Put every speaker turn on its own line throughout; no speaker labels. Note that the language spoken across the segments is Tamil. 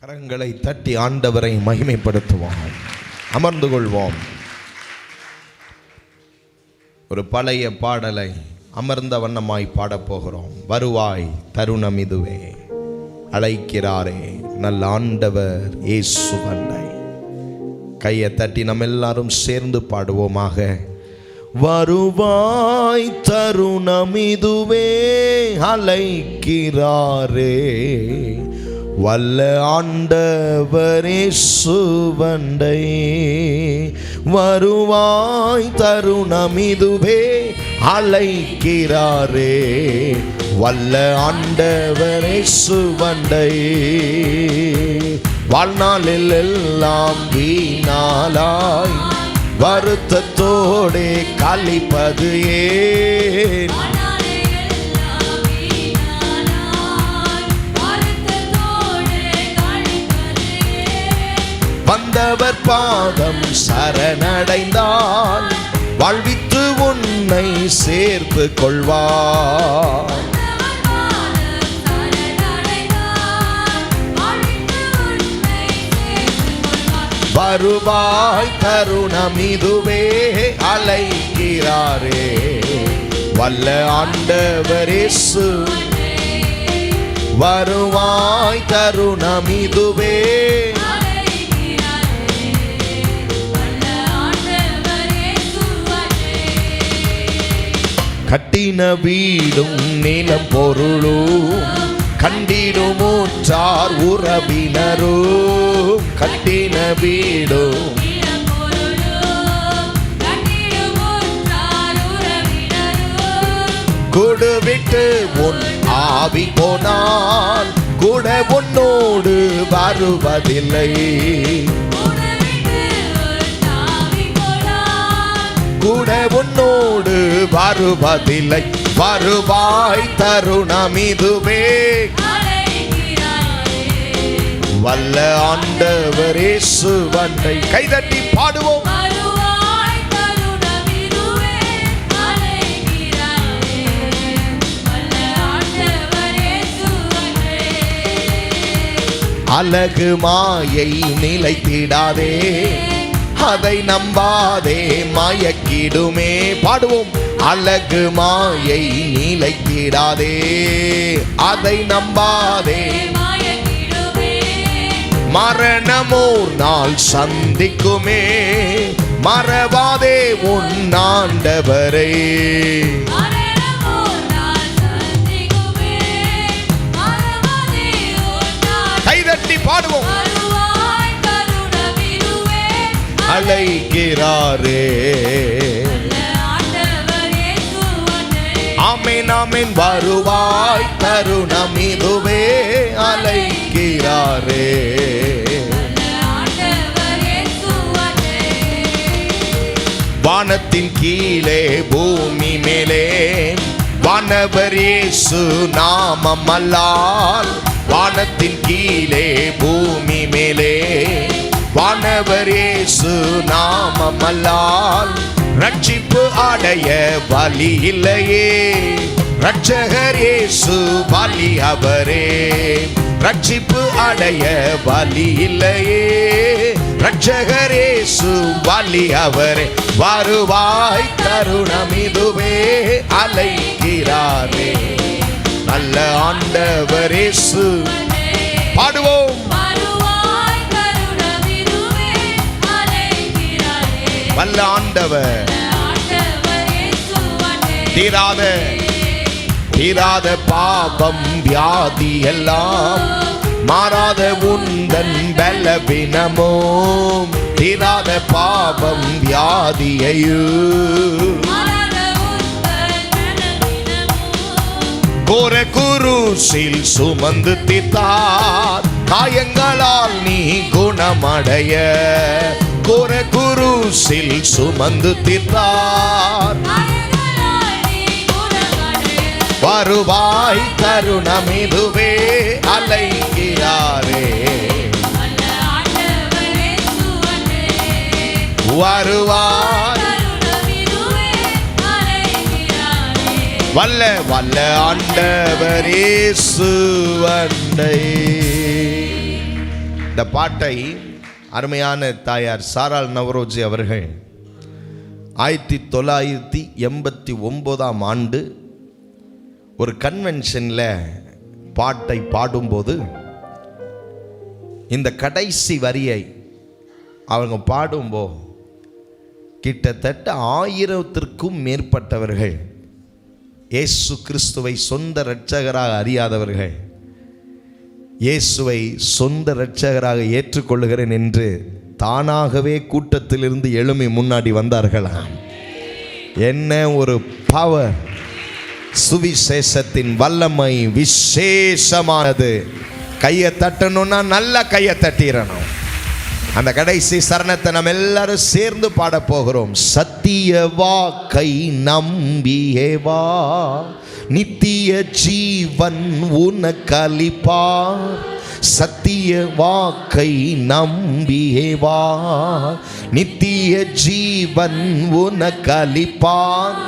கரங்களை தட்டி ஆண்டவரை மகிமைப்படுத்துவோம். அமர்ந்து கொள்வோம். ஒரு பழைய பாடலை அமர்ந்த வண்ணமாய் பாடப்போகிறோம். வருவாய் தருணம் இதுவே, அழைக்கிறாரே நல்ல ஆண்டவர் இயேசுவண்டை. கையை தட்டி நம்ம எல்லாரும் சேர்ந்து பாடுவோமாக. வருவாய் தருணம் இதுவே, அழைக்கிறாரே வல்ல ஆண்டவர் இயேசுவண்டை. வருவாய் தருணம் இதுவே, அழைக்கிறாரே வல்ல ஆண்டவர் இயேசுவண்டை. வாழ்நாளில் எல்லாம் வீணாலாய் வருத்தத்தோடே கழிப்பது ஏன்? வந்தவர் பாதம் சரணடைந்தால் வாழ்வித்து உன்னை சேர்த்து கொள்வார். வருவாய் தருணம் இதுவே, அழைக்கிறாரே வல்ல ஆண்டவர் இயேசு. வருவாய் தருணம் இதுவே, கட்டின வீடும் நிலம் பொருளும் கண்டிடும் ஊற்றார் உறவினரும். கட்டின வீடும் கொடுவிட்டு உன் ஆவி போனால் கூட உன்னோடு வருவதில்லை. கூட உன்னோடு வருவதில்லை. வருவாய் தருணம் இதுவே, வல்ல ஆண்டவர் இயேசுவண்டை. கைதட்டி பாடுவோம். அழகு மாயை நிலைத்திடாதே, அதை நம்பாதே மயக்கிடுமே. பாடுவோம். அழகு மாயை நிலைத்திடாதே, அதை நம்பாதே மரணமோர் நாள் சந்திக்குமே. மறவாதே உன் ஆண்டவரை. கைதட்டி பாடுவோம். அழைக்கிறாரே ஆமென் ஆமென். வருவாய் தருணம் இதுவே, அழைக்கிறாரே. வானத்தின் கீழே பூமி மேலே வானவர் இயேசு நாமம் அல்லால். வானத்தின் கீழே பூமி மேலே வானவர் இயேசு நாமம் அல்லால் ரட்சிப்பு அடைய வழி இல்லையே. ரட்சகர் இயேசு வழி அவரே. ரட்சிப்பு அடைய வழி இல்லையே. ரட்சகர் இயேசு வழி அவரே. வருவாய் தருணம் இதுவே, அழைக்கிறாரே நல்ல ஆண்டவர் இயேசு. பாடுவோம். வல்ல ஆண்டவர் தீராத பாபம் வியாதி எல்லாம் மாறாத உந்தன் பலவீனமும். தீராத பாபம் வியாதியையும் கோர குருசில் சுமந்து தீர்த்தார். காயங்களால் நீ குணமடைய கோர குருசில் சுமந்து தீர்த்தார். வருவாய் தருணம் இதுவே, அழைக்கிறாரே வருவாய். வல்ல வல்ல ஆண்டவர் இயேசுவண்டை. இந்த பாட்டை அருமையான தாயார் சாராள் நவரோஜி அவர்கள் 1989 ஆண்டு ஒரு கன்வென்ஷனில் பாட்டை பாடும்போது இந்த கடைசி வரியை அவங்க பாடும்போது கிட்டத்தட்ட 1000த்திற்கும் மேற்பட்டவர்கள் இயேசு கிறிஸ்துவை சொந்த இரட்சகராக அறியாதவர்கள் இயேசுவை சொந்த இரட்சகராக ஏற்றுக்கொள்கிறேன் என்று தானாகவே கூட்டத்திலிருந்து எழும்பி முன்னாடி வந்தார்களாம். என்ன ஒரு பவர்! சுவிசேஷத்தின் வல்லமை விசேஷமானது. கையை தட்டணும்னா நல்லா கையை தட்டிடணும். அந்த கடைசி சரணத்தை நம்ம எல்லாரும் சேர்ந்து பாட போகிறோம். சத்திய வாக்கை நம்பியே வா, நித்திய ஜீவன் உனக்களிப்பார். சத்திய வாக்கை நம்பியே வா, நித்திய ஜீவன் உனக்களிப்பார்.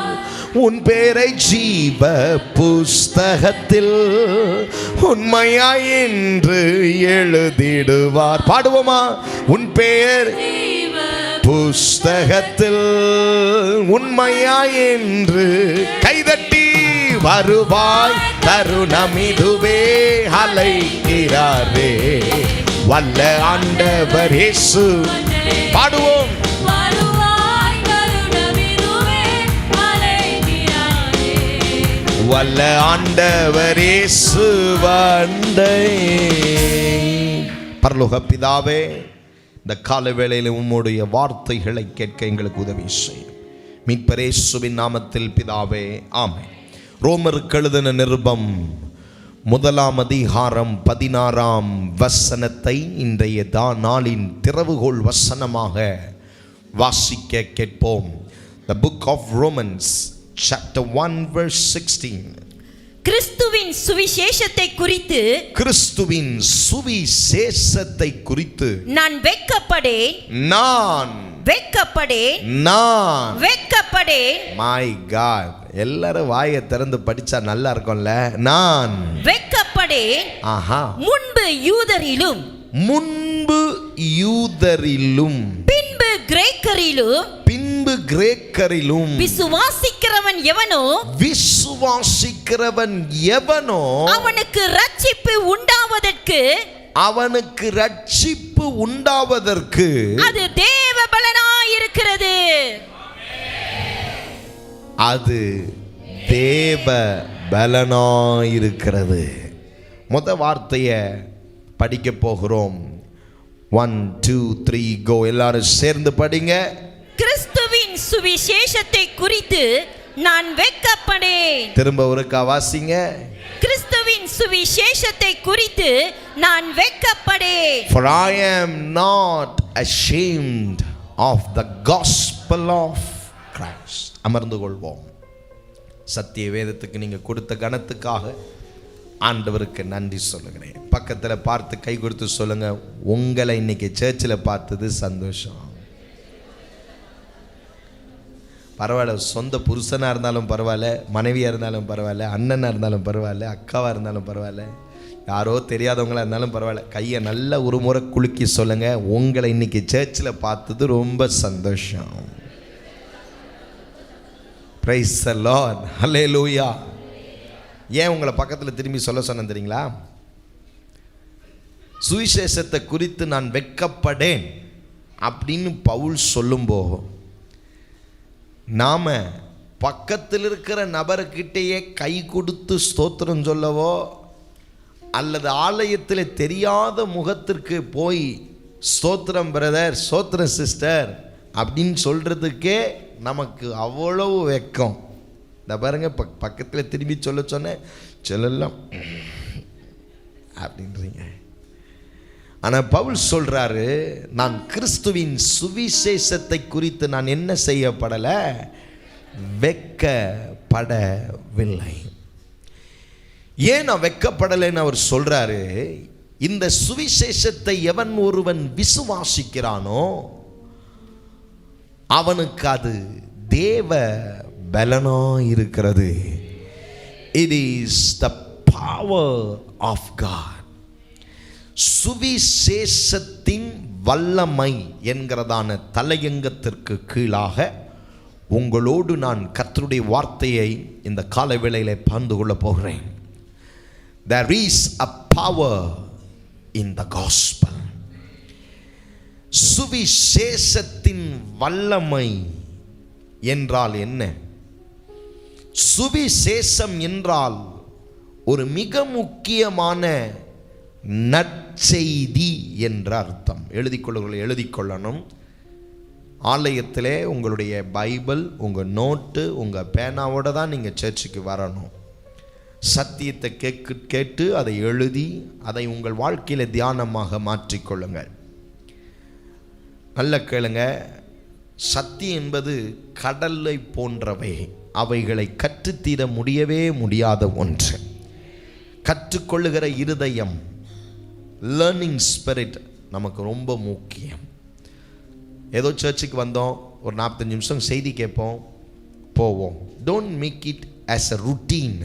உன் பேரை ஜீவ புஸ்தகத்தில் உண்மையாய் என்று எழுதிடுவார். பாடுவோமா? உன் பெயர் புஸ்தகத்தில் உண்மையாய் என்று கைதட்டி வருவாய். தருணமிதுவே அலைகிறாரே வல்ல ஆண்டவர் இயேசு. பாடுவோம். வல்ல ஆண்டவர் இயேசு வந்தே. பரலோக பிதாவே, இந்த கால வேளையில் உம்முடைய வார்த்தைகளை கேட்க எங்களுக்கு உதவி செய்யும். மீட்பர் இயேசுவின் நாமத்தில் பிதாவே, ஆமென். ரோமருக்கு எழுதின நிருபம் 1 அதிகாரம் 16 வசனத்தை இன்றைய நாளின் திறவுகோல் வசனமாக வாசிக்க கேட்போம். The book of Romans chapter 1 verse 16.
கிறிஸ்துவின் சுவிசேஷத்தை குறித்து,
கிறிஸ்துவின் சுவிசேஷத்தை குறித்து
நான் வெட்கப்படேன்,
நான்
வெட்கப்படேன்,
நான்
வெட்கப்படேன்.
மை காட், எல்லாரும் வாயை திறந்து படிச்சா நல்லா இருக்கும்ல. நான்
வெட்கப்படேன்.
ஆஹா.
முன்பு யூதரிலும்,
முன்பு யூதரிலும்,
பின்பு கிரேக்கரிலும்,
பின்பு கிரேக்கரிலும்
விசுவாசிக்கிறவன் எவனோ,
விசுவாசிக்கிறவன் எவனோ
அவனுக்கு ரட்சிப்பு உண்டாவதற்கு,
அவனுக்கு ரட்சிப்பு உண்டாவதற்கு
அது தேவ பலனாயிருக்கிறது.
அது தேவ பலனாயிருக்கிறது. முத வார்த்தையை படிக்க போகிறோம். 1 2 3 கோ. எல்லாரும் சேர்ந்து படிங்க.
கிறிஸ்துவின் சுவிசேஷத்தை குறித்து நான் வெட்கப்படேன்.
திரும்ப ஒருக்கா வாசிங்க.
கிறிஸ்துவின் சுவிசேஷத்தை குறித்து நான் வெட்கப்படேன்.
For I am not ashamed of the gospel of Christ. அமர்ந்து கொள்வோம். சத்திய வேதத்துக்கு நீங்க கொடுத்த கனத்துக்காக ஆண்டவருக்கு நன்றி சொல்லுகிறேன். பக்கத்தில் பார்த்து கை கொடுத்து சொல்லுங்க, உங்களை இன்னைக்கு சர்ச்சில் பார்த்தது சந்தோஷம். பரவாயில்ல, சொந்த புருஷனாக இருந்தாலும் பரவாயில்ல, மனைவியாக இருந்தாலும் பரவாயில்ல, அண்ணனாக இருந்தாலும் பரவாயில்ல, அக்காவாக இருந்தாலும் பரவாயில்ல, யாரோ தெரியாதவங்களாக இருந்தாலும் பரவாயில்ல, கையை நல்லா ஒரு முறை குலுக்கி சொல்லுங்க, உங்களை இன்னைக்கு சர்ச்சில் பார்த்தது ரொம்ப சந்தோஷம். Praise the lord. ஹல்லேலூயா. ஏன் உங்களை பக்கத்தில் திரும்பி சொல்ல சொன்னேன் தெரியுங்களா? சுவிசேஷத்தை குறித்து நான் வெட்கப்படேன் அப்படின்னு பவுல் சொல்லும்போது நாம பக்கத்தில் இருக்கிற நபர்கிட்டயே கை கொடுத்து ஸ்தோத்திரம் சொல்லவோ அல்லது ஆலயத்தில் தெரியாத முகத்திற்கு போய் ஸ்தோத்திரம் பிரதர், ஸ்தோத்திரம் சிஸ்டர் அப்படின்னு சொல்கிறதுக்கே நமக்கு அவ்வளவு வெட்கம். இந்த பாருங்க, பக்கத்தில் திரும்பி சொல்ல சொன்னேன், சொல்லலாம் அப்படின்றீங்க. ஆனால் பவுல் சொல்றாரு, நான் கிறிஸ்துவின் சுவிசேஷத்தை குறித்து நான் என்ன செய்யப்படலை, வெட்கப்படவில்லை. ஏன் நான் வெட்கப்படலைன்னு அவர் சொல்றாரு. இந்த சுவிசேஷத்தை எவன் ஒருவன் விசுவாசிக்கிறானோ அவனுக்கு அது தேவ பலனாய் இருக்கிறது. It is the power of God. சுவிசேஷத்தின் வல்லமை என்கிறதான தலையங்கத்திற்கு கீழாக உங்களோடு நான் கர்த்தருடைய வார்த்தையை இந்த காலை வேளையிலே பகிர்ந்து கொள்ள போகிறேன். There is a power in the gospel. சுவிசேஷத்தின் வல்லமை என்றால் என்ன? சுவிசேஷம் என்றால் ஒரு மிக முக்கியமான நற்செய்தி என்ற அர்த்தம். எழுதிக்கொள்ளணும். ஆலயத்திலே உங்களுடைய பைபிள், உங்கள் நோட்டு, உங்கள் பேனாவோடு தான் நீங்கள் சர்ச்சுக்கு வரணும். சத்தியத்தை கேட்டு அதை எழுதி அதை உங்கள் வாழ்க்கையில் தியானமாக மாற்றிக்கொள்ளுங்கள். நல்ல கேளுங்க. சத்தியம் என்பது கடலை போன்றவை. அவைகளை கற்றுத்தீர முடியவே முடியாத ஒன்று. கற்றுக்கொள்ளுகிற இருதயம், லேர்னிங் ஸ்பிரிட் நமக்கு ரொம்ப முக்கியம். ஏதோ சர்ச்சுக்கு வந்தோம், ஒரு 45 நிமிஷம் செய்தி கேட்போம், போவோம். Don't make it as a routine.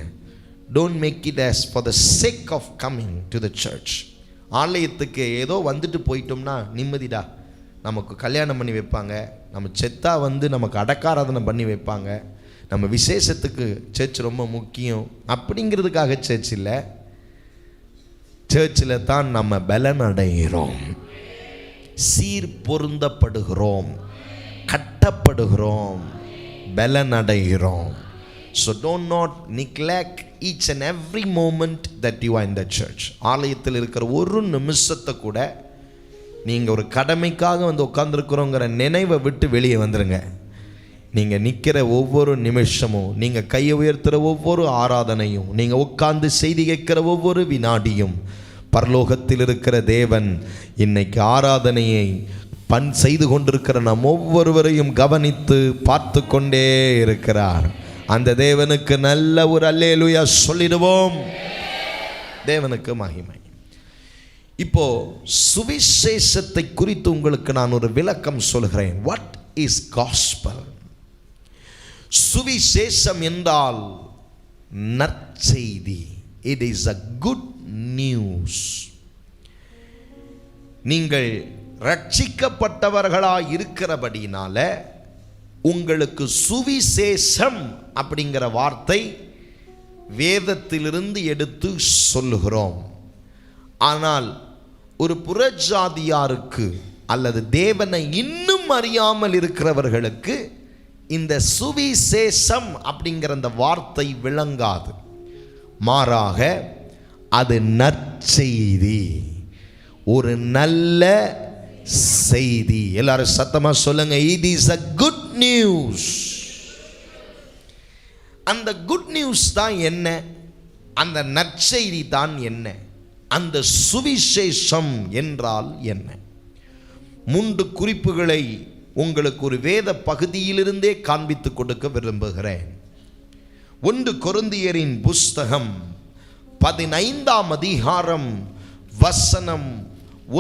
Don't make it as for the sake of coming to the church. ஆலயத்துக்கு ஏதோ வந்துட்டு போயிட்டோம்னா நிம்மதிடா. நமக்கு கல்யாணம் பண்ணி வைப்பாங்க, நம்ம செத்தா வந்து நமக்கு அடக்காராதனை பண்ணி வைப்பாங்க, நம்ம விசேஷத்துக்கு சர்ச் ரொம்ப முக்கியம் அப்படிங்கிறதுக்காக சர்ச் இல்லை. சர்ச்சில் தான் நம்ம பலன் அடைகிறோம், சீர் பொருந்தப்படுகிறோம், கட்டப்படுகிறோம், பலன் அடைகிறோம். So don't not neglect each and every moment that you are in the church. ஆலயத்தில் இருக்கிற ஒரு நிமிஷத்தை கூட நீங்கள் ஒரு கடமைக்காக வந்து உட்காந்துருக்குறோங்கிற நினைவை விட்டு வெளியே வந்துடுங்க. நீங்கள் நிற்கிற ஒவ்வொரு நிமிஷமும், நீங்கள் கையை உயர்த்துகிற ஒவ்வொரு ஆராதனையும், நீங்கள் உட்கார்ந்து செய்தி கேட்கிற ஒவ்வொரு வினாடியும் பரலோகத்தில் இருக்கிற தேவன் இன்னைக்கு ஆராதனையை செய்து கொண்டிருக்கிற நம் ஒவ்வொருவரையும் கவனித்து பார்த்து கொண்டே இருக்கிறார். அந்த தேவனுக்கு நல்ல ஒரு அல்லேலூயா சொல்லிடுவோம். தேவனுக்கு மகிமை. இப்போ சுவிசேஷத்தை குறித்து உங்களுக்கு நான் ஒரு விளக்கம் சொல்கிறேன். What is gospel? சுவிசேஷம் என்றால் நற்செய்தி. It is a good news. நீங்கள் ரட்சிக்கப்பட்டவர்களாய் இருக்கிறபடினால உங்களுக்கு சுவிசேஷம் அப்படிங்கிற வார்த்தை வேதத்திலிருந்து எடுத்து சொல்லுகிறோம். ஆனால் ஒரு புறஜாதியாருக்கு அல்லது தேவனை இன்னும் அறியாமல் இருக்கிறவர்களுக்கு இந்த சுவிசேஷம் அப்படிங்கிற அந்த வார்த்தை விளங்காது. மாறாக அது நற்செய்தி, ஒரு நல்ல செய்தி. எல்லாரும் சத்தமா சொல்லுங்க, it is a good news. அந்த குட் நியூஸ் தான் என்ன? அந்த நற்செய்தி தான் என்ன? அந்த சுவிசேஷம் என்றால் என்ன? 3 குறிப்புகளை உங்களுக்கு ஒரு வேத பகுதியிலிருந்தே காண்பித்து கொடுக்க விரும்புகிறேன். 1 கொரிந்தியரின் புஸ்தகம் 15ஆம் அதிகாரம் வசனம்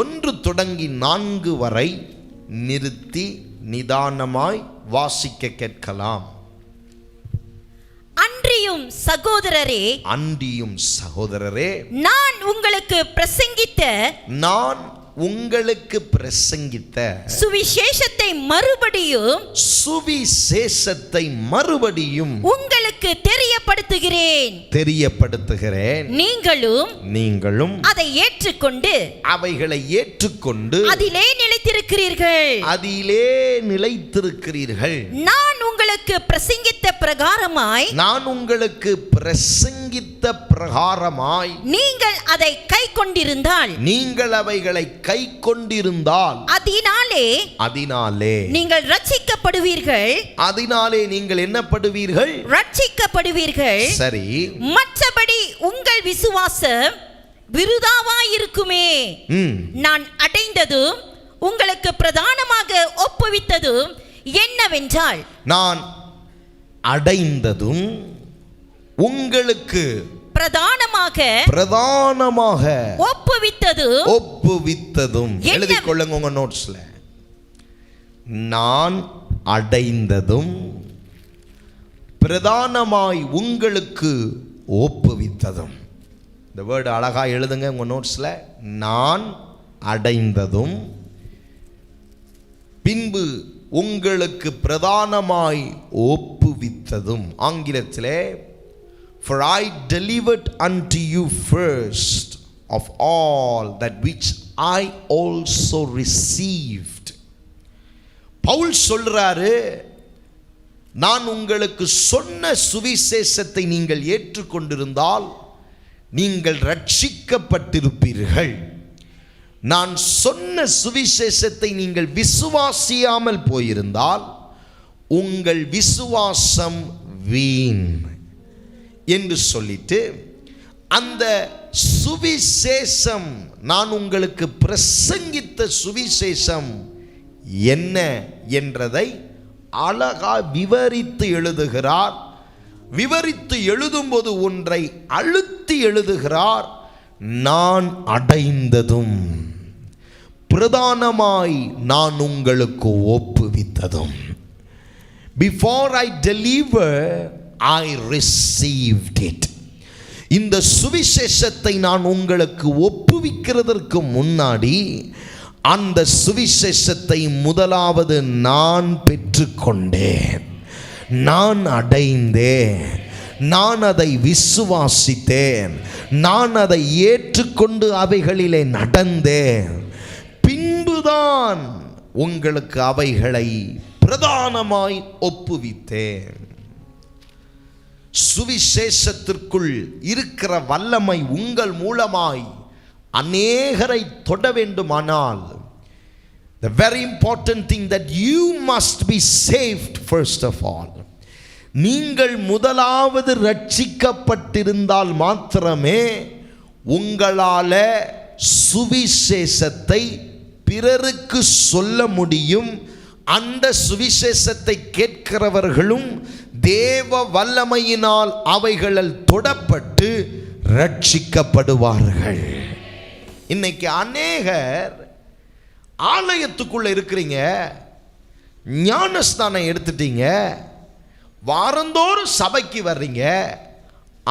1 தொடங்கி 4 வரை நிறுத்தி நிதானமாய் வாசிக்க கேட்கலாம்.
அன்றியும் சகோதரரே, நான் உங்களுக்கு பிரசங்கித்த சுவிசேஷத்தை மறுபடியும் உங்களுக்கு தெரியப்படுத்துகிறேன். நீங்களும் அதை ஏற்றுக்கொண்டு அவைகளை ஏற்றுக்கொண்டு அதிலே நிலைத்திருக்கிறீர்கள். நான் உங்களுக்கு பிரசங்கித்த பிரகாரமாய் நீங்கள் அதை அவைகளை கை கொண்டிருந்தால் அதனாலே நீங்கள் ரட்சிக்கப்படுவீர்கள். அதனாலே நீங்கள் என்னப்படுவீர்கள்? ரட்சிக்கப்படுவீர்கள். சரி, மற்றபடி உங்கள் விசுவாசம் விருதாவாயிருக்குமே. நான் அடைந்ததும் உங்களுக்கு பிரதானமாக ஒப்புவித்ததும் என்னவென்றால், நான் அடைந்ததும் உங்களுக்கு பிரதானமாக ஒப்புவித்ததும். எழுதிக் கொள்ளுங்க உங்க நோட்ஸ்ல. நான் அடைந்ததும் பிரதானமாய் உங்களுக்கு ஒப்புவித்ததும்.
இந்த வேர்டு அழகாக எழுதுங்க உங்கள் நோட்ஸில். நான் அடைந்ததும் பின்பு உங்களுக்கு பிரதானமாய் ஒப்புவித்ததும். ஆங்கிலத்திலே for I delivered unto you first of all that which I also received. Pavul சொல்றாரு, நான் உங்களுக்கு சொன்ன சுவிசேஷத்தை நீங்கள் ஏற்றுக்கொண்டிருந்தால் நீங்கள் ரட்சிக்கப்பட்டிருப்பீர்கள். நான் சொன்ன சுவிசேஷத்தை நீங்கள் விசுவாசியாமல் போயிருந்தால் உங்கள் விசுவாசம் வீண் என்று சொல்லிட்டு, அந்த சுவிசேஷம், நான் உங்களுக்கு பிரசங்கித்த சுவிசேஷம் என்ன என்றதை அழகா விவரித்து எழுதுகிறார். விவரித்து எழுதும்போது ஒன்றை அழுத்தி எழுதுகிறார், நான் அடைந்ததும் பிரதானமாய் நான் உங்களுக்கு ஒப்புவித்ததும். Before I deliver, I received it. இந்த சுவிசேஷத்தை நான் உங்களுக்கு ஒப்புவிக்கிறதற்கு முன்னாடி அந்த சுவிசேஷத்தை முதலாவது நான் பெற்றுக்கொண்டேன், நான் அடைந்தேன், நான் அதை விசுவாசித்தேன், நான் அதை ஏற்றுக்கொண்டு அவைகளிலே நடந்தேன். பின்புதான் உங்களுக்கு அவைகளை பிரதானமாய் ஒப்புவித்தேன். சுவிசேஷத்திற்குள் இருக்கிற வல்லமை உங்கள் மூலமாய் அநேகரை தொட வேண்டுமானால், the very important thing that you must be saved first of all. நீங்கள் முதலாவது ரட்சிக்கப்பட்டிருந்தால் மாத்திரமே உங்களால சுவிசேஷத்தை பிறருக்கு சொல்ல முடியும். அந்த சுவிசேஷத்தை கேட்கிறவர்களும் தேவ வல்லமையினால் அவைகளில் தொடப்பட்டு ரட்சிக்கப்படுவார்கள். இன்னைக்கு அநேகர் ஆலயத்துக்குள்ள இருக்கிறீங்க, ஞானஸ்தானம் எடுத்துட்டீங்க, வாரந்தோறும் சபைக்கு வர்றீங்க,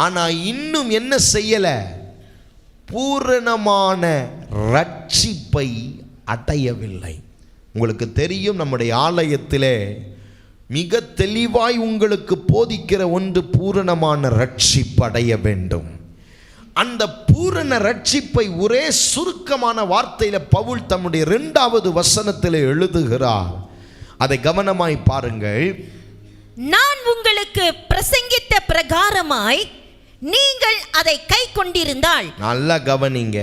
ஆனா இன்னும் என்ன செய்யல? பூரணமான ரட்சிப்பை அடையவில்லை. உங்களுக்கு தெரியும், நம்முடைய ஆலயத்திலே மிக தெளிவாய் உங்களுக்கு போதிக்கிற ஒன்று, பூரணமான ரட்சிப்பு அடைய வேண்டும். அந்த பூரண ரட்சிப்பை ஒரே சுருக்கமான வார்த்தையில் பவுல் தம்முடைய 2வது வசனத்தில் எழுதுகிறார். அதை கவனமாய் பாருங்கள்.
நான் உங்களுக்கு பிரசங்கித்த பிரகாரமாய் நீங்கள் அதை கை கொண்டிருந்தால்.
நல்லா கவனிங்க.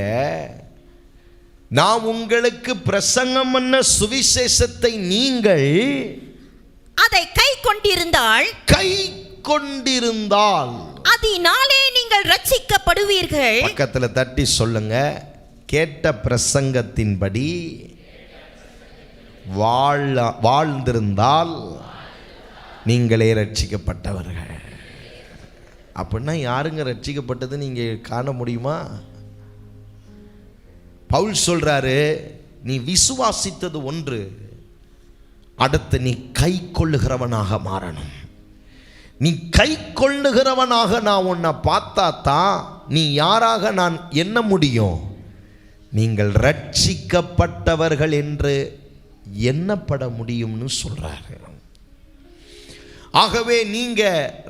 நான் உங்களுக்கு பிரசங்கம் பண்ண சுவிசேஷத்தை நீங்கள்
அதை கை கொண்டிருந்தால் அதனாலே நீங்கள் ரட்சிக்கப்படுவீர்கள்.
பக்கத்தில் தட்டி சொல்லுங்க, கேட்ட பிரசங்கத்தின்படி வாழ்ந்திருந்தால் நீங்களே ரட்சிக்கப்பட்டவர்கள். அப்படின்னா யாருங்க ரட்சிக்கப்பட்டது நீங்க காண முடியுமா? பவுல் சொல்றாரு, நீ விசுவாசித்தது ஒன்று, அடுத்து நீ கை கொள்ளுகிறவனாக மாறணும். நீ கை கொள்ளுகிறவனாக நான் உன்னை பார்த்தா தான் நீ யாராக நான் எண்ண முடியும்? நீங்கள் ரட்சிக்கப்பட்டவர்கள் என்று எண்ணப்பட முடியும்னு சொல்றாரு. ஆகவே நீங்க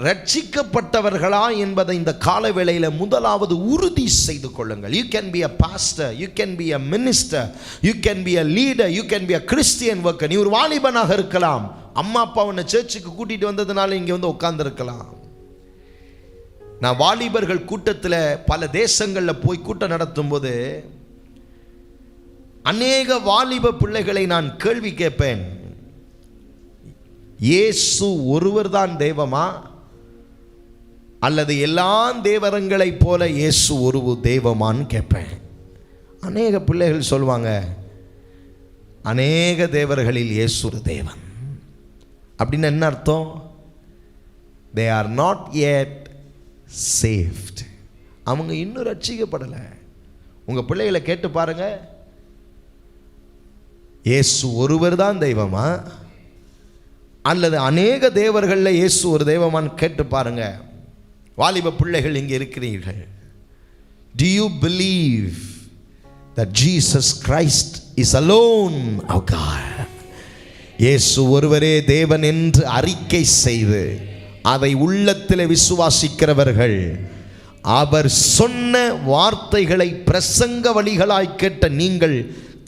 ரட்சிக்கப்பட்டவர்களா என்பதை இந்த கால வேளையில முதலாவது உறுதி செய்து கொள்ளுங்கள். You can be a pastor, you can be a minister, you can be a leader, you can be a Christian worker. நீ ஒரு வாலிபனாக இருக்கலாம், அம்மா அப்பா உன்னை சர்ச்சுக்கு கூட்டிட்டு வந்ததுனால இங்க வந்து உட்கார்ந்து இருக்கலாம். நான் வாலிபர்கள் கூட்டத்தில் பல தேசங்களில் போய் கூட்டம் நடத்தும் போது அநேக வாலிப பிள்ளைகளை நான் கேள்வி கேட்பேன், இயேசு ஒருவர் தான் தெய்வமா, அல்லது எல்லா தேவரங்களைப் போல இயேசு ஒரு தெய்வமான்னு கேட்பேன். அநேக பிள்ளைகள் சொல்லுவாங்க, அநேக தேவர்களில் இயேசு ஒரு தேவன். அப்படின்னு என்ன அர்த்தம்? they are not yet saved. அவங்க இன்னும் ரட்சிக்கப்படலை. உங்க பிள்ளைகளை கேட்டு பாருங்க, இயேசு ஒருவர் தான் தெய்வமா அல்லது அநேக தேவர்களில் இயேசு ஒரு தெய்வமான்னு கேட்டு பாருங்க. வாலிப பிள்ளைகள் இங்கே இருக்கிறீர்கள்,
Do you believe that Jesus Christ is alone our God? இயேசு ஒருவரே தேவன் என்று அறிக்கை செய்து அதை உள்ளத்தில் விசுவாசிக்கிறவர்கள், அவர் சொன்ன வார்த்தைகளை பிரசங்க வழிகளாய் கேட்ட நீங்கள்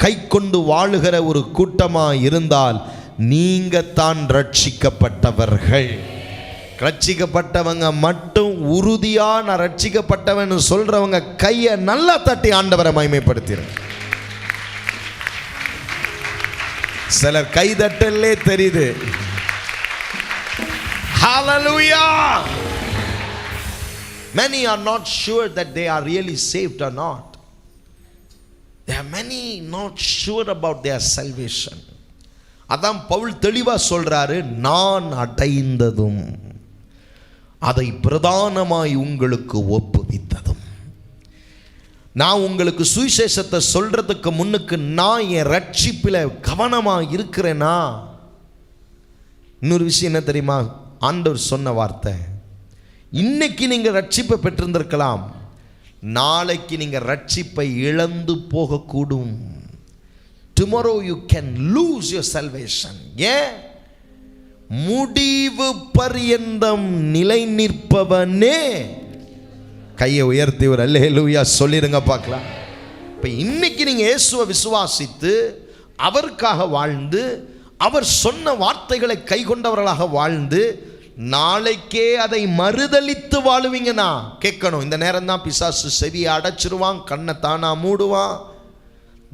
கை கொண்டு வாழுகிற ஒரு கூட்டமாய் இருந்தால் நீங்க தான் ரட்சிக்கப்பட்டவர்கள். ரட்சிக்கப்பட்டவங்க மட்டும் உறுதியா நான் ரட்சிக்கப்பட்டவன் சொல்றவங்க கையை நல்லா தட்டி ஆண்டவரை மகிமைப்படுத்திடுங்க. சிலர் கை தட்டலே தெரியுது. Hallelujah. Many are not sure that they are really saved or not. There are many not sure about their salvation. அதான் பவுல் தெளிவா சொல்றாரு, நான் அடைந்ததும் அதை பிரதானமாய் உங்களுக்கு ஒப்புவித்ததும். நான் உங்களுக்கு சுவிசேஷத்தை சொல்றதுக்கு முன்னுக்கு நான் என் ரட்சிப்பில் கவனமாக இருக்கிறேனா? இன்னொரு விஷயம் என்ன தெரியுமா? ஆண்டவர் சொன்ன வார்த்தை, இன்னைக்கு நீங்கள் ரட்சிப்பை பெற்றிருந்திருக்கலாம், நாளைக்கு நீங்கள் ரட்சிப்பை இழந்து போகக்கூடும். Tomorrow you can lose your salvation. ஏன்? முடிவு பரியந்தம் நிலை நிற்பவனே. கையை உயர்த்தி ஒரு அல்லேலூயா சொல்லிருங்க பார்க்கலாம். இப்போ இன்னைக்கு நீங்கள் இயேசுவை விசுவாசித்து அவருக்காக வாழ்ந்து அவர் சொன்ன வார்த்தைகளை கை கொண்டவர்களாக வாழ்ந்து நாளைக்கே அதை மறுதலித்து வாழுவீங்கன்னா கேட்கணும். இந்த நேரம் தான் பிசாசு செவியை அடைச்சிருவான், கண்ணை தானா மூடுவான்,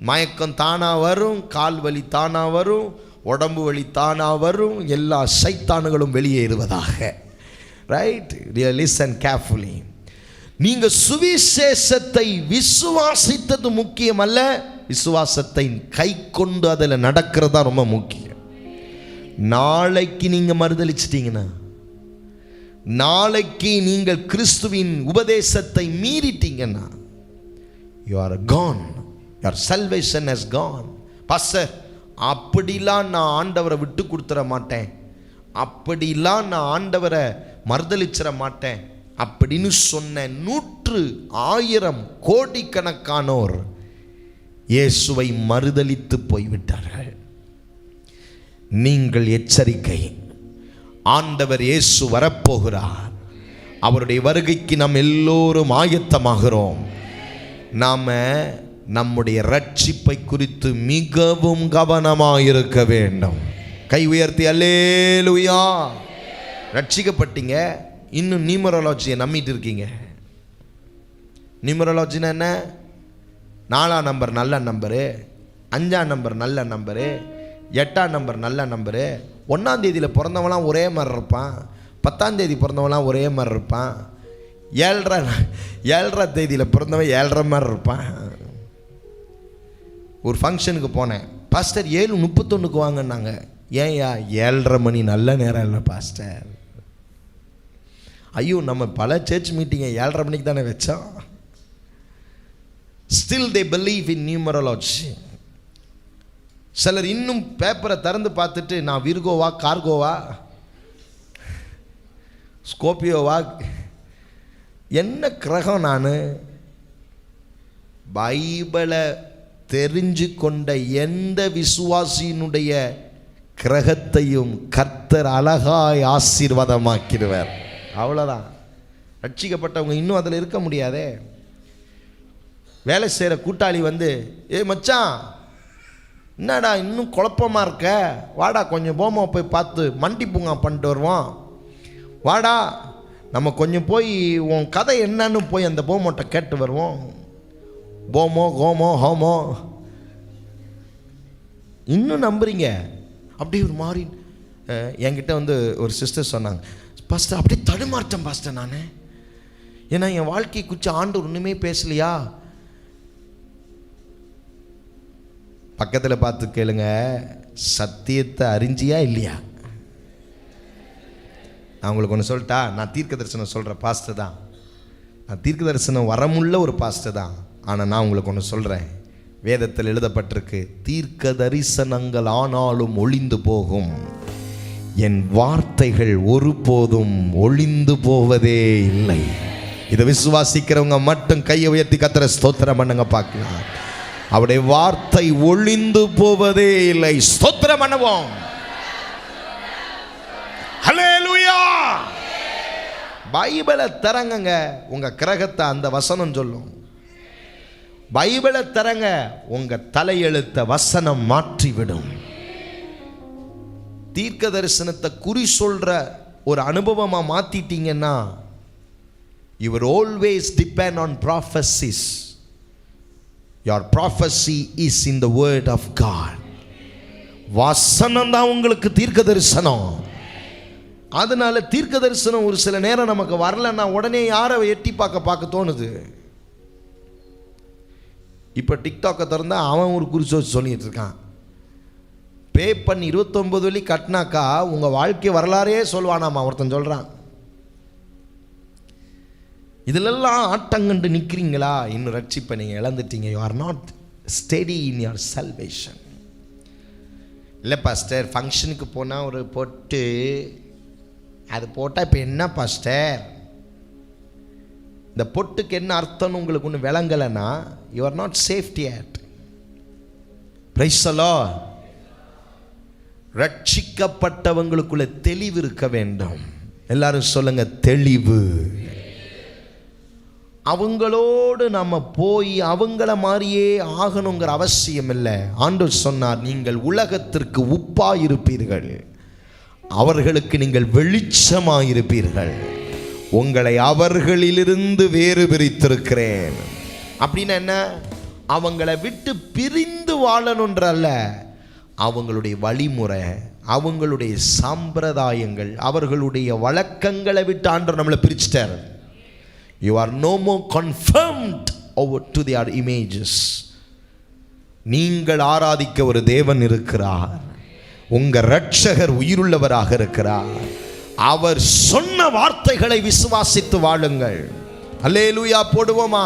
மயக்கம் தானா வரும், கால் வலி தானா வரும், உடம்பு வலி தானா வரும், எல்லா சைத்தானுகளும் வெளியேறுவதாக. ரைட்? Listen carefully. நீங்க சுவிசேஷத்தை விசுவாசித்தது முக்கியம் அல்ல, விசுவாசத்தை கை கொண்டு அதில் நடக்கிறதா ரொம்ப முக்கியம். நாளைக்கு நீங்க மறுதலிச்சிட்டீங்கன்னா, நாளைக்கு நீங்கள் கிறிஸ்துவின் உபதேசத்தை மீறிட்டீங்கன்னா, you are gone, your salvation has gone. Pastor, அப்படிலாம் நான் ஆண்டவரை விட்டு கொடுத்துட மாட்டேன், அப்படிலாம் நான் ஆண்டவரை மறுதலிச்சிட மாட்டேன் அப்படின்னு சொன்ன 100, 1000 கோடிக்கணக்கானோர் இயேசுவை மறுதலித்து போய்விட்டார்கள். நீங்கள் எச்சரிக்கை, ஆண்டவர் இயேசு வரப்போகிறார். அவருடைய வருகைக்கு நாம் எல்லோரும் ஆயத்தமாகிறோம். நாம நம்முடைய ரட்சிப்பை குறித்து மிகவும் கவனமாக இருக்க வேண்டும். கை உயர்த்தி அல்லேலூயா. ரட்சிக்கப்பட்டீங்க, இன்னும் நியூமராலஜியை நம்பிட்டு இருக்கீங்க. நியூமராலஜினா என்ன? 4ஆம் நம்பர் நல்ல நம்பரு, 5ஆம் நம்பர் நல்ல நம்பரு, 8ஆம் நம்பர் நல்ல நம்பரு. 1ஆம் தேதியில் பிறந்தவங்களாம் ஒரே மாதிரி இருப்பான், 10ஆம் தேதி பிறந்தவங்களாம் ஒரே மாதிரி இருப்பான், 7ஆம் தேதியில் பிறந்தவன் 7:30 மாதிரி இருப்பான். ஒரு ஃபங்க்ஷனுக்கு போனேன், பாஸ்டர் 7:31 வாங்கினாங்க. ஏன்யா? 7:30 மணி நல்ல நேரம் இல்லை பாஸ்டர். ஐயோ, நம்ம பல சர்ச் மீட்டிங்கை 7:30 மணிக்கு தானே வச்சோம். Still they believe in numerology. சிலர் இன்னும் பேப்பரை திறந்து பார்த்துட்டு நான் விர்கோவா, கார்கோவா, ஸ்கோபியோவா, என்ன கிரகம் நான்? பைபிளை தெரிஞ்சு கொண்ட எந்த விசுவாசியினுடைய கிரகத்தையும் கர்த்தர் அழகாய் ஆசீர்வாதமாக்கிடுவார். அவ்வளோதான். ரட்சிக்கப்பட்டவங்க இன்னும் அதில் இருக்க முடியாதே. வேலை செய்கிற கூட்டாளி வந்து, ஏ மச்சான், என்னடா இன்னும் குழப்பமாக இருக்க, வாடா கொஞ்சம் போமோ போய் பார்த்து மண்டி பூங்கா பண்ணிட்டு வருவோம், வாடா நம்ம கொஞ்சம் போய் உன் கதை என்னன்னு போய் அந்த போமோட்ட கேட்டு வருவோம். போமோ, கோமோ, ஹோமோ, இன்னும் நம்புறீங்க? அப்படி ஒரு மாதிரி என்கிட்ட வந்து ஒரு சிஸ்டர் சொன்னாங்க, பாஸ்டர் அப்படியே தடுமாற்றம் பாஸ்டர் நான், ஏன்னா என் வாழ்க்கை குறித்து ஆண்டவர் ஒன்றுமே பேசலையா. பக்கத்தில் பார்த்து கேளுங்க, சத்தியத்தை அறிஞ்சியா இல்லையா? நான் உங்களுக்கு ஒன்று சொல்லிட்டா, நான் தீர்க்க தரிசனம் சொல்கிற பாஸ்டர் தான், நான் தீர்க்க தரிசனம் வரமுள்ள ஒரு பாஸ்டர் தான். ஆனால் நான் உங்களுக்கு ஒன்று சொல்கிறேன், வேதத்தில் எழுதப்பட்டிருக்கு, தீர்க்க தரிசனங்கள் ஆனாலும் ஒளிந்து போகும், என் வார்த்தைகள் ஒருபோதும் ஒளிந்து போவதே இல்லை. இதை விசுவாசிக்கிறவங்க மட்டும் கையை உயர்த்தி கர்த்தரை ஸ்தோத்திரம் பண்ணுங்க பார்க்கலாம். அவருடைய வார்த்தை ஒளிந்து போவதே இல்லை. ஸ்தோத்திரம் பண்ணுவோம். ஹல்லேலூயா. பைபிளை தரங்க, உங்க கிரகத்தை அந்த வசனம் சொல்லும். பைபிளை தரங்க, உங்க தலையெழுத்த வசனம் மாற்றிவிடும். தீர்க்க தரிசனத்தை குறி சொல்ற ஒரு அனுபவமா மாத்திட்டீங்கன்னா, you will always depend on prophecies. Your prophecy is in the word of God. வசனம் தான் உங்களுக்கு தீர்க்க தரிசனம். அதனால தீர்க்க தரிசனம் ஒரு சில நேரம் நமக்கு வரலன்னா உடனே யாரை எட்டி பார்க்க தோணுது. இப்போ டிக்டாக்கை திறந்தா அவன் ஒரு குறிச்சு சொல்லிட்டு இருக்கான். பே பண்ணி 29 வெள்ளி கட்டினாக்கா உங்கள் வாழ்க்கை வரலாறே சொல்வானாமா ஒருத்தன் சொல்கிறான். இதிலெல்லாம் ஆட்டங்கண்டு நிற்கிறீங்களா? இன்னும் ரட்சிப்பை நீங்கள் இழந்துட்டீங்க. You are not steady in your salvation. இல்லை பாஸ்டர், ஃபங்க்ஷனுக்கு போனால் ஒரு பொட்டு அது போட்டால் இப்போ என்ன பாஸ்டர், இந்த பொட்டுக்கு என்ன அர்த்தம்னு உங்களுக்கு ஒன்று விளங்கலைன்னா you are not safety at. Praise the lord. ரட்சிக்கப்பட்டவங்களுக்குள்ள தெளிவு இருக்க வேண்டும். எல்லாரும் சொல்லுங்க, தெளிவு. அவங்களோடு நம்ம போய் அவங்கள மாதிரியே ஆகணுங்கிற அவசியம் இல்லை. ஆண்டவர் சொன்னார், நீங்கள் உலகத்திற்கு உப்பாயிருப்பீர்கள், அவர்களுக்கு நீங்கள் வெளிச்சமாயிருப்பீர்கள். உங்களை அவர்களிலிருந்து வேறு பிரித்திருக்கிறேன். அப்படின்னா என்ன? அவங்கள விட்டு பிரிந்து வாழணுன்றல்ல, அவங்களுடைய வழிமுறை, அவங்களுடைய சம்பிரதாயங்கள், அவர்களுடைய வழக்கங்களை விட்டு ஆண்டவர் நம்மளை பிரிச்சிட்டார். You are no more confirmed over to their images. நீங்கள் ஆராதிக்க ஒரு தேவன் இருக்கிறார். உங்க ரட்சகர் உயிருள்ளவராக இருக்கிறார். அவர் சொன்ன வார்த்தைகளை விசுவாசித்து வாழுங்கள். அல்லேலூயா போடுவோமா?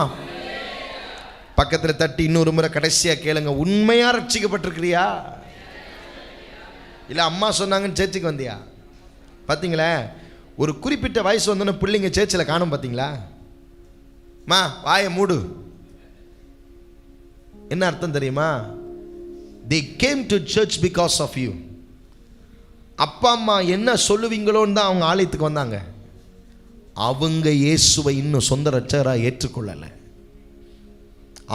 பக்கத்தில் தட்டி இன்னொரு முறை கடைசியா கேளுங்க, உண்மையா ரட்சிக்கப்பட்டிருக்கிறியா? இல்லை அம்மா சொன்னாங்கன்னு சேர்ச்சுக்கு வந்தியா? பார்த்தீங்களா, ஒரு குறிப்பிட்ட வயசு வந்தோன்னு பிள்ளைங்க சேர்ச்சில் காணும். பார்த்தீங்களா? மா வாயை மூடு. என்ன அர்த்தம் தெரியுமா? they came to church because of you. அப்பா அம்மா என்ன சொல்லுவீங்களோன்னு தான் அவங்க ஆலயத்துக்கு வந்தாங்க. அவங்க இயேசுவை இன்னும் சொந்த ரட்சகராக ஏற்றுக்கொள்ளலை.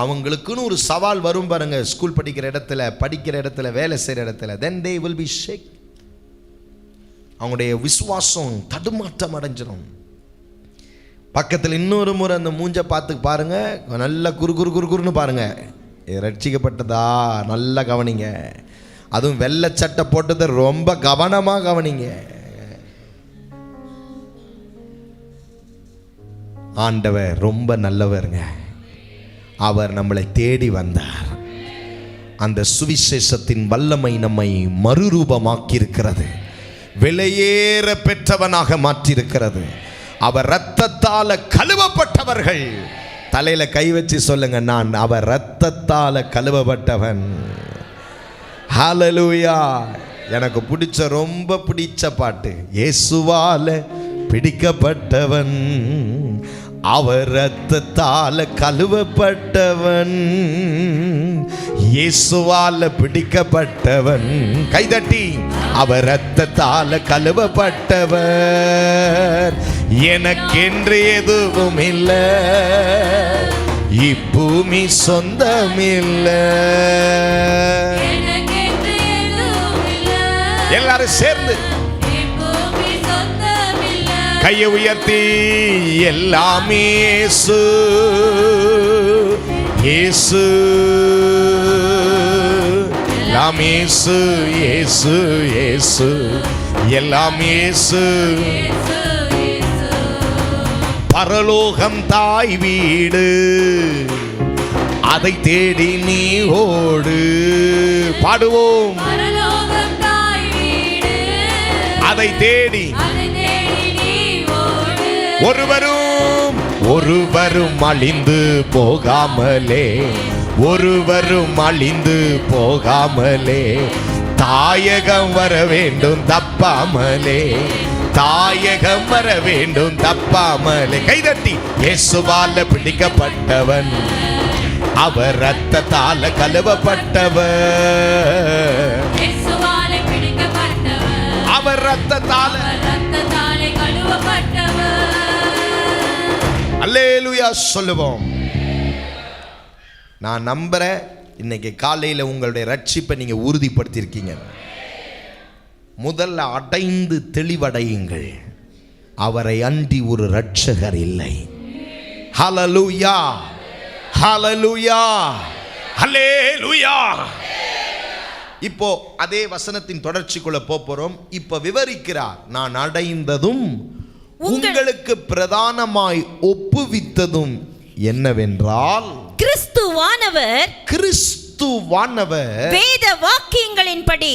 அவங்களுக்குன்னு ஒரு சவால் வரும் பாருங்க, ஸ்கூல் படிக்கிற இடத்துல வேலை செய்கிற இடத்துல. then they will be shaken. அவங்களுடைய விசுவாசம் தடுமாற்றம் அடைஞ்சிடும். பக்கத்தில் இன்னொரு முறை அந்த மூஞ்சை பார்த்து பாருங்க, நல்ல குறுன்னு பாருங்க. ரட்சிக்கப்பட்டதா நல்லா கவனிங்க. அதுவும் வெள்ளை சட்டை போட்டதை ரொம்ப கவனமாக கவனிங்க. ஆண்டவர் ரொம்ப நல்லவருங்க. அவர் நம்மளை தேடி வந்தார். அந்த சுவிசேஷத்தின் வல்லமை நம்மை மறுரூபமாக்கி இருக்கிறது, விலையேற பெற்றவனாக மாற்றியிருக்கிறது. அவர் இரத்தத்தால கழுவப்பட்டவர்கள். தலையில கை வச்சு சொல்லுங்க, நான் அவர் இரத்தத்தால கழுவப்பட்டவன். ஹல்லேலூயா. எனக்கு ரொம்ப பிடிச்ச பாட்டு, இயேசுவால பிடிக்கப்பட்டவன், அவர் இரத்தத்தால கழுவப்பட்டவன், இயேசுவால பிடிக்கப்பட்டவன். கைதட்டி, அவர் இரத்தத்தால கழுவப்பட்டவர், எனக்கென்று எதுவும் இல்லை, இப்பூமி சொந்தம் இல்லை. எல்லாரும் சேர்ந்து கையை உயர்த்தி, எல்லாமே இயேசு இயேசு, எல்லாம் இயேசு இயேசு இயேசு, எல்லாம் இயேசு. பரலோகம் தாய் வீடு, அதை தேடி நீ ஓடு. பாடுவோம், அதை தேடி ஒருவரும் அழிந்து போகாமலே, ஒருவரும் அழிந்து போகாமலே, தாயகம் வர வேண்டும் தப்பாமலே,
தாயகம் வர வேண்டும் தப்பாமலே. கைதட்டி இயேசுவால பிடிக்கப்பட்டவன், அவர் ரத்தத்தால கழுவப்பட்டவர், அவர் ரத்தத்தாலே கழுவப்பட்டவர். அல்லேலூயா சொல்லுவோம். நான் நம்புறேன் இன்னைக்கு காலையில உங்களுடைய ரட்சிப்பை நீங்க உறுதிப்படுத்தியிருக்கீங்க. முதல்ல அடைந்து தெளிவடையுங்கள், அவரை அன்றி ஒரு ரட்சகர் இல்லை. ஹல்லேலூயா, ஹல்லேலூயா, ஹல்லேலூயா. இப்போ அதே வசனத்தின் தொடர்ச்சிக்குள்ள போறோம். இப்ப விவரிக்கிறார், நான் அடைந்ததும் உங்களுக்கு பிரதானமாய் ஒப்புவித்ததும் என்னவென்றால், கிறிஸ்துவானவர்
வேத வாக்கியங்களின்படி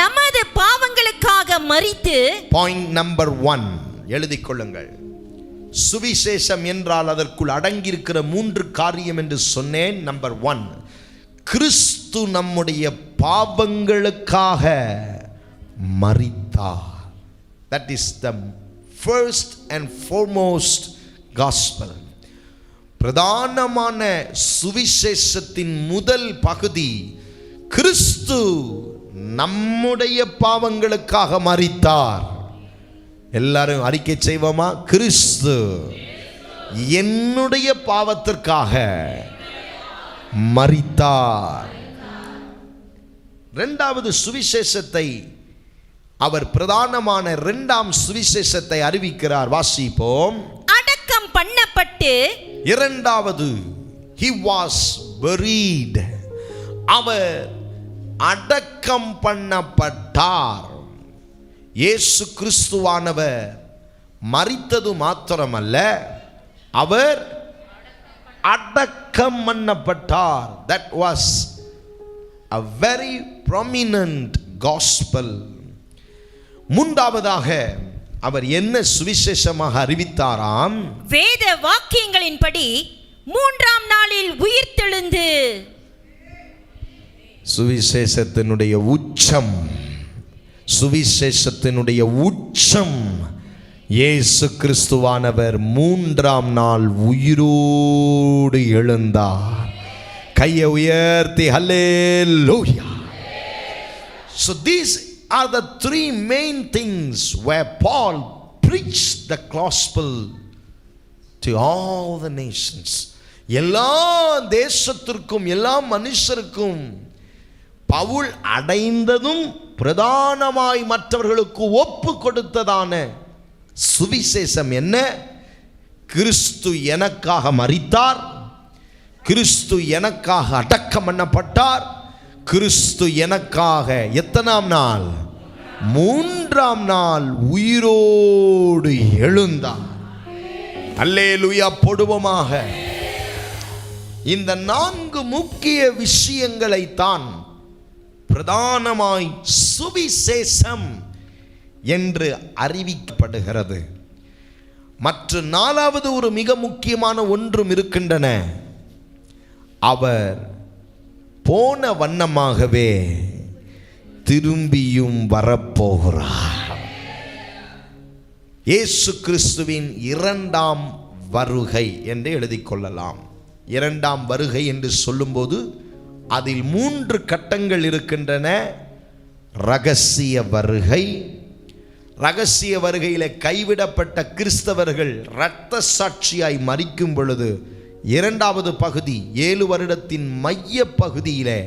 நமது பாவங்களுக்காக மரித்து.
பாயிண்ட் நம்பர் 1 எழுதிக் கொள்ளுங்கள். சுவிசேஷம் என்றால் அதற்குள் அடங்கியிருக்கிற 3 காரியம் என்று சொன்னேன். நம்பர் 1, கிறிஸ்து நம்முடைய பாவங்களுக்காக மரித்தார். That is the first and foremost gospel. பிரதானமான சுவிசேஷத்தின் முதல் பகுதி, கிறிஸ்து நம்முடைய பாவங்களுக்காக மரித்தார். எல்லாரும் அறிக்கை செய்வோமா? கிறிஸ்து என்னுடைய பாவத்திற்காக மரித்தார். இரண்டாவது சுவிசேஷத்தை அவர் பிரதானமான இரண்டாம் சுவிசேஷத்தை அறிவிக்கிறார். வாசிப்போம்.
அடக்கம் பண்ணப்பட்டு,
இரண்டாவது he was buried, அவர் அடக்கம் பண்ணப்பட்டார். இயேசு கிறிஸ்துவானவர் மரித்தது மாத்திரமல்ல, அவர் அடக்கம் பண்ணப்பட்டார். That was a very prominent gospel. மூன்றாவதாக அவர் என்ன சுவிசேஷமாக அறிவித்தாராம்?
வேத வாக்கியங்களின்படி 3ஆம் நாளில் உயிர்த்தெழுந்து.
சுவிசேஷத்தினுடைய உச்சம், சுவிசேஷத்தினுடைய உச்சம், இயேசு கிறிஸ்துவானவர் 3ஆம் நாள் உயிரோடு எழுந்தார். கையை உயர்த்தி ஹல்லேலூயா. So these are the 3 main things where Paul preached the gospel to all the nations. எல்லா தேசத்திற்கும் எல்லா மனுஷருக்கும் பவுல் அடைந்ததும் பிரதானமாய் மற்றவர்களுக்கு ஒப்பு கொடுத்ததான சுவிசேஷம் என்ன? கிறிஸ்து எனக்காக மரித்தார், கிறிஸ்து எனக்காக அடக்கம் பண்ணப்பட்டார், கிறிஸ்து எனக்காக எத்தனாம் நாள்? 3ஆம் நாள் உயிரோடு எழுந்தார். அல்லேலூயா போடுவோமாக. இந்த 4 முக்கிய விஷயங்களை தான் பிரதானமாய் சுவிசேஷம் என்று அறிவிக்கப்படுகிறது. மற்ற 4வது ஒரு மிக முக்கியமான ஒன்றும் இருக்கின்றன. அவர் போன வண்ணமாகவே திரும்பியும் வரப்போகிறார். இயேசு கிறிஸ்துவின் 2ஆம் வருகை என்று எழுதிக் கொள்ளலாம். 2ஆம் வருகை என்று சொல்லும்போது அதில் 3 கட்டங்கள் இருக்கின்றன. ரகசிய வருகை, ரகசிய வருகையில் கைவிடப்பட்ட கிறிஸ்தவர்கள் இரத்த சாட்சியாய் மரிக்கும் பொழுது 2வது பகுதி 7 வருடத்தின் மைய பகுதியிலே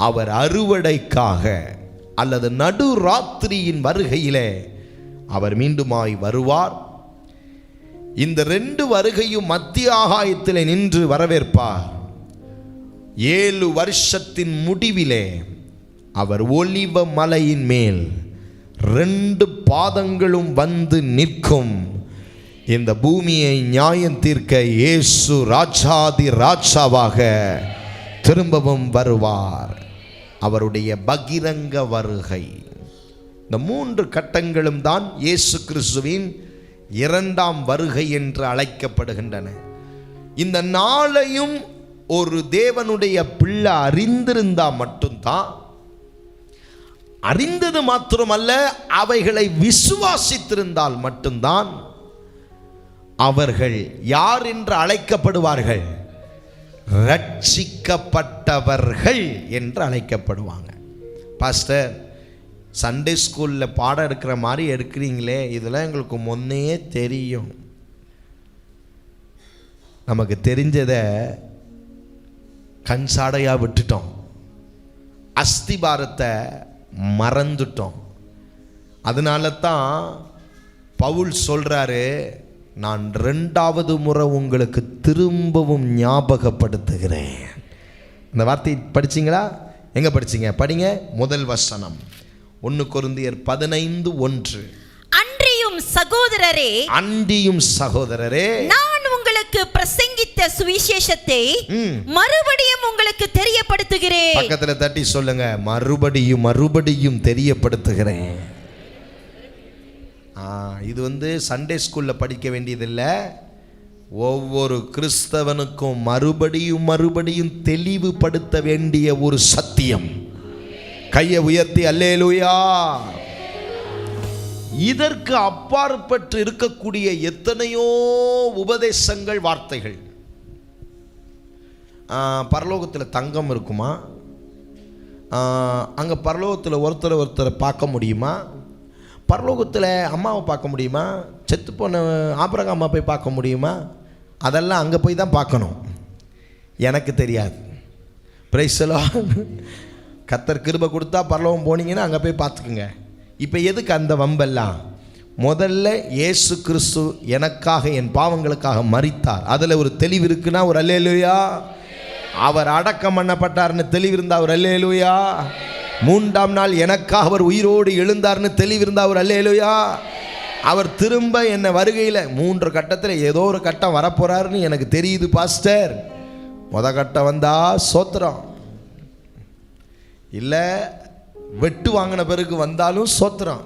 அவர் அறுவடைக்காக அல்லது நடு ராத்திரியின் வருகையிலே அவர் மீண்டுமாய் வருவார். இந்த 2 வருகையும் மத்திய ஆகாயத்திலே நின்று வரவேற்பார். 7 வருஷத்தின் முடிவிலே அவர் ஒலிவ மலையின் மேல் 2 பாதங்களும் வந்து நிற்கும். இந்த பூமியை நியாயம் தீர்க்க இயேசு ராஜாதி ராஜாவாக திரும்பவும் வருவார். அவருடைய பகிரங்க வருகை. இந்த 3 கட்டங்களும் தான் இயேசு கிறிஸ்துவின் 2ஆம் வருகை என்று அழைக்கப்படுகின்றன. இந்த நாளையும் ஒரு தேவனுடைய பிள்ளை அறிந்திருந்தா மட்டும்தான்
அறிந்தது மாத்திரமல்ல, அவைகளை விசுவாசித்திருந்தால் மட்டும்தான் அவர்கள் யார் என்று அழைக்கப்படுவார்கள்? ரட்சிக்கப்பட்டவர்கள் என்று அழைக்கப்படுவாங்க. பாஸ்டர், சண்டே ஸ்கூலில் பாடம் எடுக்கிற மாதிரி எடுக்கிறீங்களே, இதெல்லாம் எங்களுக்கு முன்னே தெரியும். நமக்கு தெரிஞ்சதை கண்சாடையாக விட்டுட்டோம், அஸ்திபாரத்தை மறந்துட்டோம். அதனால தான் பவுல் சொல்கிறாரு, நான் 2வது முறை உங்களுக்கு திரும்பவும் ஞாபகப்படுத்துகிறேன். இந்த வார்த்தை படிச்சிங்களா? எங்கே படிச்சிங்க? படிங்க. முதல் வசனம் 1 கொரிந்தியர் 15:1.
அன்றியும் சகோதரரே,
அன்றியும் சகோதரரே,
நான் உங்களுக்கு பிரசங்கித்த சுவிசேஷத்தை மறுபடியும் உங்களுக்கு தெரியப்படுத்துகிறேன்.
பக்கத்தில் தட்டி சொல்லுங்க, மறுபடியும் தெரியப்படுத்துகிறேன். இது சண்டே ஸ்கூலில் படிக்க வேண்டியதில்லை. ஒவ்வொரு கிறிஸ்தவனுக்கும் மறுபடியும் தெளிவுபடுத்த வேண்டிய ஒரு சத்தியம். கையை உயர்த்தி அல்லேலூயா. இதற்கு அப்பாற்பட்டு இருக்கக்கூடிய எத்தனையோ உபதேசங்கள், வார்த்தைகள். பரலோகத்தில் தங்கம் இருக்குமா? அங்கே பரலோகத்தில் ஒருத்தரை பார்க்க முடியுமா? பரலோகத்தில் அம்மாவை பார்க்க முடியுமா? செத்து போன ஆபிரகாம் அம்மா போய் பார்க்க முடியுமா? அதெல்லாம் அங்கே போய் தான் பார்க்கணும். எனக்கு தெரியாது. Price the Lord. கர்த்தர் கிருபை கொடுத்தா பரலோகம் போனீங்கன்னா அங்கே போய் பார்த்துக்குங்க. இப்போ எதுக்கு அந்த வம்பெல்லாம்? முதல்ல இயேசு கிறிஸ்து எனக்காக, என் பாவங்களுக்காக மரித்தார். அதில் ஒரு தெளிவு இருக்குன்னா ஒரு அல்லேலூயா. அவர் அடக்கம் பண்ணப்பட்டார்னு தெளிவு இருந்தால் ஒரு அல்லேலூயா. 3ஆம் நாள் எனக்காக அவர் உயிரோடு எழுந்தார்னு தெளிவிருந்தா அவர் அல்லேலூயா. அவர் திரும்ப என்ன வருகையில் 3 கட்டத்தில் ஏதோ ஒரு கட்டம் வரப்போறாருன்னு எனக்கு தெரியுது பாஸ்டர். கட்டம் வந்தா சோத்திரம், இல்லை வெட்டு வாங்கின பிறகு வந்தாலும் சோத்திரம்,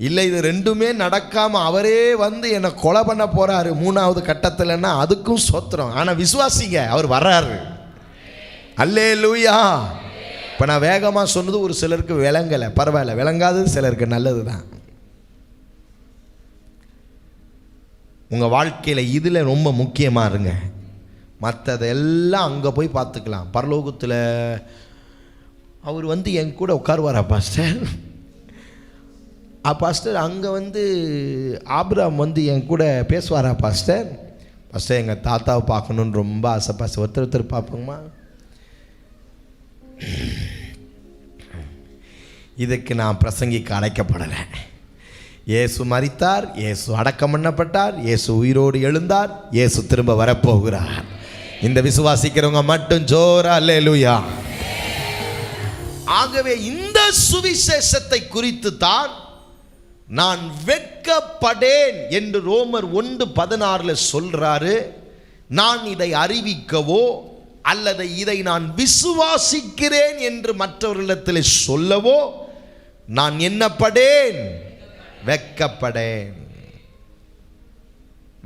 இல்லை இது ரெண்டுமே நடக்காமல் அவரே வந்து என்னை கொலை பண்ண போறாரு 3வது கட்டத்தில்னா அதுக்கும் சோத்திரம். ஆனால் விசுவாசிங்க, அவர் வர்றாரு. அல்லேலூயா. இப்போ நான் வேகமாக சொன்னது ஒரு சிலருக்கு விளங்கலை, பரவாயில்ல, விளங்காதது சிலருக்கு நல்லது தான். உங்கள் வாழ்க்கையில் இதில் ரொம்ப முக்கியமாக இருங்க. மற்றதெல்லாம் அங்கே போய் பார்த்துக்கலாம். பரலோகத்தில் அவர் வந்து என் கூட உட்காருவாரா பாஸ்டர்? பாஸ்டர் அங்கே வந்து ஆபிரகாம் வந்து என் கூட பேசுவாரா பாஸ்டர்? பாஸ்டர் எங்கள் தாத்தாவை பார்க்கணுன்னு ரொம்ப ஆசை பாஸ்டர். ஒருத்தர் பார்ப்போங்கம்மா. இதுக்கு நான் பிரசங்கிக்க அழைக்கப்படலை. இயேசு மரித்தார், இயேசு அடக்கம் பண்ணப்பட்டார், இயேசு உயிரோடு எழுந்தார், இயேசு திரும்ப வரப்போகிறார். இந்த விசுவாசிக்கிறவங்க மட்டும் ஜோரா அல்லேலூயா. ஆகவே இந்த சுவிசேஷத்தை குறித்து தான் நான் வெட்கப்படேன் என்று ரோமர் 1:16 சொல்றாரு. நான் இதை அறிவிக்கவோ அல்லது இதை நான் விசுவாசிக்கிறேன் என்று மற்றவர்களிடத்தில் சொல்லவோ நான் என்னப்படேன்? வெட்கப்படேன்.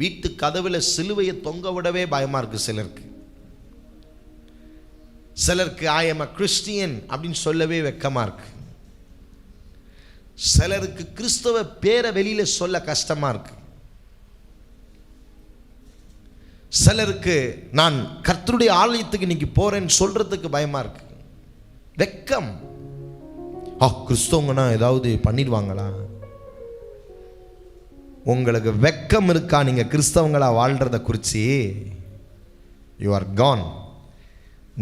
வீட்டு கதவுல சிலுவையை தொங்க விடவே பயமா இருக்கு சிலருக்கு. சிலருக்கு ஐ எம் a கிறிஸ்டியன் அப்படின்னு சொல்லவே வெட்கமா இருக்கு. சிலருக்கு கிறிஸ்தவ பேரை வெளியில சொல்ல கஷ்டமா இருக்கு. சிலருக்கு நான் கர்த்தருடைய ஆலயத்துக்கு இன்னைக்கு போறேன்னு சொல்றதுக்கு பயமா இருக்கு. வெட்கம். கிறிஸ்தவங்கன்னா ஏதாவது பண்ணிடுவாங்களா? உங்களுக்கு வெட்கம் இருக்கா? நீங்க கிறிஸ்தவங்களா வாழ்றத குறித்து யூ ஆர் கான்.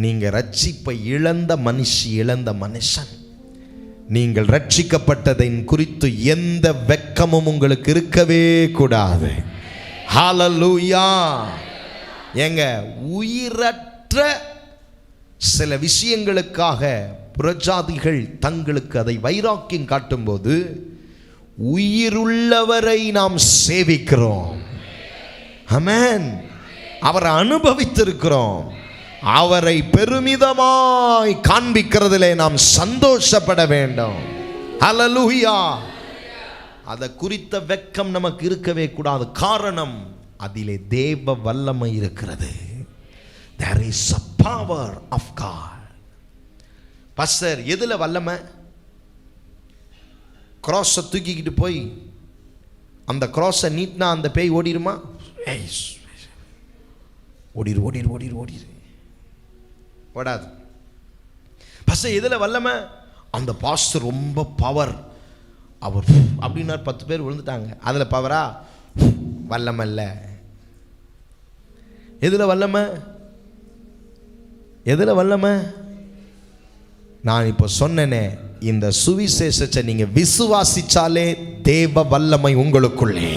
நீங்க ரட்சிப்பை இழந்த மனுஷன். நீங்கள் ரட்சிக்கப்பட்டதை குறித்து எந்த வெட்கமும் உங்களுக்கு இருக்கவே கூடாது. ஹல்லேலூயா. ஏங்க, உயிரற்ற சில விஷயங்களுக்காக புறஜாதிகள் தங்களுக்கு அதை வைராக்கியம் காட்டும்போது உயிருள்ளவரை நாம் சேவிக்கிறோம். ஆமென். அவரை அனுபவித்திருக்கிறோம். அவரை பெருமிதமாய் காண்பிக்கிறதிலே நாம் சந்தோஷப்பட வேண்டும். ஹல்லேலூயா. அதை குறித்த வெட்கம் நமக்கு இருக்கவே கூடாது. காரணம், அதிலே தேவ வல்லமை இருக்கிறது. There is a power of God. Pastor, எதுல வல்லமை? கிராஸை தூக்கிக்கிட்டு போய் அந்த கிராஸை நீட்டினா அந்த பேய் ஓடிடுமா? ஓடிரு ஓடிரு ஓடிரு ஓடிரு ஓடாது. பாஸ்டர் எதில் வல்லமை? அந்த பாஸ்டர் ரொம்ப பவர், அவர் அப்படின்னா 10 பேர் விழுந்துட்டாங்க, அதில் பவரா? வல்லமை இல்லை. எதில் வல்லமை? எதில் வல்லமை? நான் இப்போ சொன்னேனே, இந்த சுவிசேஷத்தை நீங்கள் விசுவாசிச்சாலே தேவ வல்லமை உங்களுக்குள்ளே.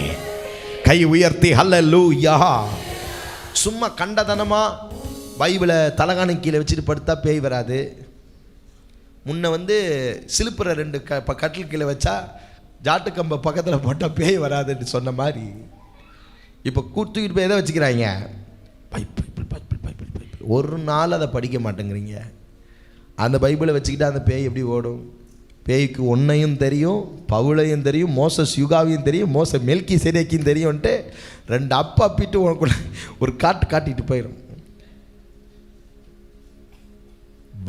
கை உயர்த்தி ஹல்லேலூயா. சும்மா கண்டதனமா பைபிளை தலகாணி கீழே வச்சுட்டு படுத்தா பேய் வராது. முன்ன சிலுப்புற 2 கட்டில் கீழே வச்சா ஜாட்டு கம்ப பக்கத்தில் போட்டால் பேய் வராதுன்னு சொன்ன மாதிரி இப்போ கூட்டுக்கிட்டு போய் எதை வச்சுக்கிறாங்க? Bible Bible Bible Bible. ஒரு நாள் அதை படிக்க மாட்டேங்கிறீங்க. அந்த பைபிளை வச்சுக்கிட்டு அந்த பேய் எப்படி ஓடும்? பேய்க்கு ஒன்னையும் தெரியும், பவுலையும் தெரியும், மோசஸ் யுகாவையும் தெரியும், மெல்கி சேதேக்கையும் தெரியும்ன்ட்டு 2 அப்பா அப்பிட்டு உனக்குள்ள ஒரு காட்டிட்டு போயிடும்.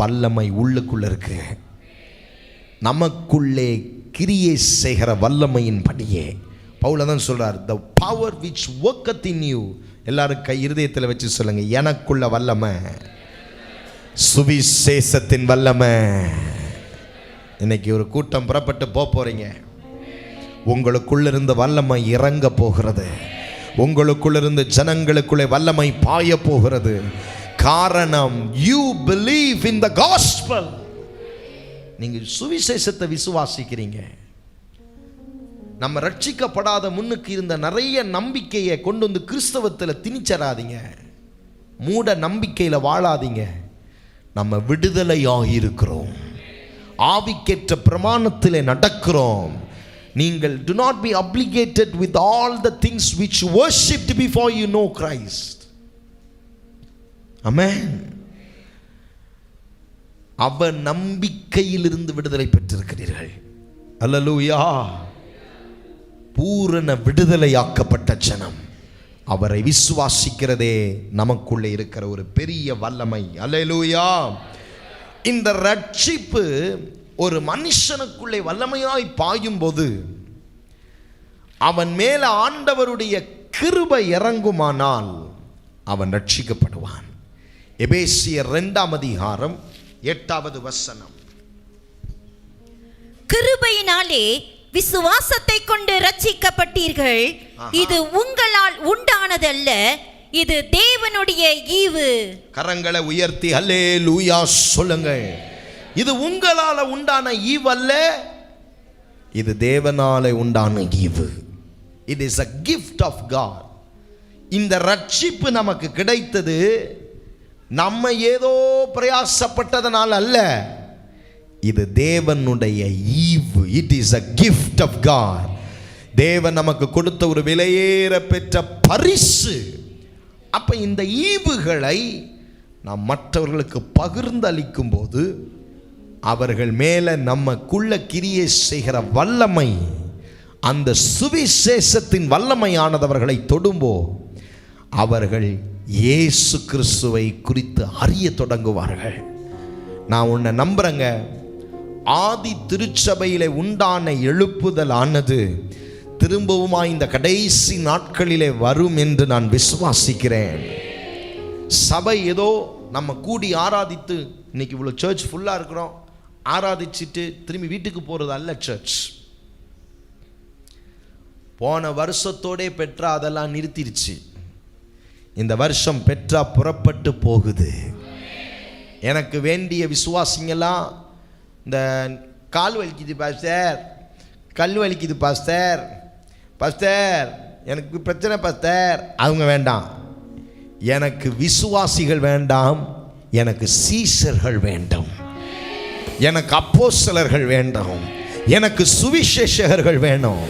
வல்லமை உள்ளுக்குள்ள இருக்கு. நமக்குள்ளே கிரியை செய்கிற வல்லமையின் படியே பவுல் தான் சொல்றார், the power which worketh in you. எல்லாரும் கை இருதயத்தில் வச்சு சொல்லுங்க, எனக்குள்ள வல்லமை சுவிசேஷத்தின் வல்லமை. இன்னைக்கு ஒரு கூட்டம் புறப்பட்டு போறீங்க. உங்களுக்குள்ள இருந்த வல்லமை இறங்க போகிறது. உங்களுக்குள்ள இருந்த ஜனங்களுக்குள்ளே வல்லமை பாய போகிறது. காரணம், you believe in the gospel. நீங்க சுவிசேஷத்தை விசுவாசிக்கிறீங்க. நம்ம ரட்சிக்கப்படாத முன்னுக்கு இருந்த நிறைய நம்பிக்கையை கொண்டு கிறிஸ்தவத்தில் திணிச்சராதீங்க. மூட நம்பிக்கையில் வாழாதீங்க. நம்ம விடுதலையாகி இருக்கிறோம். ஆவிக்கேற்ற பிரமாணத்திலே நடக்கிறோம். நீங்கள் do not be obligated with all the things which worshipped before you know Christ. Amen. அவர் நம்பிக்கையிலிருந்து விடுதலை பெற்றிருக்கிறீர்கள். அல்லேலூயா. பூரண விடுதலையாக்கப்பட்ட ஜனம். அவரை விசுவாசிக்கிறதே நமக்குள்ளே இருக்கிற ஒரு பெரிய வல்லமை. அல்லேலூயா. இந்த ரட்சிப்பு ஒரு மனுஷனுக்குள்ளே வல்லமையாய் பாயும் போது அவன் மேல ஆண்டவருடைய கிருபை இறங்குமானால் அவன் ரட்சிக்கப்படுவான். எபேசியர் 2ஆம் அதிகாரம் 8வது வசனம்.
கிருபையினாலே விசுவாசத்தை கொண்டு ரட்சிக்கப்பட்டீர்கள். இது உங்களால் உண்டானதல்ல, இது தேவனுடைய ஈவு.
கரங்களை உயர்த்தி அல்லேலூயா சொல்லுங்க. இது உங்களால உண்டான ஈவு அல்ல, இது தேவனாலே உண்டான ஈவு. It is a gift of God. இந்த ரட்சிப்பு நமக்கு கிடைத்தது நம்ம ஏதோ பிரயாசப்பட்டதனால் அல்ல, இது தேவனுடைய ஈவு. It is a gift of God. தேவன் நமக்கு கொடுத்த ஒரு விலையேற பெற்ற பரிசு. அப்ப இந்த ஈவுகளை நாம் மற்றவர்களுக்கு பகிர்ந்து அளிக்கும் போது அவர்கள் மேல நமக்குள்ள கிரியை செய்கிற வல்லமை, அந்த சுவிசேஷத்தின் வல்லமையானவர்களை தொடும்போ அவர்கள் இயேசு கிறிஸ்துவை குறித்து அறிய தொடங்குவார்கள். நான் உன்னை நம்புறேங்க, ஆதி திருச்சபையிலே உண்டான எழுப்புதல் ஆனது திரும்பவுமா இந்த கடைசி நாட்களிலே வரும் என்று நான் விசுவாசிக்கிறேன். சபை ஏதோ நம்ம கூடி ஆராதித்து, இன்னைக்கு இவ்வளோ சர்ச் ஃபுல்லாக இருக்கிறோம், ஆராதிச்சுட்டு திரும்பி வீட்டுக்கு போகிறது அல்ல சர்ச். போன வருஷத்தோடே பெற்றா அதெல்லாம் நிறுத்திடுச்சு. இந்த வருஷம் பெற்றா புறப்பட்டு போகுது. எனக்கு வேண்டிய விசுவாசிங்கெல்லாம் இந்த கால் வலிக்குது பாஸ்டர், கல் வலிக்குது பாஸ்டர், பாஸ்டர் எனக்கு பிரச்சனை பாஸ்டர், அவங்க வேண்டாம். எனக்கு விசுவாசிகள் வேண்டாம், எனக்கு சீஷர்கள் வேண்டும், எனக்கு அப்போஸ்தலர்கள் வேண்டும், எனக்கு சுவிசேஷகர்கள் வேணும்,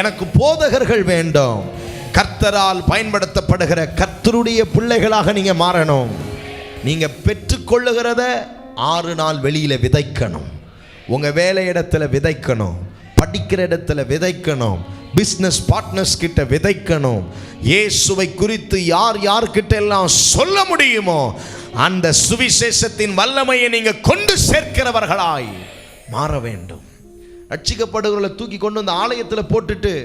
எனக்கு போதகர்கள் வேண்டும். கர்த்தரால் பயன்படுத்தப்படுகிற கர்த்தருடைய பிள்ளைகளாக நீங்க மாறணும். நீங்க பெற்றுக்கொள்ளுகிறத 6 நாள் வெளியில விதைக்கணும். உங்க வேலை இடத்துல விதைக்கணும், படிக்கிற இடத்துல விதைக்கணும், பிசினஸ் பார்ட்னர்ஸ் கிட்ட விதைக்கணும். இயேசுவை குறித்து யார் யார்கிட்ட எல்லாம் சொல்ல முடியுமோ அந்த சுவிசேஷத்தின் வல்லமையை நீங்க கொண்டு சேர்க்கிறவர்களாய் மாற வேண்டும். ரட்சிக்கப்படுகிறவர்களை தூக்கி கொண்டு வந்து ஆலயத்தில் போட்டுட்டு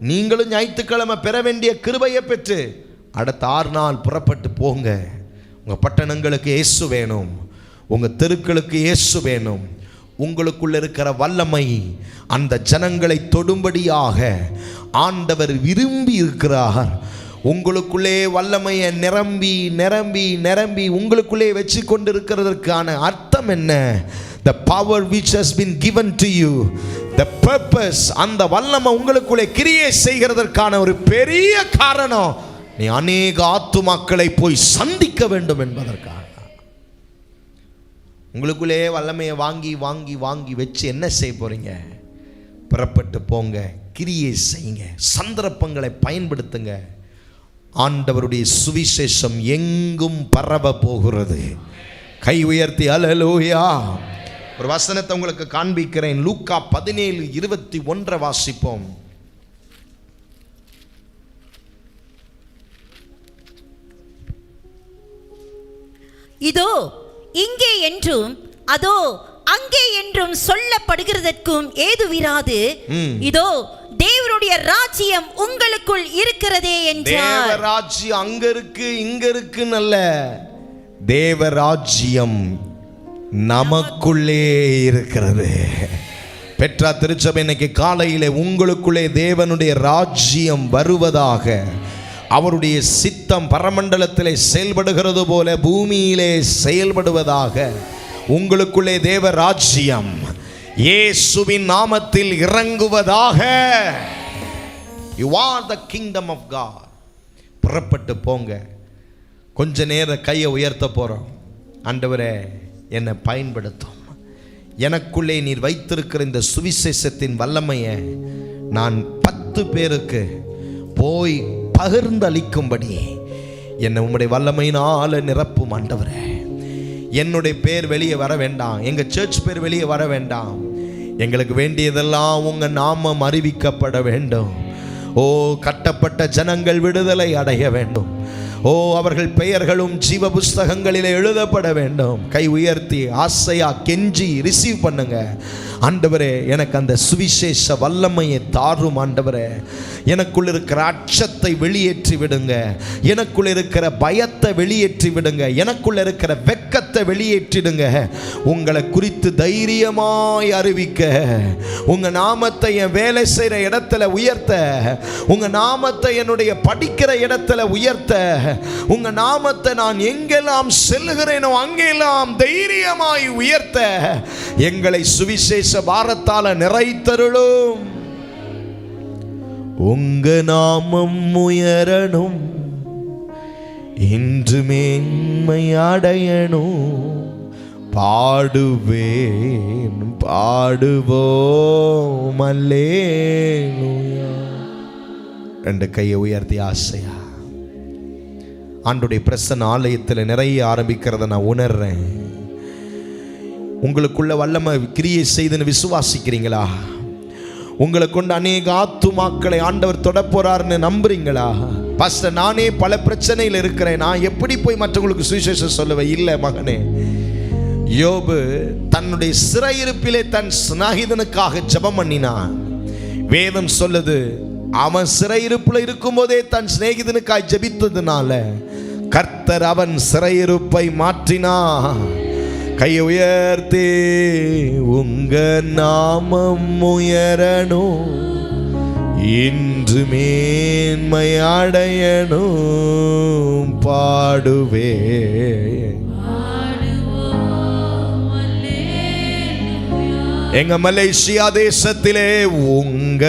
நீங்களும் ஞாயிற்றுக்கிழமை பெற வேண்டிய கிருபையை பெற்று அடுத்த 6 நாள் புறப்பட்டு போங்க. உங்கள் பட்டணங்களுக்கு இயேசு வேணும், உங்கள் தெருக்களுக்கு இயேசு வேணும். உங்களுக்குள்ள இருக்கிற வல்லமை அந்த ஜனங்களை தொடும்படியாக ஆண்டவர் விரும்பி இருக்கிறார். உங்களுக்குள்ளே வல்லமையை நிரம்பி நிரம்பி நிரம்பி உங்களுக்குள்ளே வச்சு கொண்டிருக்கிறதற்கான அர்த்தம் என்ன? The power which has been given to you, the purpose, அந்த வல்லமை உங்களுக்குள்ளே கிரியை செய்கிறதற்கான ஒரு பெரிய காரணம் நீ அநேக ஆத்துமாக்களை போய் சந்திக்க வேண்டும் என்பதற்காக. உங்களுக்குள்ளே வல்லமையை வாங்கி வாங்கி வாங்கி வச்சு என்ன செய்ய போறீங்க? புறப்பட்டு போங்க, கிரியை செய்யுங்க, சந்தர்ப்பங்களை பயன்படுத்துங்க. ஆண்டவருடைய சுவிசேஷம் எங்கும் பரவ போகிறது. கை உயர்த்தி அல்லேலூயா. ஒரு வசனத்தை உங்களுக்கு காண்பிக்கிறேன். லூக்கா 17:21 வாசிப்போம்.
இதோ இங்கே என்றும் அதோ அங்கே என்றும் சொல்லப்படுகிறதற்கும் ஏதுவிராது. இதோ தேவனுடைய ராஜ்யம் உங்களுக்குள் இருக்கிறதே என்றார்.
தேவ ராஜ்யம் அங்க இருக்கு இங்க இருக்குன்னு அல்ல, தேவ ராஜ்யம் நமக்குள்ளே இருக்கிறது. பெற்றா திருச்சபை இன்னைக்கு காலையிலே உங்களுக்குள்ளே தேவனுடைய ராஜ்யம் வருவதாக, அவருடைய சித்தம் பரமண்டலத்திலே செயல்படுகிறது போல பூமியிலே செயல்படுவதாக உங்களுக்குள்ளே தேவ ராஜ்யம் இயேசுவின் நாமத்தில் இறங்குவதாக. You are the kingdom of God. புறப்பட்டு போங்க. கொஞ்ச நேரம் கையை உயர்த்த போறோம். ஆண்டவரே என்னை பயன்படுத்தும். எனக்குள்ளே நீர் வைத்திருக்கிற இந்த சுவிசேஷத்தின் வல்லமையை நான் 10 பேருக்கு போய் பகிர்ந்து அளிக்கும்படி என்னை உம்முடைய வல்லமையினால நிரப்பும் ஆண்டவரே. என்னுடைய பேர் வெளியே வர வேண்டாம், எங்கள் சர்ச் பேர் வெளியே வர வேண்டாம். எங்களுக்கு வேண்டியதெல்லாம் உங்கள் நாமம் அறிவிக்கப்பட வேண்டும். ஓ, கட்டப்பட்ட ஜனங்கள் விடுதலை அடைய வேண்டும். ஓ, அவர்கள் பெயர்களும் ஜீவ புஸ்தகங்களிலே எழுதப்பட வேண்டும். கை உயர்த்தி ஆசையா கெஞ்சி ரிசீவ் பண்ணுங்க. ஆண்டவரே எனக்கு அந்த சுவிசேஷ வல்லமையை தாரும். ஆண்டவரே எனக்குள் இருக்கிற அச்சத்தை வெளியேற்றி விடுங்க, எனக்குள் இருக்கிற பயத்தை வெளியேற்றி விடுங்க, எனக்குள்ள இருக்கிற வெட்கத்தை வெளியேற்றிடுங்க. உங்களை குறித்து தைரியமாய் அறிவிக்க, உங்க நாமத்தை என் வேலை செய்கிற இடத்துல உயர்த்த, உங்க நாமத்தை என்னுடைய படிக்கிற இடத்துல உயர்த்த, உங்க நாமத்தை நான் எங்கெல்லாம் செல்லுகிறேனோ அங்கெல்லாம் தைரியமாய் உயர்த்த எங்களை சுவிசேஷ பாரத்தால நிறைத்தருளும். உங்க நாமம் உயரணும், இன்று மேன்மை அடையணும். பாடுவேன் பாடுவோம் அல்லேலூயா. 2 கையை உயர்த்தி ஆசையா ஆண்டுடைய பிரசன்ன ஆலயத்தில் நிறைய ஆரம்பிக்கிறத நான் உணர்றேன். உங்களுக்குள்ள வல்லமை கிரியை செய்துன்னு விசுவாசிக்கிறீங்களா? உங்களை கொண்டு அநேக ஆத்துமாக்களை ஆண்டவர் தொட போறாருன்னு நம்புறீங்களா? பாஸ்டர், நானே பல பிரச்சனையில் இருக்கிறேன், நான் எப்படி போய் மற்றவங்களுக்கு சுவிசேஷம் சொல்லுவேன்? இல்லை மகனே, யோபு தன்னுடைய சிறையிருப்பிலே தன் சிநேகிதனுக்காக ஜெபம் பண்ணினான். வேதம் சொல்லுது, அவன் சிறையிருப்பில் இருக்கும்போதே தன் சிநேகிதனுக்காக ஜெபித்ததுனால கர்த்தர் அவன் சிறையிருப்பை மாற்றினான். கையை உயர்த்தி உங்க நாமம் உயரணும், இன்று மேன்மை அடையணும். பாடுவே எங்க மலேசியா தேசத்திலே உங்க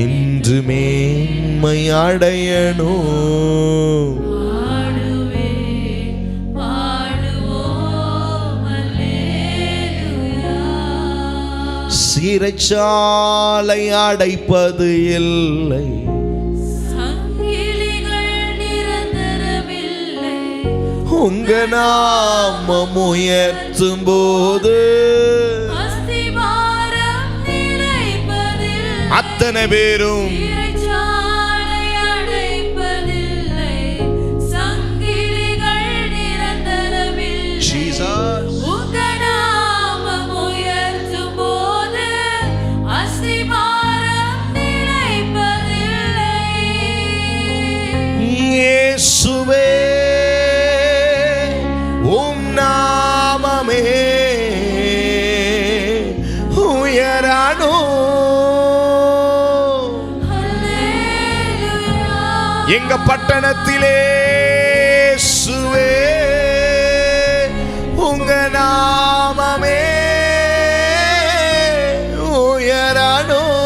இன்று மேன்மை அடையணும். சிறைச்சாலை அடைப்பது இல்லை, உங்க நாமம் உயர்த்தும் போது அத்தனை பேரும்
பட்டணத்திலே இயேசுவே உங்க நாமமே உயரணும்.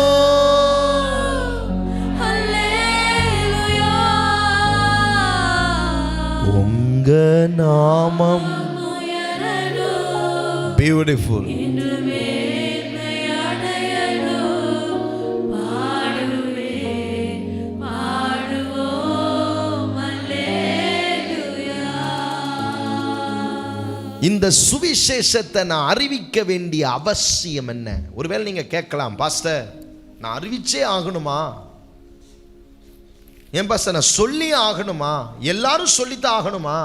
உங்க நாமம் பியூட்டிஃபுல். இந்த சுவிசேஷத்தை நான் அறிவிக்க வேண்டிய அவசியம் என்ன? ஒருவேளை நீங்க கேட்கலாம், பாஸ்டர் நான் அறிவிச்சே ஆகணுமா? ஏன் பாஸ்டர் நான் சொல்லி ஆகணுமா? எல்லாரும் சொல்லித்தான் ஆகணுமா?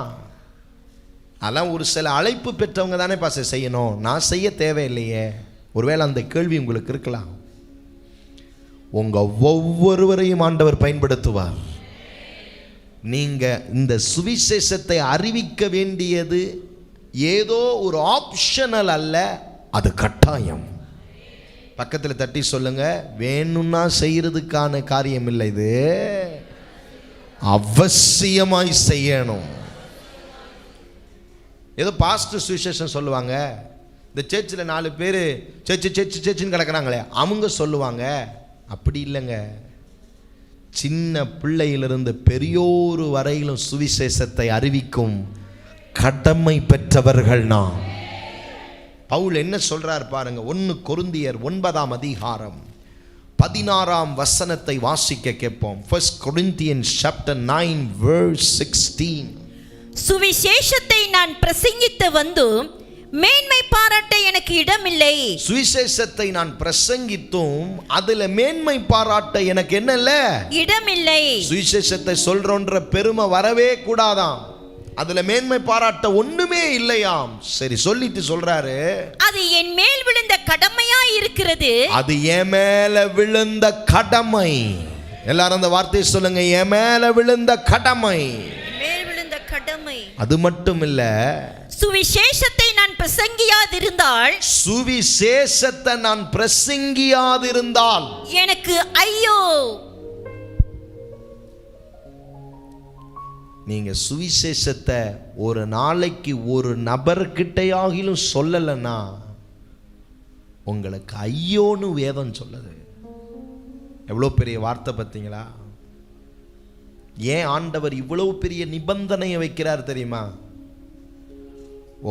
அதெல்லாம் ஒரு சில அழைப்பு பெற்றவங்க தானே பாஸ்டர் செய்யணும், நான் செய்ய தேவையில்லையே. ஒருவேளை அந்த கேள்வி உங்களுக்கு இருக்கலாம். உங்க ஒவ்வொருவரையும் ஆண்டவர் பயன்படுத்துவார். நீங்க இந்த சுவிசேஷத்தை அறிவிக்க வேண்டியது ஏதோ ஒரு ஆப்ஷனல் அல்ல, அது கட்டாயம். பக்கத்தில் தட்டி சொல்லுங்க, வேணும்னா செய்யறதுக்கான காரியம் இல்லை, இது அவசியமாய் செய்யணும். ஏதோ பாஸ்டர் சுவிசேஷம் சொல்லுவாங்க, இந்த சர்ச்சில் 4 பேர் சர்ச்சுன்னு கிடக்கிறாங்களே அவங்க சொல்லுவாங்க. அப்படி இல்லைங்க. சின்ன பிள்ளையிலிருந்து பெரியோர் வரையிலும் சுவிசேஷத்தை அறிவிக்கும் கடமை பெற்றவர்கள் நாம். பவுல் என்ன சொல்றார் பாருங்க. 1 கொரிந்தியர் 9ஆம் அதிகாரம் 16ஆம் வசனத்தை வாசிக்க கேட்போம். 1 Corinthians chapter 9 verse 16.
சுவிசேஷத்தை நான் பிரசங்கித்து வந்தும் மேன்மை பாராட்ட எனக்கு இடமில்லை.
சுவிசேஷத்தை நான் பிரசங்கித்தும் அதுல மேன்மை பாராட்ட எனக்கு என்ன இல்ல, இடமில்லை. சுவிசேஷத்தை சொல்றோன்ற பெருமை வரவே கூடாதாம், அதுல மேன்மை பாராட்ட ஒண்ணுமே இல்லையாம். சரி, சொல்லிட்டு சொல்றாரு, அது என் மேல் விழுந்த கடமையா இருக்கிறது. அது என் மேல விழுந்த கடமை. எல்லாரும் அந்த வார்த்தையை சொல்லுங்க, என் மேல விழுந்த கடமை. மேல் விழுந்த கடமை. அது மட்டும் இல்ல, சுவிசேஷத்தை நான் பிரசங்கியாதிருந்தால், சுவிசேஷத்தை நான் பிரசங்கியாதிருந்தால் எனக்கு ஐயோ. நீங்க சுவிசேஷத்தை ஒரு நாளைக்கு ஒரு நபர்கிட்டையாகிலும் சொல்லலைன்னா உங்களுக்கு ஐயோன்னு வேதம் சொல்லுது. எவ்வளோ பெரிய வார்த்தை பார்த்தீங்களா? ஏன் ஆண்டவர் இவ்வளவு பெரிய நிபந்தனையை வைக்கிறார் தெரியுமா?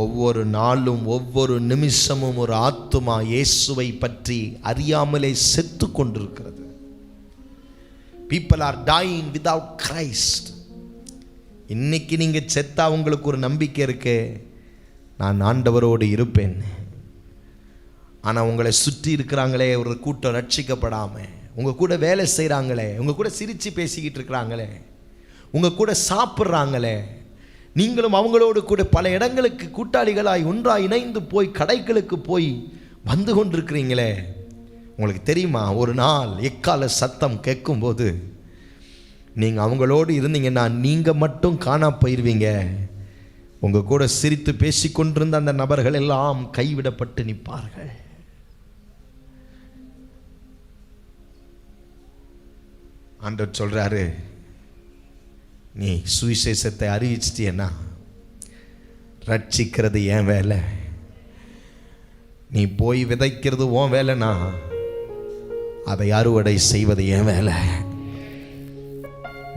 ஒவ்வொரு நாளும் ஒவ்வொரு நிமிஷமும் ஒரு ஆத்துமா இயேசுவை பற்றி அறியாமலே செத்து கொண்டிருக்கிறது. People are dying without Christ. இன்னைக்கு நீங்க செத்தா உங்களுக்கு ஒரு நம்பிக்கை இருக்கு, நான் ஆண்டவரோடு இருப்பேன். ஆனால் உங்களை சுற்றி இருக்கிறாங்களே ஒரு கூட்டம் ரட்சிக்கப்படாம, உங்கள் கூட வேலை செய்கிறாங்களே, உங்கள் கூட சிரித்து பேசிக்கிட்டு இருக்கிறாங்களே, உங்கள் கூட சாப்பிட்றாங்களே, நீங்களும் அவங்களோடு கூட பல இடங்களுக்கு கூட்டாளிகளாய் ஒன்றாக இணைந்து போய் கடைகளுக்கு போய் வந்து கொண்டிருக்கிறீங்களே, உங்களுக்கு தெரியுமா ஒரு நாள் எக்கால சத்தம் கேட்கும்போது நீங்கள் அவங்களோடு இருந்தீங்கன்னா நீங்கள் மட்டும் காணா போயிடுவீங்க. உங்கள் கூட சிரித்து பேசி கொண்டிருந்த அந்த நபர்கள் எல்லாம் கைவிடப்பட்டு நிற்பார்கள். ஆண்டவர் சொல்றாரு, நீ சுவிசேஷத்தை அறிவிச்சிட்டியன்னா ரட்சிக்கிறது என் வேலை, நீ போய் விதைக்கிறது உன் வேலைனா அதை அறுவடை செய்வது என் வேலை.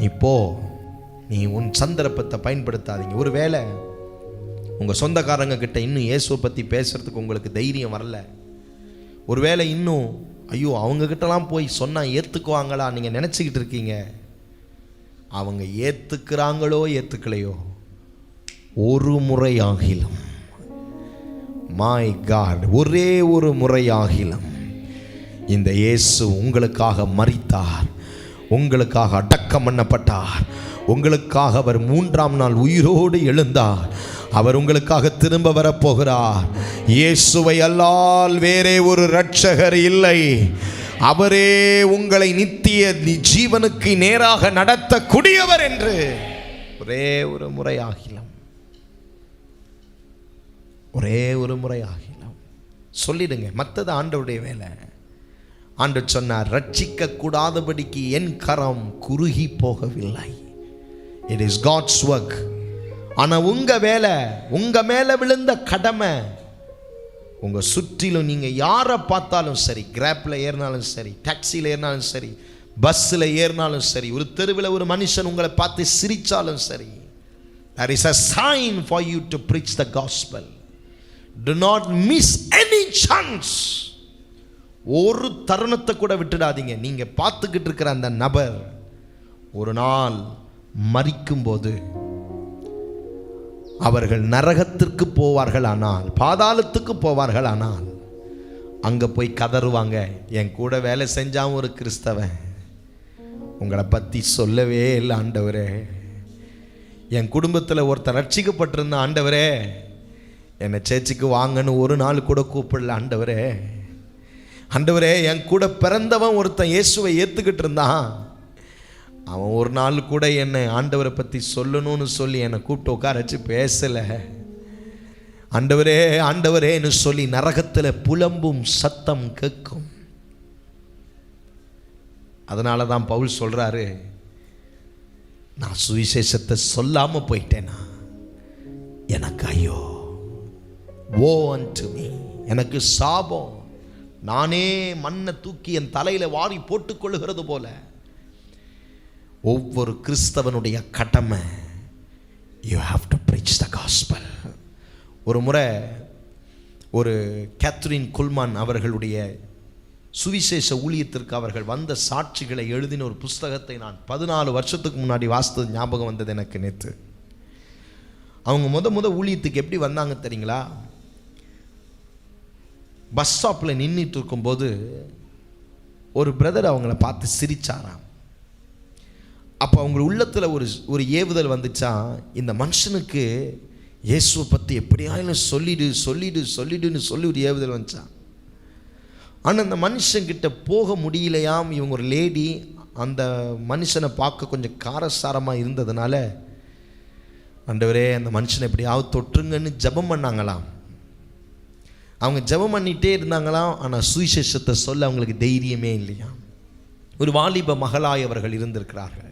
நீ போ, நீ உன் சந்தர்ப்பத்தை பயன்படுத்தாதீங்க. ஒரு வேளை உங்கள் சொந்தக்காரங்க கிட்ட இன்னும் இயேசுவை பற்றி பேசுறதுக்கு உங்களுக்கு தைரியம் வரல, ஒருவேளை இன்னும் ஐயோ அவங்கக்கிட்டலாம் போய் சொன்னால் ஏற்றுக்குவாங்களா நீங்கள் நினச்சிக்கிட்டு இருக்கீங்க. அவங்க ஏற்றுக்கிறாங்களோ ஏற்றுக்கலையோ, ஒரு முறையாகிலும், மை காட், ஒரே ஒரு முறையாகிலும் இந்த இயேசு உங்களுக்காக மரித்தார், உங்களுக்காக அடக்கம் பண்ணப்பட்டார், உங்களுக்காக அவர் 3ஆம் நாள் உயிரோடு எழுந்தார், அவர் உங்களுக்காக திரும்ப வரப்போகிறார். இயேசுவை அல்லால் வேறே ஒரு இரட்சகர் இல்லை. அவரே உங்களை நித்திய ஜீவனுக்கு நேராக நடத்தக்கூடியவர் என்று ஒரே ஒரு முறையாகிலும், ஒரே ஒரு முறையாகிலும் சொல்லிடுங்க. மற்றது ஆண்டவருடைய வேலை. ஆண்டவர் சொன்னார், ரட்சிக்க கூடாதபடிக்கு என் கரம் குறுகி போகவில்லை.
It is God's work. ஆனால் உங்கள் வேலை, உங்கள் மேலே விழுந்த கடமை, உங்கள் சுற்றிலும் நீங்கள் யாரை பார்த்தாலும் சரி, கிராப்பில் ஏறினாலும் சரி, டாக்ஸியில் ஏறினாலும் சரி, பஸ்ஸில் ஏறினாலும் சரி, ஒரு தெருவில் ஒரு மனுஷன் உங்களை பார்த்து சிரித்தாலும் சரி, there is a sign for you to preach the gospel. Do not miss any chance. ஒரு தருணத்தை கூட விட்டுடாதீங்க. நீங்கள் பார்த்துக்கிட்டு இருக்கிற அந்த நபர் ஒரு நாள் மரிக்கும்போது அவர்கள் நரகத்திற்கு போவார்கள் ஆனால், பாதாளத்துக்கு போவார்கள் ஆனால், அங்கே போய் கதறுவாங்க, என் கூட வேலை செஞ்சான் ஒரு கிறிஸ்தவன், உங்களை பற்றி சொல்லவே இல்லை ஆண்டவரே, என் குடும்பத்தில் ஒருத்தர் ரட்சிக்கப்பட்டிருந்த ஆண்டவரே, என்னை சேர்ச்சிக்கு வாங்கன்னு ஒரு நாள் கூட கூப்பிடல ஆண்டவரே, ஆண்டவரே என் கூட பிறந்தவன் ஒருத்தன் இயேசுவை ஏற்றுக்கிட்டு இருந்தான், அவன் ஒரு நாள் கூட என்னை ஆண்டவரை பற்றி சொல்லணும்னு சொல்லி என்னை கூப்பிட்டு உட்கார வச்சு பேசலை, ஆண்டவரே ஆண்டவரேன்னு சொல்லி நரகத்தில் புலம்பும் சத்தம் கேட்கும். அதனால தான் பவுல் சொல்கிறாரு, நான் சுவிசேஷத்தை சொல்லாமல் போயிட்டேனா எனக்கு ஐயோ, woe unto me, எனக்கு சாபம், நானே மண்ணை தூக்கி என் தலையில் வாரி போட்டுக்கொள்ளுகிறது போல. ஒவ்வொரு கிறிஸ்தவனுடைய கடமை, you have to preach the gospel. ஒரு முறை ஒரு கேத்ரின் குல்மான் அவர்களுடைய சுவிசேஷ ஊழியத்திற்கு அவர்கள் வந்த சாட்சிகளை எழுதின ஒரு புஸ்தகத்தை நான் 14 வருஷத்துக்கு முன்னாடி வாசித்தது ஞாபகம் வந்தது எனக்கு நேற்று. அவங்க முத ஊழியத்துக்கு எப்படி வந்தாங்க தெரியுங்களா? பஸ் ஸ்டாப்பில் நின்றுட்டு இருக்கும்போது ஒரு பிரதர் அவங்கள பார்த்து சிரிச்சாராம். அப்போ அவங்க உள்ளத்தில் ஒரு ஏவுதல் வந்துச்சா, இந்த மனுஷனுக்கு இயேசுவை பற்றி எப்படியாலும் சொல்லிடுன்னு சொல்லி ஒரு ஏவுதல் வந்துச்சான். ஆனால் அந்த மனுஷங்கிட்ட போக முடியலையாம். இவங்க ஒரு லேடி, அந்த மனுஷனை பார்க்க கொஞ்சம் காரசாரமாக இருந்ததுனால, ஆண்டவரே அந்த மனுஷனை எப்படியாவது தொற்றுங்கன்னு ஜெபம் பண்ணாங்களாம். அவங்க ஜெபம் பண்ணிகிட்டே இருந்தாங்களாம். ஆனால் சுவிசேஷத்தை சொல்ல அவங்களுக்கு தைரியமே இல்லையா. ஒரு வாலிப மகளாய் அவர்கள் இருந்திருக்கிறார்கள்.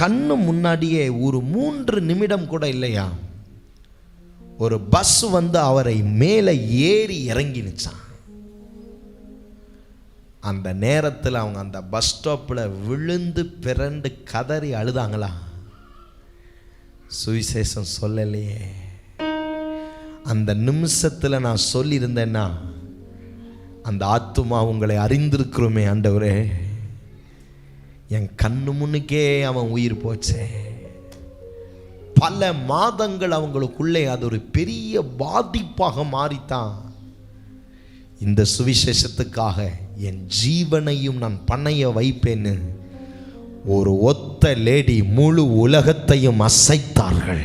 கண்ணு முன்னாடியே ஒரு 3 நிமிடம் கூட இல்லையா, ஒரு பஸ் வந்து அவரை மேலே ஏறி இறங்கினுச்சான். அந்த நேரத்தில் அவங்க அந்த பஸ் ஸ்டாப்பில் விழுந்து பிறண்டு கதறி அழுதாங்களா, சுவிசேஷம் சொல்லலையே. அந்த நிமிஷத்தில் நான் சொல்லியிருந்தேன்னா, அந்த ஆத்துமா உங்களை அறிந்திருக்கிறோமே ஆண்டவரே, என் கண்ணு முன்னுக்கே அவன் உயிர் போச்சே. பல மாதங்கள் அவங்களுக்குள்ளே அது ஒரு பெரிய பாதிப்பாக மாறித்தான். இந்த சுவிசேஷத்துக்காக என் ஜீவனையும் நான் பணைய வைப்பேன்னு ஒரு ஒத்த லேடி முழு உலகத்தையும் அசைத்தார்கள்.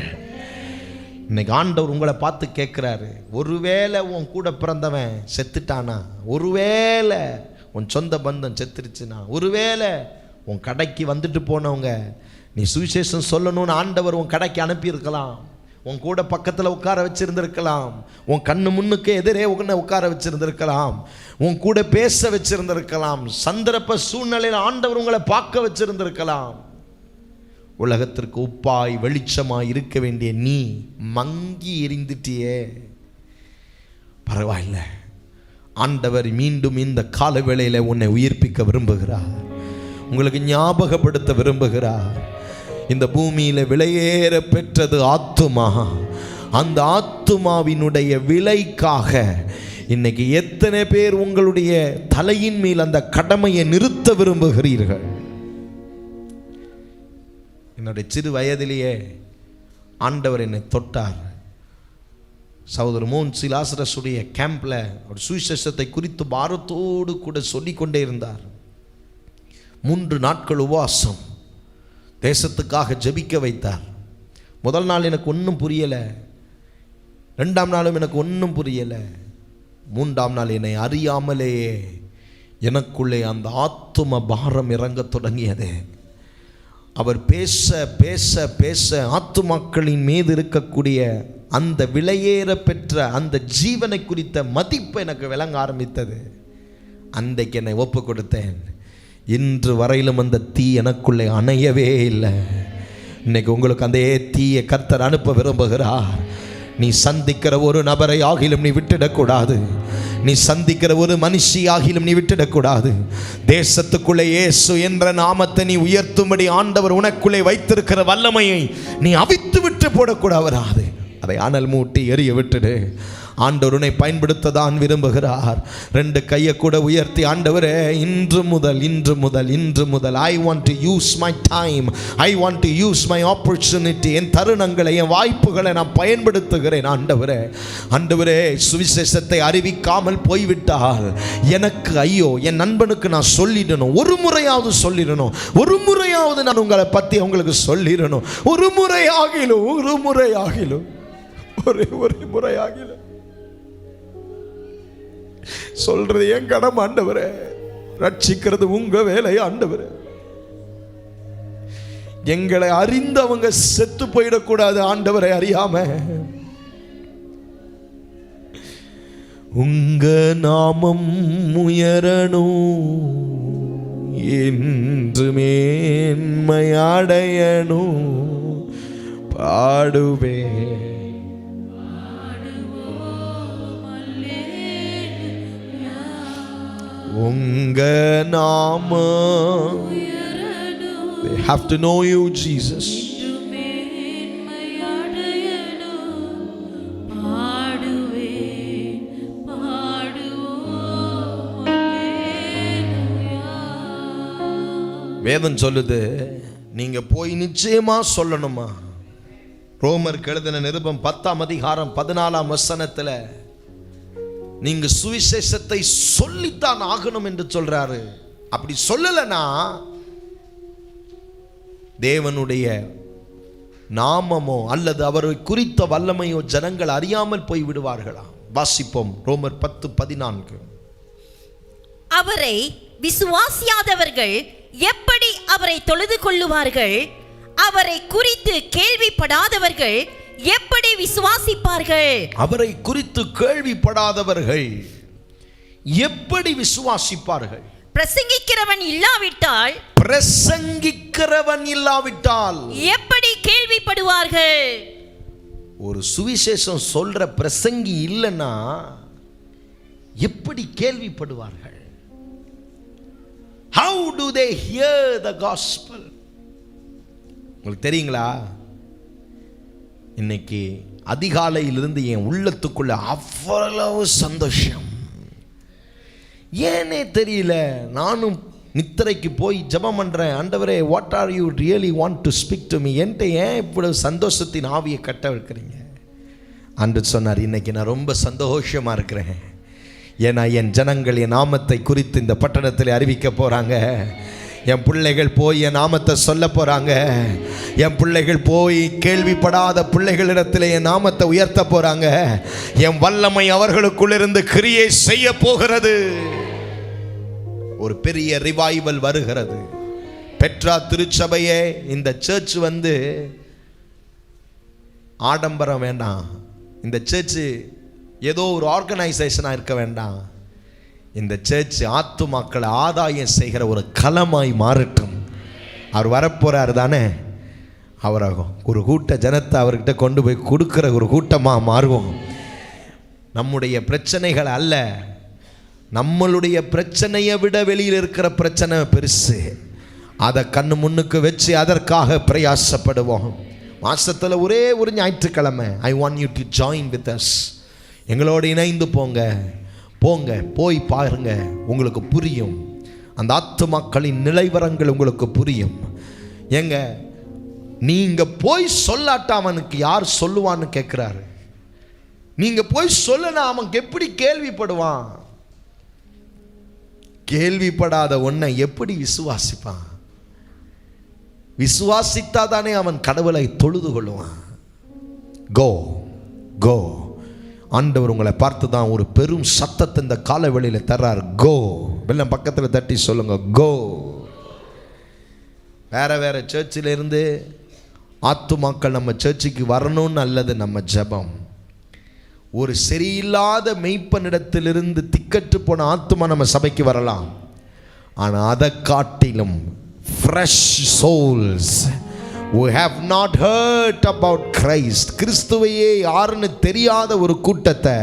இன்னைக்கு ஆண்டவர் உங்களை பார்த்து கேட்குறாரு, ஒருவேளை உன் கூட பிறந்தவன் செத்துட்டானா, ஒருவேளை உன் சொந்த பந்தம் செத்துருச்சுன்னா, ஒருவேளை உன் கடைக்கு வந்துட்டு போனவங்க நீ சுவிசேஷம் சொல்லணும்னு ஆண்டவர் உன் கடைக்கு அனுப்பியிருக்கலாம், உன் கூட பக்கத்தில் உட்கார வச்சிருந்திருக்கலாம், உன் கண்ணு முன்னுக்கு எதிரே உட்கார வச்சிருந்திருக்கலாம், உன் கூட பேச வச்சிருந்திருக்கலாம், சந்தர்ப்ப சூழ்நிலையில் ஆண்டவர் உங்களை பார்க்க வச்சிருந்திருக்கலாம். உலகத்திற்கு உப்பாய் வெளிச்சமாய் இருக்க வேண்டிய நீ மங்கி எரிந்துட்டியே. பரவாயில்ல, ஆண்டவர் மீண்டும் இந்த கால வேளையில் உன்னை உயிர்ப்பிக்க விரும்புகிறார், உங்களுக்கு ஞாபகப்படுத்த விரும்புகிறார். இந்த பூமியில் விலையேற பெற்றது ஆத்துமா. அந்த ஆத்துமாவினுடைய விலைக்காக இன்னைக்கு எத்தனை பேர் உங்களுடைய தலையின் மேல் அந்த கடமையை நிறுத்த விரும்புகிறீர்கள்? என்னுடைய சிறு வயதிலேயே ஆண்டவர் என்னை தொட்டார். சகோதரர் மோன் சிலாசரசுடைய கேம்பில் ஒரு சுவிசேஷத்தை குறித்து பாரத்தோடு கூட சொல்லிக்கொண்டே இருந்தார். 3 நாட்கள் உபவாசம் தேசத்துக்காக ஜெபிக்க வைத்தார். முதல் நாள் எனக்கு ஒன்றும் புரியலை, 2ஆம் நாளும் எனக்கு ஒன்றும் புரியலை, 3ஆம் நாள் என்னை அறியாமலேயே எனக்குள்ளே அந்த ஆத்தும பாரம் இறங்க தொடங்கியது. அவர் பேச பேச பேச ஆத்துமாக்களின் மீது இருக்கக்கூடிய அந்த விலையேற பெற்ற அந்த ஜீவனை குறித்த மதிப்பு எனக்கு விளங்க ஆரம்பித்தது. அன்றைக்கு என்னை ஒப்பு கொடுத்தேன். இன்று வரையிலும் அந்த தீ எனக்குள்ளே அணையவே இல்லை. இன்னைக்கு உங்களுக்கு அந்த தீயை கர்த்தர் அனுப்ப விரும்புகிறார். நீ சந்திக்கிற ஒரு நபரை ஆகிலும் நீ விட்டுடக்கூடாது. நீ சந்திக்கிற ஒரு மனுஷி ஆகிலும் நீ விட்டுடக்கூடாது. தேசத்துக்குள்ளே இயேசு என்ற நாமத்தை நீ உயர்த்தும்படி ஆண்டவர் உனக்குள்ளே வைத்திருக்கிற வல்லமையை நீ அவித்து விட்டு போடக்கூடாது. அதை அனல் மூட்டி எரிய விட்டுடு. ஆண்டவர் உன்னை பயன்படுத்த தான் விரும்புகிறார். 2 கையை கூட உயர்த்தி, ஆண்டவரே இன்று முதல் I want to use my time, I want to use my opportunity. என் தருணங்களை, என் வாய்ப்புகளை நான் பயன்படுத்துகிறேன். ஆண்டவரே சுவிசேஷத்தை அறிவிக்காமல் போய்விட்டால் எனக்கு ஐயோ, என் நண்பனுக்கு நான் சொல்லிடணும், ஒரு முறையாவது சொல்லிடணும், ஒரு முறையாவது நான் உங்களை பற்றி அவங்களுக்கு சொல்லிடணும். ஒரு முறையாகிலும் ஒரே முறையாகிலும் சொல்றது என் கடமை ஆண்டவரே. ரட்சிக்கிறது உங்க வேலை ஆண்டவரே. எங்களை அறிந்தவங்க செத்து போயிடக்கூடாது ஆண்டவரை அறியாம. உங்க நாமம் உயரணும், என்று மேன்மை அடையணும், பாடுவே உங்க நாமம். They have to know you, Jesus. வேதம் சொல்லுது, நீங்க போய் நிச்சயமா சொல்லணுமா. ரோமருக்கு எழுதின நிருபம் 10ஆம் அதிகாரம் 14ஆம் வசனத்துல நீங்க சுவிசேஷத்தை சொல்லித்தான் ஆகணும் என்று சொல்றாரு. அப்படி சொல்லலைன்னா தேவனுடைய நாமமோ அல்லது அவரை குறித்த வல்லமையோ ஜனங்கள் அறியாமல் போய் விடுவார்களாம். வாசிப்போம் ரோமர் 10:14.
அவரை விசுவாசியாதவர்கள் எப்படி அவரை தொழுது கொள்ளுவார்கள்? அவரை குறித்து கேள்விப்படாதவர்கள் எப்படி விசுவாசிப்பார்கள்?
அவரை குறித்து கேள்விப்படாதவர்கள் எப்படி விசுவாசிப்பார்கள்?
பிரசங்கிக்கிறவன் இல்லாவிட்டால்
எப்படி
கேள்விப்படுவார்கள்?
ஒரு சுவிசேஷம் சொல்ற பிரசங்கி இல்லைன்னா எப்படி கேள்விப்படுவார்கள்? How do they hear the gospel? உங்களுக்கு தெரியுங்களா, இன்னைக்கு அதிகாலையிலிருந்து என் உள்ளத்துக்குள்ள அவ்வளவு சந்தோஷம். ஏனே தெரியல. நானும் நித்திரைக்கு போய் ஜெபம் பண்றேன். ஆண்டவரே, what are you really want to speak to me? என்கிட்ட ஏன் இவ்வளவு சந்தோஷத்தின் ஆவியை கட்ட வைக்கிறீங்க? ஆண்டவர் சொன்னார், இன்னைக்கு நான் ரொம்ப சந்தோஷமா இருக்கிறேன். ஏன்னா என் ஜனங்கள் என் நாமத்தை குறித்து இந்த பட்டணத்தில் அறிவிக்க போறாங்க. என் பிள்ளைகள் போய் என் நாமத்தை சொல்ல போறாங்க. என் பிள்ளைகள் போய் கேள்விப்படாத பிள்ளைகளிடத்தில் என் நாமத்தை உயர்த்த போறாங்க. என் வல்லமை அவர்களுக்குள்ளிருந்து கிரியை செய்ய போகிறது. ஒரு பெரிய ரிவைவல் வருகிறது. பெட்ரா திருச்சபையே, இந்த சர்ச் ஆடம்பரம் வேண்டாம். இந்த சர்ச் ஏதோ ஒரு ஆர்கனைசேஷனாக இருக்க வேண்டாம். இந்த சர்ச் ஆத்துமாக்களை ஆதாயம் செய்கிற ஒரு களமாய் மாறட்டும். அவர் வரப்போறாரு தானே, அவரை ஒரு கூட்ட ஜனத்தை அவர்கிட்ட கொண்டு போய் கொடுக்கிற ஒரு கூட்டமாக மாறுவோம். நம்முடைய பிரச்சனைகள் அல்ல, நம்மளுடைய பிரச்சனையை விட வெளியில் இருக்கிற பிரச்சனை பெருசு. அதை கண்ணு முன்னுக்கு வச்சு அதற்காக பிரயாசப்படுவோம். மாசத்தில் ஒரே ஒரு ஞாயிற்றுக்கிழமை, I want you to join with us. எங்களோடு இணைந்து போங்க, போய் பாருங்க, உங்களுக்கு புரியும். அந்த ஆத்துமாக்களின் நிலைவரங்கள் உங்களுக்கு புரியும். ஏங்க, நீங்க போய் சொல்லாட்டா அவனுக்கு யார் சொல்லுவான்னு கேட்கிறாரு. நீங்க போய் சொல்லனா அவன் எப்படி கேள்விப்படுவான்? கேள்விப்படாத ஒன்றை எப்படி விசுவாசிப்பான்? விசுவாசித்தாதானே அவன் கடவுளை தொழுது கொள்ளுவான். கோ. ஆண்டவர் உங்களை பார்த்து தான் ஒரு பெரும் சத்தத்தை இந்த காலவெளியில் தர்றார். கோ. வெள்ளம் பக்கத்தில் தட்டி சொல்லுங்க, கோ. வேற சர்ச்சில் இருந்து ஆத்துமாக்கள் நம்ம சர்ச்சுக்கு வரணும்னு அல்லது நம்ம ஜெபம். ஒரு சரியில்லாத மெய்ப்பனிடத்திலிருந்து திக்கற்று போன ஆத்துமா நம்ம சபைக்கு வரலாம். ஆனால் அதை காட்டிலும் fresh souls who have not heard about Christ, கிறிஸ்துவையே யாருன்னு தெரியாத ஒரு கூட்டத்தை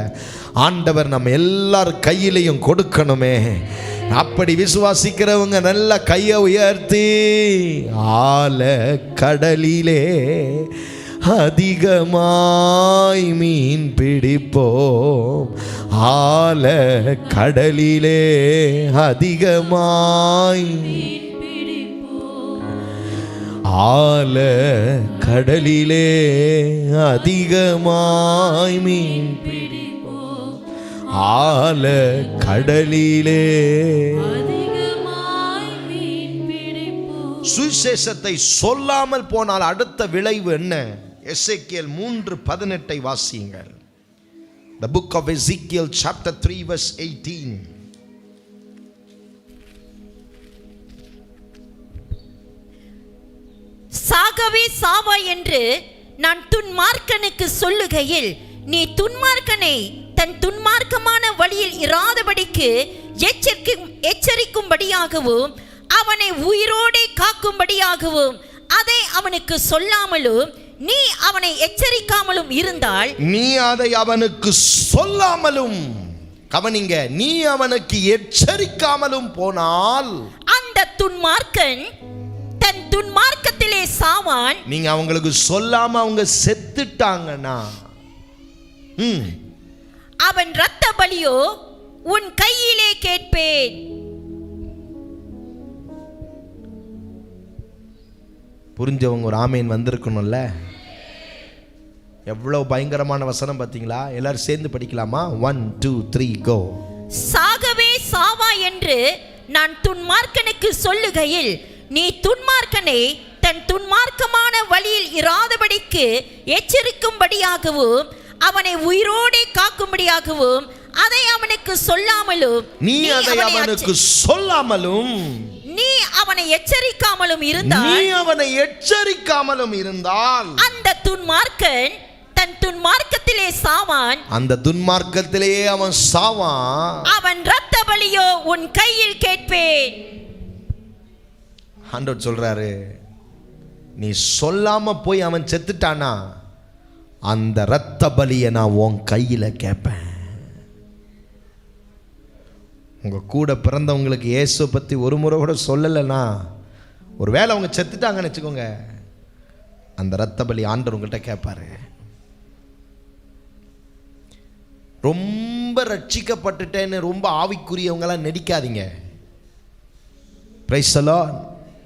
ஆண்டவர் நம்ம எல்லார் கையிலையும் கொடுக்கணுமே. அப்படி விசுவாசிக்கிறவங்க நல்ல கையை உயர்த்தி, ஆல கடலிலே அதிகமாய் மீன் பிடிப்போம், ஆல கடலிலே அதிகமாய், ஆல கடலிலே அதிகமாய் மீன் பிடிப்போம், ஆல கடலிலே. சுவிசேஷத்தை சொல்லாமல் போனால் அடுத்த விளைவு என்ன? எசேக்கியேல் 3:18 வாசியுங்கள். The book of Ezekiel chapter 3 verse 18.
சாகவே சாவாய் என்று நான் துன்மார்க்கனுக்கு சொல்லுகையில், நீ துன்மார்க்கனை தன் துன்மார்க்கமான வழியில் இராதபடிக்கு எச்சரிக்கும்படியாகவும் அவனை உயிரோடே காக்கும்படியாகவும் அதை அவனுக்கு சொல்லாமலும் நீ அவனை எச்சரிக்காமலும் இருந்தால்,
நீ அதை அவனுக்கு சொல்லாமலும், கவனிங்க, நீ அவனுக்கு எச்சரிக்காமலும் போனால்
அந்த துன்மார்க்கன் தன் துன்மார்க்கத்திலே சாவான்.
நீங்க அவங்களுக்கு சொல்லாம அவங்க செத்துட்டாங்கன்னா
அவன் இரத்த பலியோ உன் கையிலே கேட்பேன்.
புரிஞ்சவங்க ஒரு ஆமேன் வந்திருக்கணும்ல. எவ்வளவு பயங்கரமான வசனம் பார்த்தீங்களா? எல்லாரும் சேர்ந்து படிக்கலாமா? 1 2 3 கோ.
சாகவே சாவா என்று நான் துன்மார்க்கனுக்கு சொல்லுகையில், நீ துன்மார்க்கனை தன் துன்மார்க்கமான வழியில் இராதபடிக்கு எச்சரிக்கும்படியாகவும் அவனை உயிரோடே காக்கும்படியாகவும் அதை அவனுக்கு சொல்லாமலும்,
நீ அதை அவனுக்கு சொல்லாமலும்,
நீ அவனை எச்சரிக்காமலும் இருந்தால், அந்த துன்மார்க்கன் தன் துன்மார்க்கத்திலே சாவான்.
அந்த துன்மார்க்கத்திலே அவன் சாவான்.
அவன் இரத்த பலியோ உன் கையில் கேட்பேன்.
ஆண்டவர் சொல்றாரு, நீ சொல்லாம போய் அவன் செத்துட்டானா அந்த இரத்த பலியை நான் உன் கையில கேட்பேன். உங்க கூட பிறந்தவங்களுக்கு இயேசுவை பத்தி ஒரு முறை கூட சொல்லலைன்னா, ஒரு வேளை அவங்க செத்துட்டாங்கன்னு வச்சுக்கோங்க, அந்த இரத்த பலி ஆண்டவர் உங்கள்கிட்ட கேட்பாரு. ரொம்ப ரட்சிக்கப்பட்டுட்டேன்னு ரொம்ப ஆவிக்குரியவங்களாம் நடிக்காதீங்க. Price the Lord.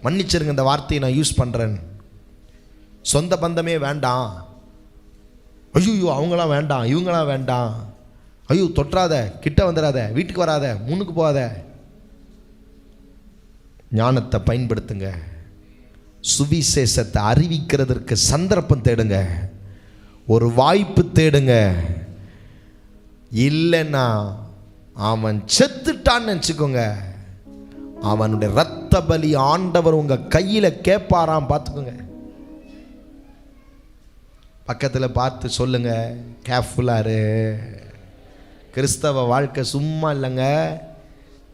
மன்னிச்சிருங்க, இந்த வார்த்தையை நான் யூஸ் பண்ணுறேன். சொந்த பந்தமே வேண்டாம், ஐயோ அவங்களாம் வேண்டாம், இவங்களாம் வேண்டாம், ஐயோ தொற்றாத, கிட்ட வந்துடாத, வீட்டுக்கு வராத, முன்னுக்கு போகாத. ஞானத்தை பயன்படுத்துங்க. சுவிசேஷத்தை அறிவிக்கிறதற்கு சந்தர்ப்பம் தேடுங்க, ஒரு வாய்ப்பு தேடுங்க. இல்லைன்னா அவன் செத்துட்டான்னு நினச்சிக்கோங்க, அவனுடைய இரத்த பலி ஆண்டவர் உங்க கையில கேட்பாராம். பார்த்துக்கோங்க. பக்கத்தில் பார்த்து சொல்லுங்க, கேர்ஃபுல்லாரு. கிறிஸ்தவ வாழ்க்கை சும்மா இல்லைங்க.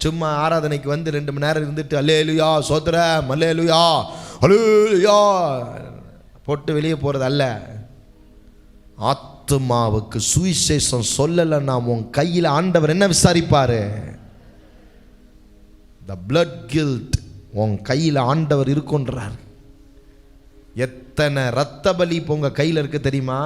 சும்மா ஆராதனைக்கு வந்து 2 மணி நேரம் இருந்துட்டு அல்லேலூயா சோத்திரம் அல்லேலூயா அல்லேலூயா போட்டு வெளியே போகிறது அல்ல. ஆத்துமாவுக்கு சுவிசேஷம் சொல்லலைன்னா உன் கையில் ஆண்டவர் என்ன விசாரிப்பாரு? the blood guilt. உன் கையில் ஆண்டவர் இருக்குன்றார். எத்தனை இரத்த பலி இப்போ உங்க கையில் இருக்கு தெரியுமா?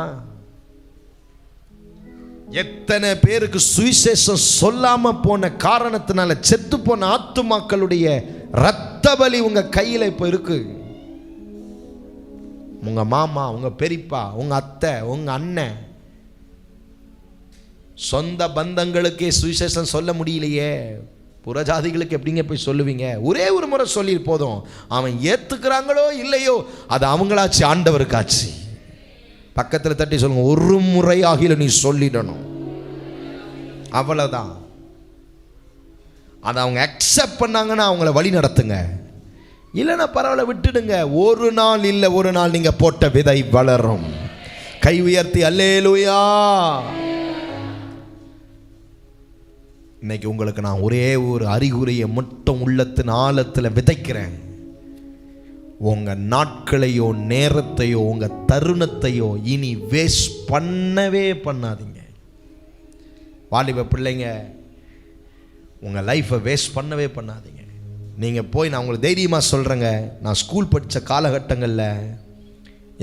எத்தனை பேருக்கு சுவிசேஷம் சொல்லாம போன காரணத்தினால செத்து போன ஆத்துமாக்களுடைய இரத்த பலி உங்க கையில் இப்போ இருக்கு. உங்க மாமா, உங்க பெரியப்பா, உங்க அத்தை, உங்க அண்ணன், சொந்த பந்தங்களுக்கே சுவிசேஷம் சொல்ல முடியலையே, புறஜாதிகளுக்கு எப்படிங்க போய் சொல்லுவீங்க? ஒரே ஒரு முறை சொல்லி போதும். அவன் ஏத்துக்கிறாங்களோ இல்லையோ அது அவங்களாச்சு, ஆண்டவருக்காச்சு. பக்கத்தில் தட்டி சொல்லுங்க, ஒரு முறையாகில நீ சொல்லிடணும், அவ்வளவுதான். அதை அவங்க அக்செப்ட் பண்ணாங்கன்னா அவங்கள வழி நடத்துங்க, இல்லைன்னா பரவாயில்ல விட்டுடுங்க. ஒரு நாள் இல்லை ஒரு நாள் நீங்க போட்ட விதை வளரும். கை உயர்த்தி அல்லேலூயா. இன்னைக்கு உங்களுக்கு நான் ஒரே ஒரு அறிகுறியை மட்டும் உள்ளத்தின் ஆழத்தில் விதைக்கிறேன். உங்கள் நாட்களையோ நேரத்தையோ உங்கள் தருணத்தையோ இனி வேஸ்ட் பண்ணவே பண்ணாதீங்க. வாலிப பிள்ளைங்க, உங்கள் லைஃப்பை வேஸ்ட் பண்ணவே பண்ணாதீங்க. நீங்கள் போய், நான் உங்களுக்கு தைரியமாக சொல்கிறேங்க, நான் ஸ்கூல் படித்த காலகட்டங்களில்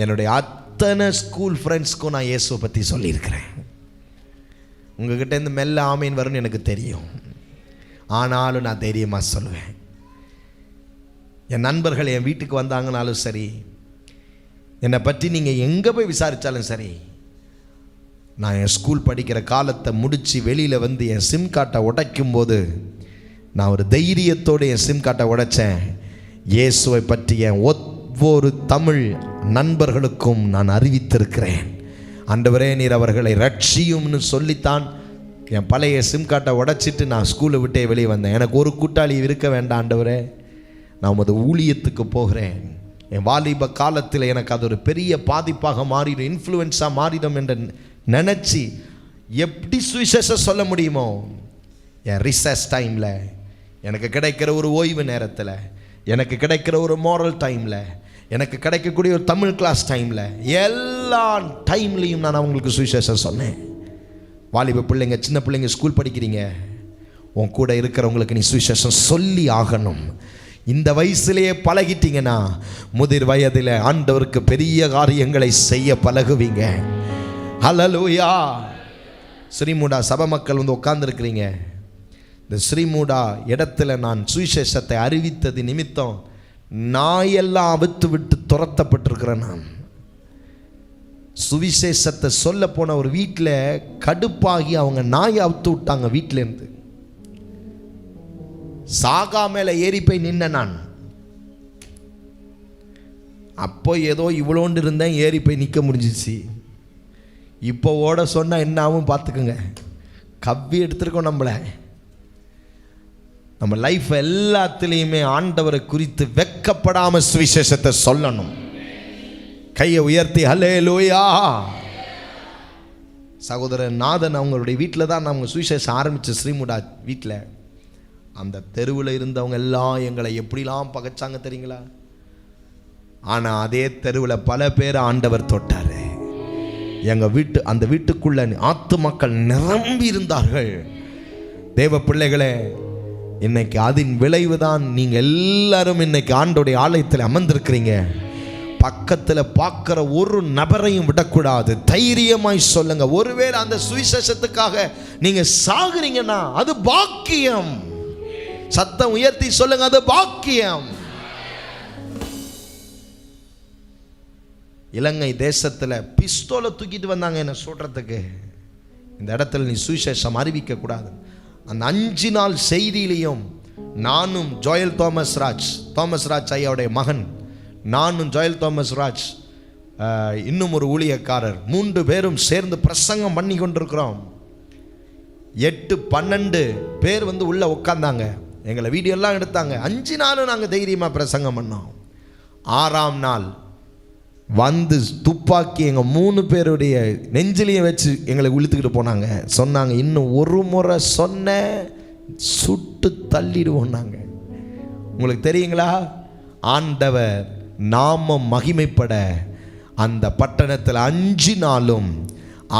என்னுடைய அத்தனை ஸ்கூல் ஃப்ரெண்ட்ஸ்க்கும் நான் இயேசுவை பற்றி சொல்லியிருக்கிறேன். உங்ககிட்டேருந்து மெல்ல ஆமீன் வரும்னு எனக்கு தெரியும். ஆனாலும் நான் தைரியமாக சொல்லுவேன். என் நண்பர்கள் என் வீட்டுக்கு வந்தாங்கனாலும் சரி, என்னை பற்றி நீங்கள் எங்கே போய் விசாரித்தாலும் சரி, நான் என் ஸ்கூல் படிக்கிற காலத்தை முடித்து வெளியில் வந்து என் சிம் கார்டை உடைக்கும் போது நான் ஒரு தைரியத்தோடு என் சிம் கார்டை உடைத்தேன். இயேசுவை பற்றி என் ஒவ்வொரு தமிழ் நண்பர்களுக்கும் நான் அறிவித்திருக்கிறேன். ஆண்டவரே, நீர் அவர்களை ரட்சியும்னு சொல்லித்தான் என் பழைய சிம் கார்டை உடைச்சிட்டு நான் ஸ்கூலை விட்டே வெளியே வந்தேன். எனக்கு ஒரு கூட்டாளி இருக்க வேண்டாம் ஆண்டவரே, நான் உமது ஊழியத்துக்கு போகிறேன். என் வாலிப காலத்தில் எனக்கு அது ஒரு பெரிய பாதிப்பாக மாறிடும், இன்ஃப்ளூயன்ஸாக மாறிடும் என்று நினச்சி எப்படி சுவிசேஷம் சொல்ல முடியுமோ, என் ரிசர்ச் டைமில், எனக்கு கிடைக்கிற ஒரு ஓய்வு நேரத்தில், எனக்கு கிடைக்கிற ஒரு மாரல் டைமில், எனக்கு கிடைக்கக்கூடிய ஒரு தமிழ் கிளாஸ் டைமில், எல்லா டைம்லேயும் நான் அவங்களுக்கு சுவிசேஷம் சொன்னேன். வாலிப பிள்ளைங்க, சின்ன பிள்ளைங்க, ஸ்கூல் படிக்கிறீங்க, உன் கூட இருக்கிறவங்களுக்கு நீ சுவிசேஷம் சொல்லி ஆகணும். இந்த வயசுலேயே பழகிட்டீங்கன்னா முதிர் வயதில் ஆண்டவருக்கு பெரிய காரியங்களை செய்ய பழகுவீங்க. ஹல்லேலூயா. ஸ்ரீமூடா சபை மக்கள் வந்து உட்கார்ந்துருக்கிறீங்க. இந்த ஸ்ரீமூடா இடத்துல நான் சுவிசேஷத்தை அறிவித்தது நிமித்தம் நாயெல்லாம் அவித்து விட்டு துரத்தப்பட்டிருக்கிறேன். நான் சுவிசேஷத்தை சொல்ல போன ஒரு வீட்டில் கடுப்பாகி அவங்க நாயை அவுத்து விட்டாங்க வீட்டிலேருந்து. சாகா மேலே ஏறி போய் நின்ன நான். அப்போ ஏதோ இவ்வளோண்டு இருந்தேன், ஏறி போய் நிற்க முடிஞ்சிச்சு. இப்போ ஓட சொன்னால் என்ன ஆகும் பார்த்துக்குங்க. கவ்வி எடுத்துருக்கோம் நம்மளை. நம்ம லைஃப் எல்லாத்துலேயுமே ஆண்டவரை குறித்து வெக்கப்படாமல் சுவிசேஷத்தை சொல்லணும். கையை உயர்த்தி ஹல்லேலூயா. சகோதரர் நாதன் அவங்களுடைய வீட்டில் தான் நம்ம சுவிசேஷம் ஆரம்பித்த ஸ்ரீமுடா வீட்டில். அந்த தெருவில் இருந்தவங்க எல்லாம் எங்களை எப்படிலாம் பகைச்சாங்க தெரியுங்களா? ஆனால் அதே தெருவில் பல பேர் ஆண்டவர் தொட்டார். எங்கள் அந்த வீட்டுக்குள்ள ஆத்துமக்கள் நிரம்பி இருந்தார்கள். தேவ பிள்ளைகளே, இன்னைக்கு அதன் விளைவு தான் நீங்கள் எல்லாரும் இன்னைக்கு ஆண்டோடைய ஆலயத்தில் அமர்ந்திருக்கிறீங்க. பக்கத்தில் பார்க்குற ஒரு நபரையும் விடக்கூடாது. தைரியமாய் சொல்லுங்க. ஒருவேளை அந்த சுவிசேஷத்துக்காக நீங்கள் சாகுறீங்கன்னா அது பாக்கியம். சத்தம் உயர்த்தி சொல்லுங்க, அது பாக்கியம். இலங்கை தேசத்தில் பிஸ்தோலை தூக்கிட்டு வந்தாங்க என்ன சொல்கிறதுக்கு. இந்த இடத்துல நீ சுவிசேஷம் அறிவிக்க கூடாது. அந்த 5 நாள் செய்தியிலையும் நானும் ஜோயல் தாமஸ் ராஜ் ஐயாவுடைய மகன், நானும் ஜோயல் தாமஸ் ராஜ், இன்னும் ஒரு ஊழியக்காரர், 3 பேரும் சேர்ந்து பிரசங்கம் பண்ணி கொண்டிருக்கிறோம். 8-12 பேர் வந்து உள்ளே உட்காந்தாங்க. எங்களை வீடியோலாம் எடுத்தாங்க. 5 நாளும் நாங்கள் தைரியமாக பிரசங்கம் பண்ணோம். 6ஆம் நாள் வந்து துப்பாக்கி எங்கள் 3 பேருடைய நெஞ்சிலையும் வச்சு எங்களை இழுத்துக்கிட்டு போனாங்க. சொன்னாங்க, இன்னும் ஒரு முறை சொன்ன சுட்டு தள்ளிடுவோம். நாங்கள் உங்களுக்கு தெரியுங்களா, ஆண்டவர் நாம மகிமைப்பட அந்த பட்டணத்தில் 5 நாளும்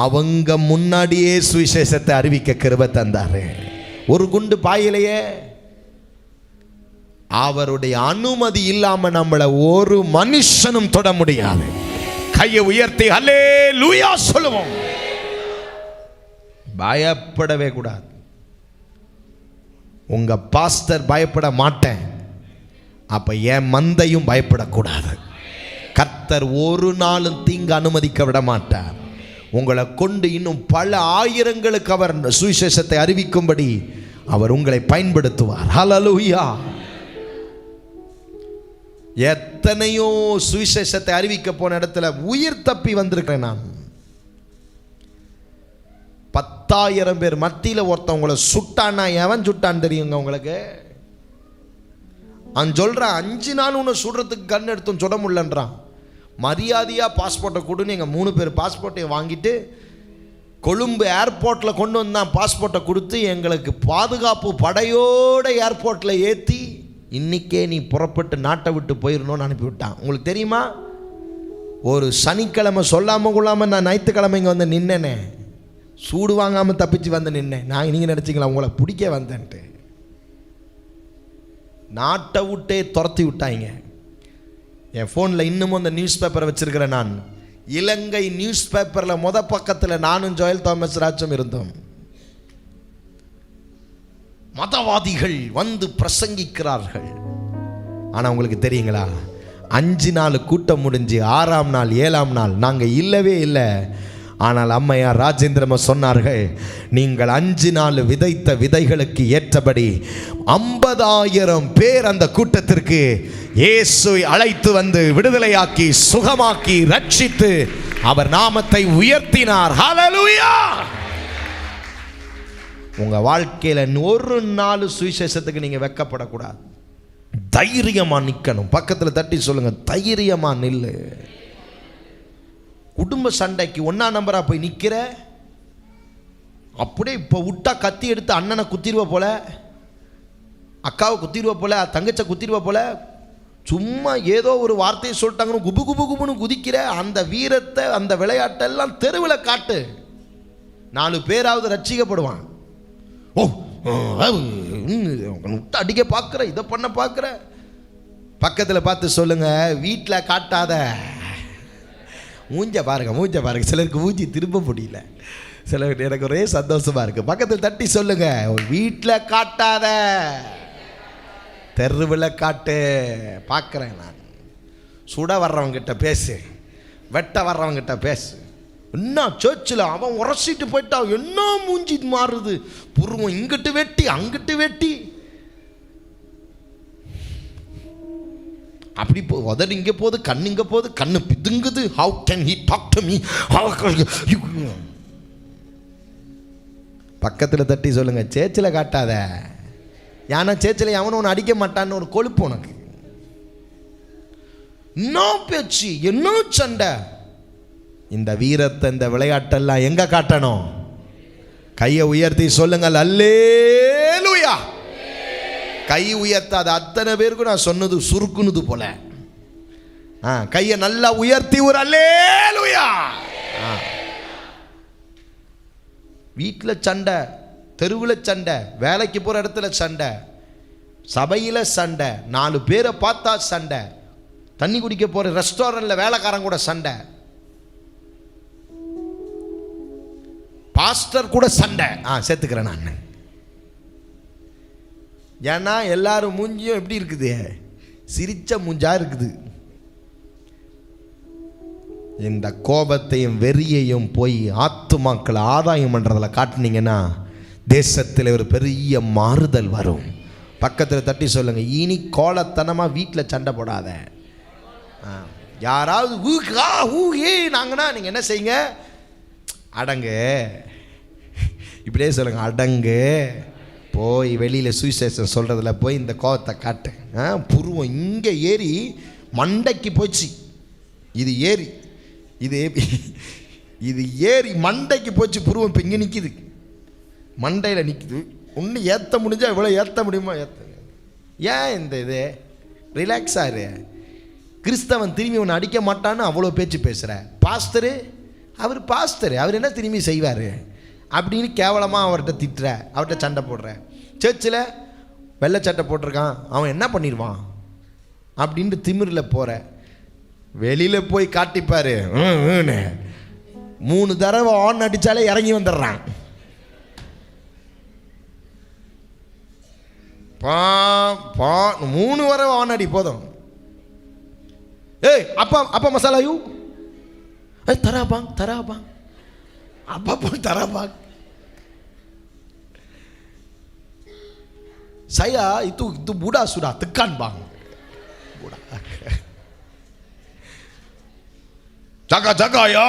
அவங்க முன்னாடியே சுவிசேஷத்தை அறிவிக்க கிருபை தந்தார். ஒரு குண்டு பாயிலேயே. அவருடைய அனுமதி இல்லாம நம்மளை ஒரு மனுஷனும் தொட முடியாது. கையை உயர்த்தி ஹல்லேலூயா சொல்லுவோம். பயப்படவே கூடாது. உங்க பாஸ்டர் பயப்பட மாட்டேன், அப்ப என் மந்தையும் பயப்படக்கூடாது. கர்த்தர் ஒரு நாளும் தீங்கு அனுமதிக்க விட மாட்டார். உங்களை கொண்டு இன்னும் பல ஆயிரங்களுக்கு அவர் சுவிசேஷத்தை அறிவிக்கும்படி அவர் உங்களை பயன்படுத்துவார். ஹல்லேலூயா. எத்தனையோ சுவிசேஷத்தை அறிவிக்க போன இடத்துல உயிர் தப்பி வந்திருக்கிறேன் நான். 10,000 பேர் மத்தியில் ஒருத்தவங்களை சுட்டான்னா எவன் சுட்டான்னு தெரியுங்க உங்களுக்கு? அவன் சொல்கிறான், 5 நாள் உன்னை சுடுறதுக்கு கண் எடுத்தும் சுட முடியலன்றான். மரியாதையாக பாஸ்போர்ட்டை கொடுன்னு எங்கள் 3 பேர் பாஸ்போர்ட்டையும் வாங்கிட்டு கொழும்பு ஏர்போர்ட்டில் கொண்டு வந்தான் பாஸ்போர்ட்டை கொடுத்து எங்களுக்கு பாதுகாப்பு படையோட ஏர்போர்ட்டில் ஏற்றி இன்றைக்கே நீ புறப்பட்டு நாட்டை விட்டு போயிடணும்னு அனுப்பிவிட்டான். உங்களுக்கு தெரியுமா, ஒரு சனிக்கிழமை சொல்லாமல் கொள்ளாமல் நான் ஞாயிற்றுக்கிழமை இங்கே வந்து நின்னேனே, சூடு வாங்காமல் தப்பிச்சு வந்து நின்னேன். நீங்கள் நினச்சிங்களா உங்களை பிடிக்க வந்தேன்ட்டு? நாட்டை விட்டே துரத்தி விட்டாங்க. என் ஃபோனில் இன்னமும் அந்த நியூஸ் பேப்பரை வச்சுருக்கிறேன். நான் இலங்கை நியூஸ் பேப்பரில் பக்கத்தில் நானும் ஜோயல் தாமஸ் ராஜும் இருந்தோம். மதவாதிகள் வந்து பிரசங்கிக்கிறார்கள். ஆனால் உங்களுக்கு தெரியுங்களா, 5 நாள் கூட்டம் முடிஞ்சு 6ஆம் நாள் 7ஆம் நாள் நாங்கள் இல்லவே இல்லை. ஆனால் அம்மையார் ராஜேந்திரம சொன்னார்கள், நீங்கள் 5 நாள் விதைத்த விதைகளுக்கு ஏற்றபடி 50,000 பேர் அந்த கூட்டத்திற்கு இயேசுவை அழைத்து வந்து விடுதலையாக்கி சுகமாக்கி ரட்சித்து அவர் நாமத்தை உயர்த்தினார். ஹல்லேலூயா! உங்க வாழ்க்கையில ஒரு நாள் சுவிசேஷத்துக்கு நீங்க வெட்கப்படக்கூடாது. தைரியமா நிக்கணும். பக்கத்தில் தட்டி சொல்லுங்க, தைரியமா நில்லு. குடும்ப சண்டைக்கு 1ஆம் நம்பரா போய் நிக்கிற, அப்படியே இப்போ விட்டா கத்தி எடுத்து அண்ணனை குத்திடுவ போல, அக்காவை குத்திடுவ போல, தங்கச்சை குத்திடுவ போல, சும்மா ஏதோ ஒரு வார்த்தையை சொல்லிட்டாங்கன்னு குபு குபு குபுன்னு குதிக்கிற அந்த வீரத்தை, அந்த விளையாட்டெல்லாம் தெருவில் காட்டு. 4 பேராவது ரட்சிக்கப்படுவான். ஓ அடிக்க பார்க்குற, இதை பண்ண பார்க்குற. பக்கத்தில் பார்த்து சொல்லுங்க, வீட்டில் காட்டாத. மூஞ்ச பாருங்க, மூஞ்ச பாருங்க. சிலருக்கு மூஞ்சி திரும்ப முடியல, சிலருக்கு எனக்கு ஒரே சந்தோஷமா இருக்கு. பக்கத்தில் தட்டி சொல்லுங்க, வீட்டில் காட்டாத, தெருவில் காட்டு. பார்க்குறேன் நான். சுட வர்றவங்கிட்ட பேசு, வெட்ட வர்றவங்கிட்ட பேசு. என்ன சர்ச்சில் அவன் உரசிட்டு போயிட்டான், என்ன மூஞ்சி மாறுது, புருவம் இங்கிட்டு வெட்டி அங்கிட்டு வெட்டி, அப்படி உதடு இங்கே போகுது, கண்ணு இங்கே போகுது, கண்ணு பிதுங்குது. How can he talk to me? பக்கத்தில் தட்டி சொல்லுங்க, சேச்சில் காட்டாத. ஏன்னா சேச்சில் எவனும் ஒன்று அடிக்க மாட்டான்னு ஒரு கொழுப்பு உனக்கு. என்ன பேச்சு, என்ன சண்டை. இந்த வீரத்தை, இந்த விளையாட்டெல்லாம் எங்க காட்டணும்? கையை உயர்த்தி சொல்லுங்கள், அல்லேலூயா. கை உயர்த்தாத அத்தனை பேருக்கு நான் சொன்னது சுருக்குனது போல. கையை நல்லா உயர்த்தி ஒரு அல்லேலூயா. வீட்டில் சண்டை, தெருவில் சண்டை, வேலைக்கு போகிற இடத்துல சண்டை, சபையில் சண்டை, 4 பேரை பார்த்தா சண்டை, தண்ணி குடிக்க போகிற ரெஸ்டாரண்ட்டில் வேலைக்காரன் கூட சண்டை, பாஸ்டர் கூட சண்டை. சேர்த்துக்கிறேன் நான். ஏன்னா எல்லாரும் மூஞ்சியும் எப்படி இருக்குது? சிரிச்ச மூஞ்சா இருக்குது. இந்த கோபத்தையும் வெறியையும் போய் ஆத்துமாக்களை ஆதாயம் பண்ணுறதில் காட்டினீங்கன்னா தேசத்தில் ஒரு பெரிய மாறுதல் வரும். பக்கத்தில் தட்டி சொல்லுங்க, இனி கோலத்தனமாக வீட்டில் சண்டை போடாத. யாராவது நாங்கன்னா நீங்கள் என்ன செய்யுங்க, அடங்கு. இப்படியே சொல்லுங்க, அடங்கு. போய் வெளியில் சுவிசேஷம் சொல்கிறதுல போய் இந்த கோவத்தை காட்டு. புருவம் இங்கே ஏறி மண்டைக்கு போச்சு. இது ஏறி இது ஏறி மண்டைக்கு போச்சு. புருவம் இப்போ இங்கே நிற்கிது, மண்டையில் நிற்கிது. ஒன்று ஏற்ற முடிஞ்சால் இவ்வளோ ஏற்ற முடியுமா? ஏற்ற. ஏன் இந்த இது? ரிலாக்ஸ் ஆகிரு. கிறிஸ்தவன் திரும்பி ஒன்று அடிக்க மாட்டான்னு அவ்வளோ பேச்சு பேசுகிற பாஸ்டரு, அவர் பாஸ்டரு, அவர் என்ன திரும்பி செய்வார் அப்படின்னு கேவலமாக அவர்கிட்ட திட்டுற, அவர்கிட்ட சண்டை போடுற. சர்ச்சில் வெள்ளை சட்டை போட்டிருக்கான், அவன் என்ன பண்ணிடுவான் அப்படின்ட்டு திமிரில் போகிற. வெளியில் போய் காட்டிப்பார். 3 தடவை ஆன் அடித்தாலே இறங்கி வந்துடுறான். பா 3 தடவை ஆன் அடி போதும். ஏய் அப்பா அப்பா மசாலா யூ தராபாங் தராபாங் அப்பா தராபாங் saya itu Buddha sudah tekan bang. Buddha. Jaga ya.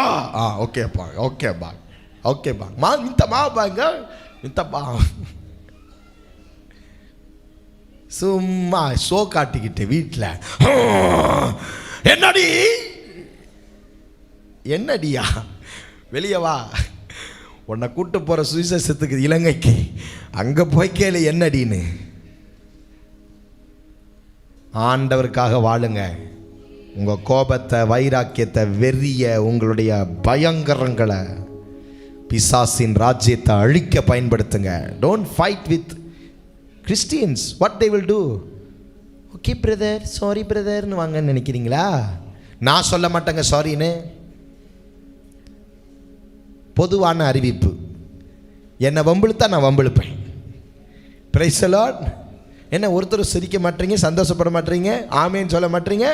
Okey bang, okey bang, okey bang. Minta maaf bang, minta maaf. சும்மா ஷோ காட்டிக்கிட்டு வீட்டில் என்னடி என்னடியா வெளியே வா, உன்னை கூட்டு போகிற சுவிசேஷத்துக்கு இலங்கைக்கு, அங்கே போய் கேளு என்னடின்னு. ஆண்டவருக்காக வாழுங்க. உங்கள் கோபத்தை, வைராக்கியத்தை, வெறிய, உங்களுடைய பயங்கரங்களை பிசாசின் ராஜ்யத்தை அழிக்க பயன்படுத்துங்க. Don't fight with Christians. What they will do? Okay brother, sorry பிரதர்னு வாங்கன்னு நினைக்கிறீங்களா? நான் சொல்ல மாட்டேங்க சாரின்னு. பொதுவான அறிவிப்பு, என்னை வம்பிழுத்தா நான் வம்பிழுப்பேன். Price the Lord. என்ன ஒருத்தர் சிரிக்க மாட்டீங்க, சந்தோஷப்பட மாட்டீங்க, ஆமேன்னு சொல்ல மாட்டீங்க?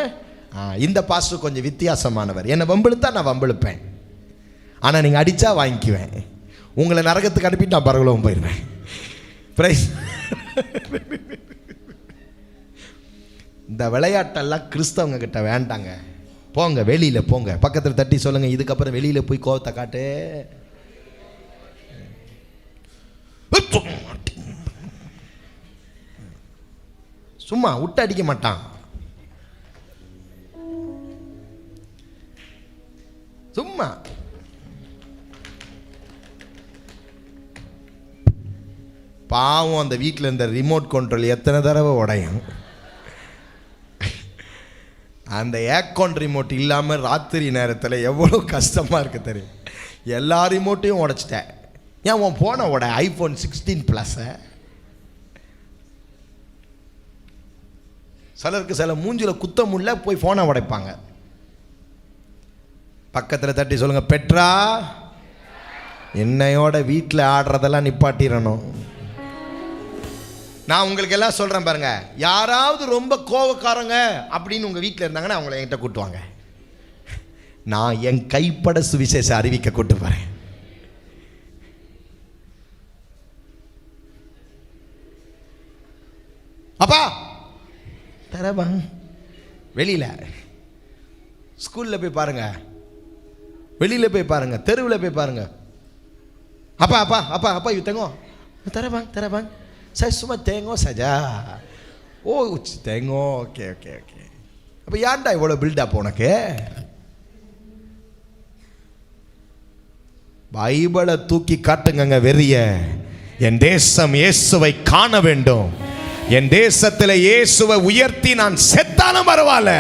இந்த பாஸ்டர் கொஞ்சம் வித்தியாசமானவர். என்னை வம்பிழுத்தா நான் வம்பிழுப்பேன், ஆனால் நீங்கள் அடித்தா வாங்கிக்குவேன். உங்களை நரகத்துக்கு அனுப்பிட்டு நான் பரவலவும் போயிடுவேன். பிரைஸ். இந்த விளையாட்டெல்லாம் கிறிஸ்தவங்க கிட்ட வேண்டாங்க. போங்க, வெளியில் போங்க. பக்கத்தில் தட்டி சொல்லுங்கள், இதுக்கப்புறம் வெளியில் போய் கோவத்தை காட்டு. சும்மா விட்டு அடிக்க மாட்டான். சும்மா பாவம். அந்த வீட்டில் இந்த ரிமோட் கண்ட்ரோல் எத்தனை தடவை உடையும். அந்த ஏர்கான் ரிமோட் இல்லாமல் ராத்திரி நேரத்தில் எவ்வளோ கஷ்டமாக இருக்குது தெரியும். எல்லா ரிமோட்டையும் உடைச்சிட்டேன். ஏன் உன் போன உட iPhone 16 Plus. சிலருக்கு சில மூஞ்சில் குத்த முடியல, போய் ஃபோனை உடைப்பாங்க. பக்கத்தில் தட்டி சொல்லுங்கள், பெட்ரா என்னையோட வீட்டில் ஆடுறதெல்லாம் நிப்பாட்டிடணும். நான் உங்களுக்கு எல்லாம் சொல்கிறேன் பாருங்க. யாராவது ரொம்ப கோவக்காரங்க அப்படின்னு உங்கள் வீட்டில் இருந்தாங்கன்னா அவங்கள என்கிட்ட கூட்டுவாங்க. நான் என் கைப்பட சுவிசேஷ அறிவிக்க கூட்டு போகிறேன். அப்பா தரவா வெளியில் ஸ்கூலில் போய் பாருங்க, வெளியில் போய் பாருங்க, தெருவில் போய் பாருங்க. அப்பா அப்பா அப்பா அப்பா இது தேங்கோ தரவாங்க தரவாங்க saya cuma tengok saja. Oh tengok, okay okay okay. அப்போ ஏன்டா இவ்வளோ பில்டப் உனக்கு? பைபிளை தூக்கி காட்டுங்க வெறிய. என் தேசம் இயேசுவை காண வேண்டும். என் தேசத்தில் இயேசுவை உயர்த்தி நான் செத்தாலும் பரவாயில்ல,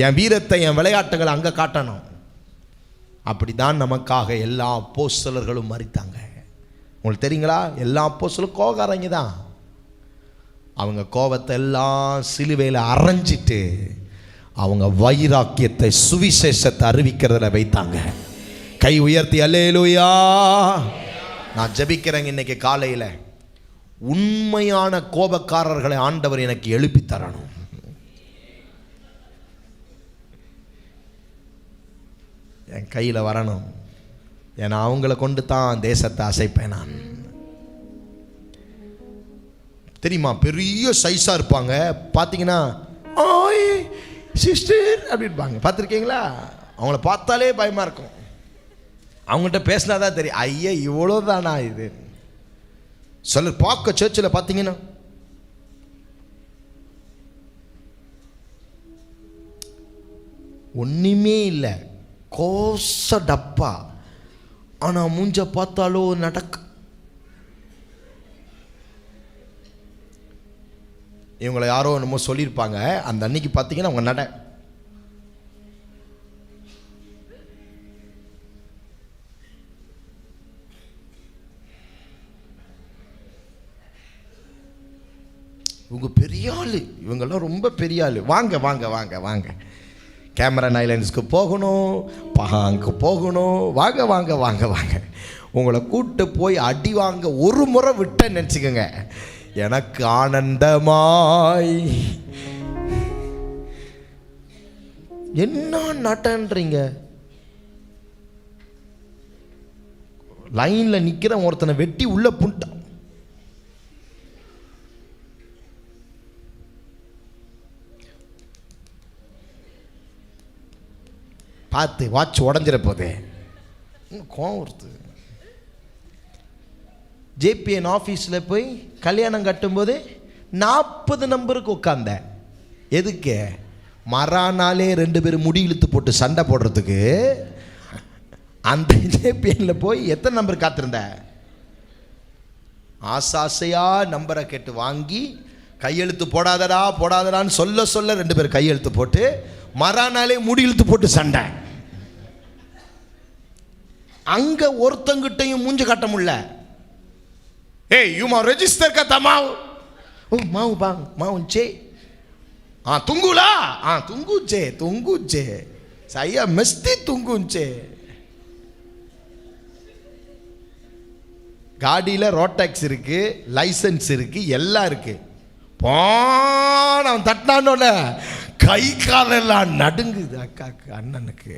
என் வீரத்தை, என் விளையாட்டுகளை அங்கே காட்டணும். அப்படிதான் நமக்காக எல்லா அப்போஸ்தலர்களும் மரித்தாங்க. உங்களுக்கு தெரியுங்களா? எல்லா அப்போஸ்தலரும் கோபக்காரங்க தான். அவங்க கோபத்தை எல்லாம் சிலுவையில் அரைஞ்சிட்டு அவங்க வைராக்கியத்தை, சுவிசேஷத்தை அறிவிக்கிறதுல வைத்தாங்க. கை உயர்த்தி அல்லேலூயா. நான் ஜெபிக்கிறேங்க இன்னைக்கு காலையில், உண்மையான கோபக்காரர்களை ஆண்டவர் எனக்கு எழுப்பி தரணும். என் கையில் வரணும். ஏன்னா அவங்கள கொண்டு தான் தேசத்தை அசைப்பேன் நான். தெரியுமா? பெரிய சைஸாக இருப்பாங்க, பார்த்தீங்கன்னா ஓய் சிஸ்டர் அப்படின்பாங்க. பார்த்துருக்கீங்களா? அவங்கள பார்த்தாலே பயமாக இருக்கும். அவங்கள்ட்ட பேசினா தான் தெரியும், ஐயா இவ்வளோ தானா இது. சிலர் பார்க்க சர்ச்சில் பார்த்தீங்கன்னா ஒன்றுமே இல்லை, கோச டப்பா, ஆனால் மூஞ்ச பார்த்தாலோ நடக்க. இவங்களை யாரோ என்னமோ சொல்லியிருப்பாங்க, அந்த அன்னைக்கு பார்த்தீங்கன்னா அவங்க நட இவங்க பெரிய ஆள், இவங்கெல்லாம் ரொம்ப பெரிய ஆள். வாங்க வாங்க வாங்க வாங்க, கேமரன் ஐலண்ட்ஸ்க்கு போகணும், பஹாங்க்கு போகணும், வாங்க வாங்க வாங்க வாங்க. உங்களை கூட்டு போய் அடி வாங்க ஒரு முறை விட்டேன்னு நினச்சிக்கோங்க, எனக்கு ஆனந்தமாய். என்ன நட்டன்றீங்க? லைனில் நிற்கிற ஒருத்தனை வெட்டி உள்ள புண்டான். பார்த்து வாட்ச் உடஞ்சிட போதே கோவம் வருது. ஜேபிஎன் ஆஃபீஸில் போய் கல்யாணம் கட்டும்போது 40 நம்பருக்கு உட்காந்த. எதுக்கு? மறானாலே 2 பேர் முடி இழுத்து போட்டு சண்டை போடுறதுக்கு. அந்த ஜேபிஎன்ல போய் எத்தனை நம்பர் காத்திருந்த? ஆசாசையா நம்பரை கேட்டு வாங்கி கையெழுத்து போடாதடான்னு சொல்ல 2 பேர் கையெழுத்து போட்டு மறானாலே முடி இழுத்து போட்டு சண்டை. அங்க ஒருத்தங்கிட்டையும் மூஞ்ச காட்ட முடியல. ஏய் யூ மா ரெஜிஸ்டர் கா மாவு ஓ மாவு பாங் மாவுச்சே துங்குலா துங்குச்சே சையா மஸ்தி துங்குச்சே. காடியில் ரோட் டேக்ஸ் இருக்கு, லைசன்ஸ் இருக்கு, எல்லாம் இருக்கு. அவன் தட்டினானோட கை காலெல்லாம் நடுங்குது. அக்காக்கு அண்ணனுக்கு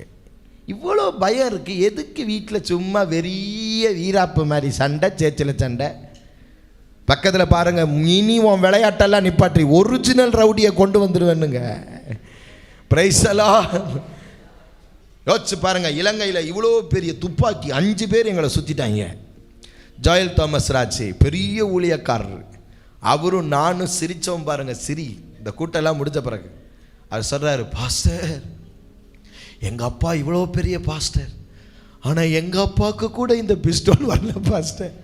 இவ்வளோ பயம் இருக்கு. எதுக்கு வீட்டில் சும்மா வெறிய வீராப்பு மாதிரி சண்டை, சேச்சில் சண்டை. பக்கத்தில் பாருங்க, இனி உன் விளையாட்டெல்லாம் நிப்பாட்டி ஒரிஜினல் ரவுடியை கொண்டு வந்துடுவேனுங்க. பிரைஸலா யோசிச்சு பாருங்க. இலங்கையில் இவ்வளோ பெரிய துப்பாக்கி 5 பேர் எங்களை சுற்றிட்டாங்க. ஜாயல் தாமஸ் ராஜ் பெரிய ஊழியக்காரர், அவரும் நானும் சிரித்தோம் பாருங்க. இந்த கூட்டெல்லாம் முடிஞ்ச பிறகு அவர் சொல்கிறாரு, பாஸ்டர் எங்கள் அப்பா இவ்வளோ பெரிய பாஸ்டர், ஆனால் எங்கள் அப்பாவுக்கு கூட இந்த பிஸ்டோல் வரல பாஸ்டர்.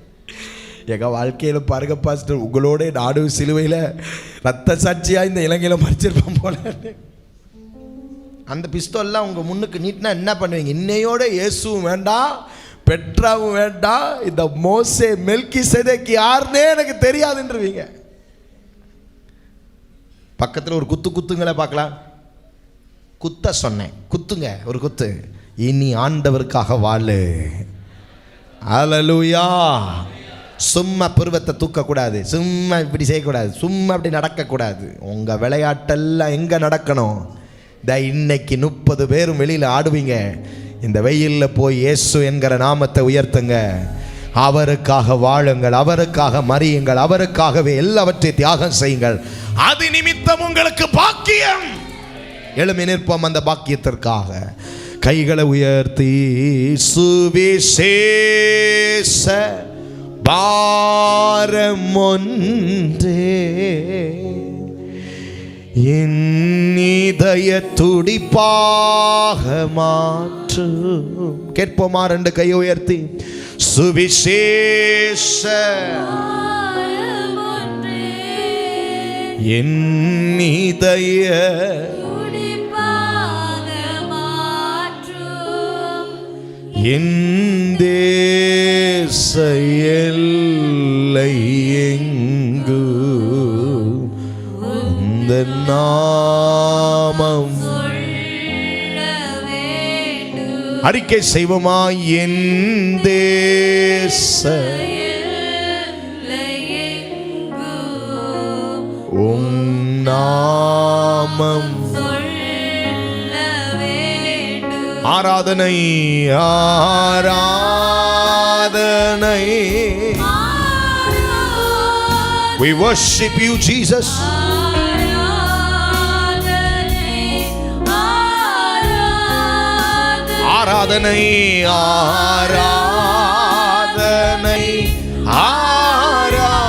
எங்கள் வாழ்க்கையில் பாருங்க பாஸ்டர், உங்களோட நாடும் சிலுவையில் ரத்த சாட்சியாக இந்த இலங்கையில் மறைச்சிருப்போம் போல. அந்த பிஸ்டோல்லாம் உங்கள் முன்னுக்கு நீட்டினா என்ன பண்ணுவீங்க? இன்னையோட இயேசுவும் வேண்டாம், பெட்ராவும் வேண்டாம், இந்த மோசே மெல்கிசேதேக்கு யாருன்னே எனக்கு தெரியாதுன்றவீங்க. பக்கத்தில் ஒரு குத்துங்களே பார்க்கலாம். குத்த சொன்னேன், குத்துங்க ஒரு குத்து. இனி ஆண்டவருக்காக வாழு. அல்லேலூயா. சும்மா பருவத்தை தூக்கக்கூடாது, சும்மா இப்படி செய்யக்கூடாது, சும்மா அப்படி நடக்கக்கூடாது. உங்கள் விளையாட்டெல்லாம் எங்கே நடக்கணும்? இன்னைக்கு 30 பேரும் வெளியில் ஆடுவீங்க. இந்த வெயிலில் போய் இயேசு என்கிற நாமத்தை உயர்த்துங்க. அவருக்காக வாழுங்கள், அவருக்காக மறியுங்கள், அவருக்காகவே எல்லாவற்றையும் தியாகம் செய்யுங்கள். அது நிமித்தம் உங்களுக்கு பாக்கியம். எழுமி நிற்போம் அந்த பாக்கியத்திற்காக. கைகளை உயர்த்தி சுவிசேஷ பாரம் ஒன்றே என் இதய துடிப்பாக மாற்றும். கேட்போமா? 2 கையை உயர்த்தி சுவிசேஷ என் இதய என் தேச எல்லை எங்கு இந்த நாமம் அறிக்கை செய்வோமா? என் தேச உம் நாமம் ஆராதனை ஆராதனை. We worship you Jesus. ஆராதனை ஆராதனை ஆராதனை.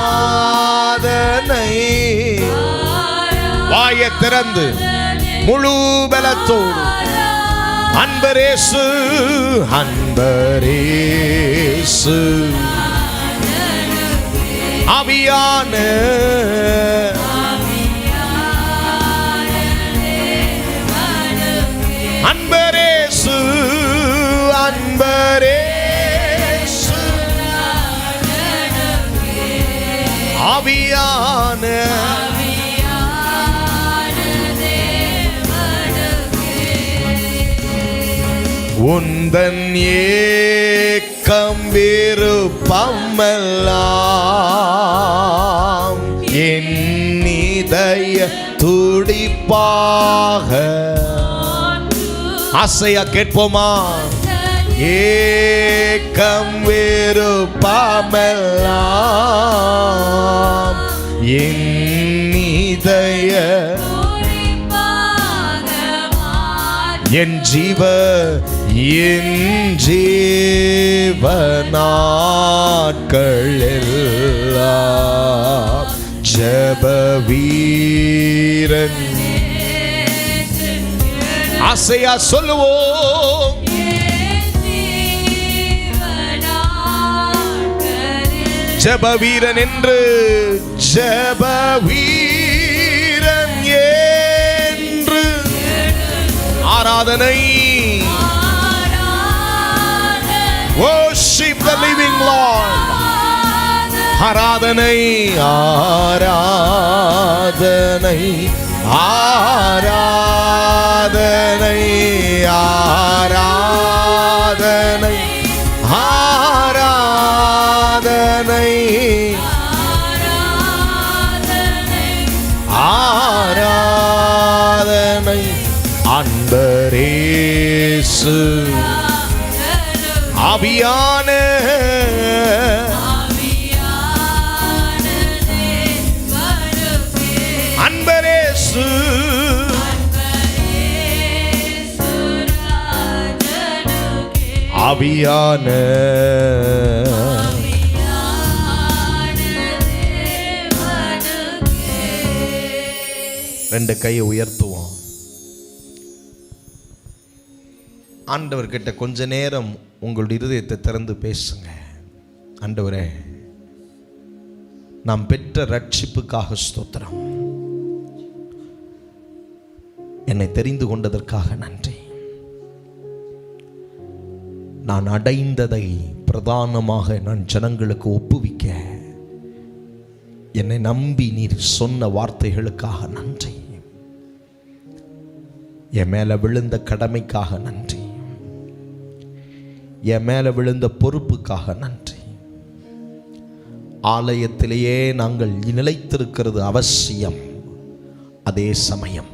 வாயை திறந்து முழு பலத்தோடு அன்பரேசு அன்பரேசு ஆவியான அன்பரேசு அன்பரேசு ஆவியான உந்தன் ஏக்கம் விருப்பமெல்லாம் என் இதய துடிப்பாக. ஆசையா கேட்போமா? ஏக்கம் விருப்பமெல்லாம் என் இதய என் ஜீவநாட்கள் எல்லாம் ஜெப வீரன். ஆசையா சொல்லுவோம்
ஜெப வீரன் என்று, ஜெப வீரன் என்று ஆராதனை. Worship the living Lord. ஆராதனை, ஆராதனை, ஆராதனை, ஆராதனை, ஆராதனை, ஆராதனை அன்பரேசு ஆவியான அன்பரேசு ஆவியான ரெண்டு கையை உயர்த்துவோம். ஆண்டவர்கிட்ட கொஞ்ச நேரம் உங்களுடைய இருதயத்தை திறந்து பேசுங்க. ஆண்டவரே, நாம் பெற்ற ரட்சிப்புக்காக ஸ்தோத்திரம். என்னை தெரிந்து கொண்டதற்காக நன்றி. நான் அடைந்ததை பிரதானமாக நான் ஜனங்களுக்கு ஒப்புவிக்க என்னை நம்பி நீர் சொன்ன வார்த்தைகளுக்காக நன்றி. என் மேல விழுந்த கடமைக்காக நன்றி. என் மேல விழுந்த பொறுப்புக்காக நன்றி. ஆலயத்திலேயே நாங்கள் நிலைத்திருக்கிறது அவசியம். அதே சமயம்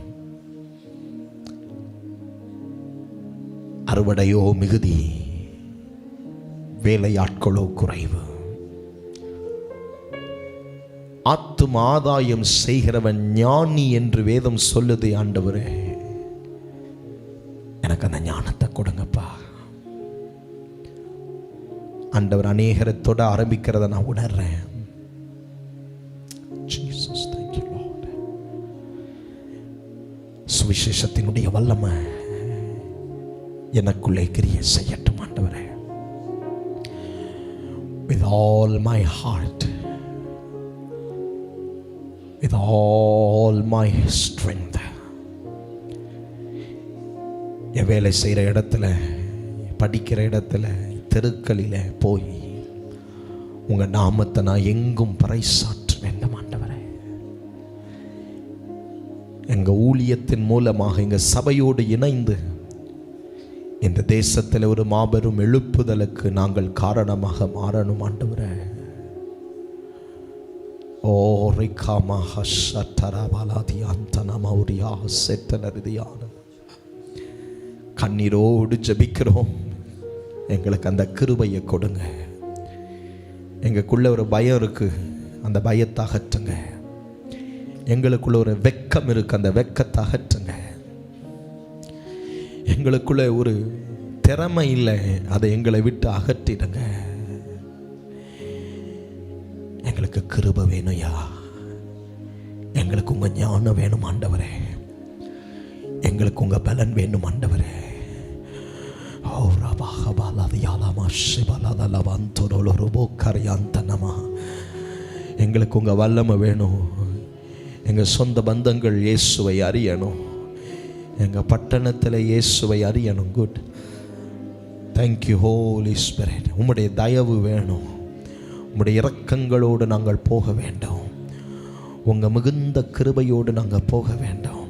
அறுவடையோ மிகுதி, வேலையாட்களோ குறைவு. ஆத்தும ஆதாயம் செய்கிறவன் ஞானி என்று வேதம் சொல்லுது. ஆண்டவரே, எனக்கு அந்த ஞானத்தை கொடுங்கப்பா. ஆண்டவர் அநேகரத்தோட ஆரம்பிக்கிறத நான் உணர்றேன். சுவிசேஷத்தினுடைய வல்லமை எனக்குள்ளே கிரியை செய்யட்டும் ஆண்டவரே. With all my heart, with all my strength. என் வேலை செய்கிற இடத்துல, படிக்கிற இடத்துல, தெருக்களில் போய் உங்கள் நாமத்தை நான் எங்கும் பறைசாற்ற வேண்டும் ஆண்டவரே. எங்கள் ஊழியத்தின் மூலமாக எங்கள் சபையோடு இணைந்து இந்த தேசத்தில் ஒரு மாபெரும் எழுப்புதலுக்கு நாங்கள் காரணமாக மாறணும் ஆண்டவரே. ஓ ரிகாமா ஹஷரபாலாதியாந்தனமௌரியா செத்தனரிதியான கண்ணீரோடு ஜெபிக்கிறோம். எங்களுக்கு அந்த கிருபையை கொடுங்க. எங்களுக்குள்ள ஒரு பயம் இருக்கு, அந்த பயத்தை அகற்றுங்க. எங்களுக்குள்ள ஒரு வெக்கம் இருக்கு, அந்த வெக்கத்தை அகற்றுங்க. எங்களுக்குள்ள ஒரு திறமை இல்லை, அதை எங்களை விட்டு அகற்றிடுங்க. எங்களுக்கு கிருபை வேணும்யா. எங்களுக்கு உங்க ஞானம் வேணும் ஆண்டவரே. எங்களுக்கு உங்க பலன் வேணும் ஆண்டவரே. எங்களுக்கு உங்க வல்லமை வேணும். எங்க சொந்த பந்தங்கள் இயேசுவை அறியணும். எங்க பட்டணத்தில் இயேசுவை அறியணும். Good, thank you holy spirit. உம்முடைய தயவு வேணும். உம்முடைய இரக்கங்களோடு நாங்கள் போக வேண்டும். உங்க மிகுந்த கிருபையோடு நாங்கள் போக வேண்டும்.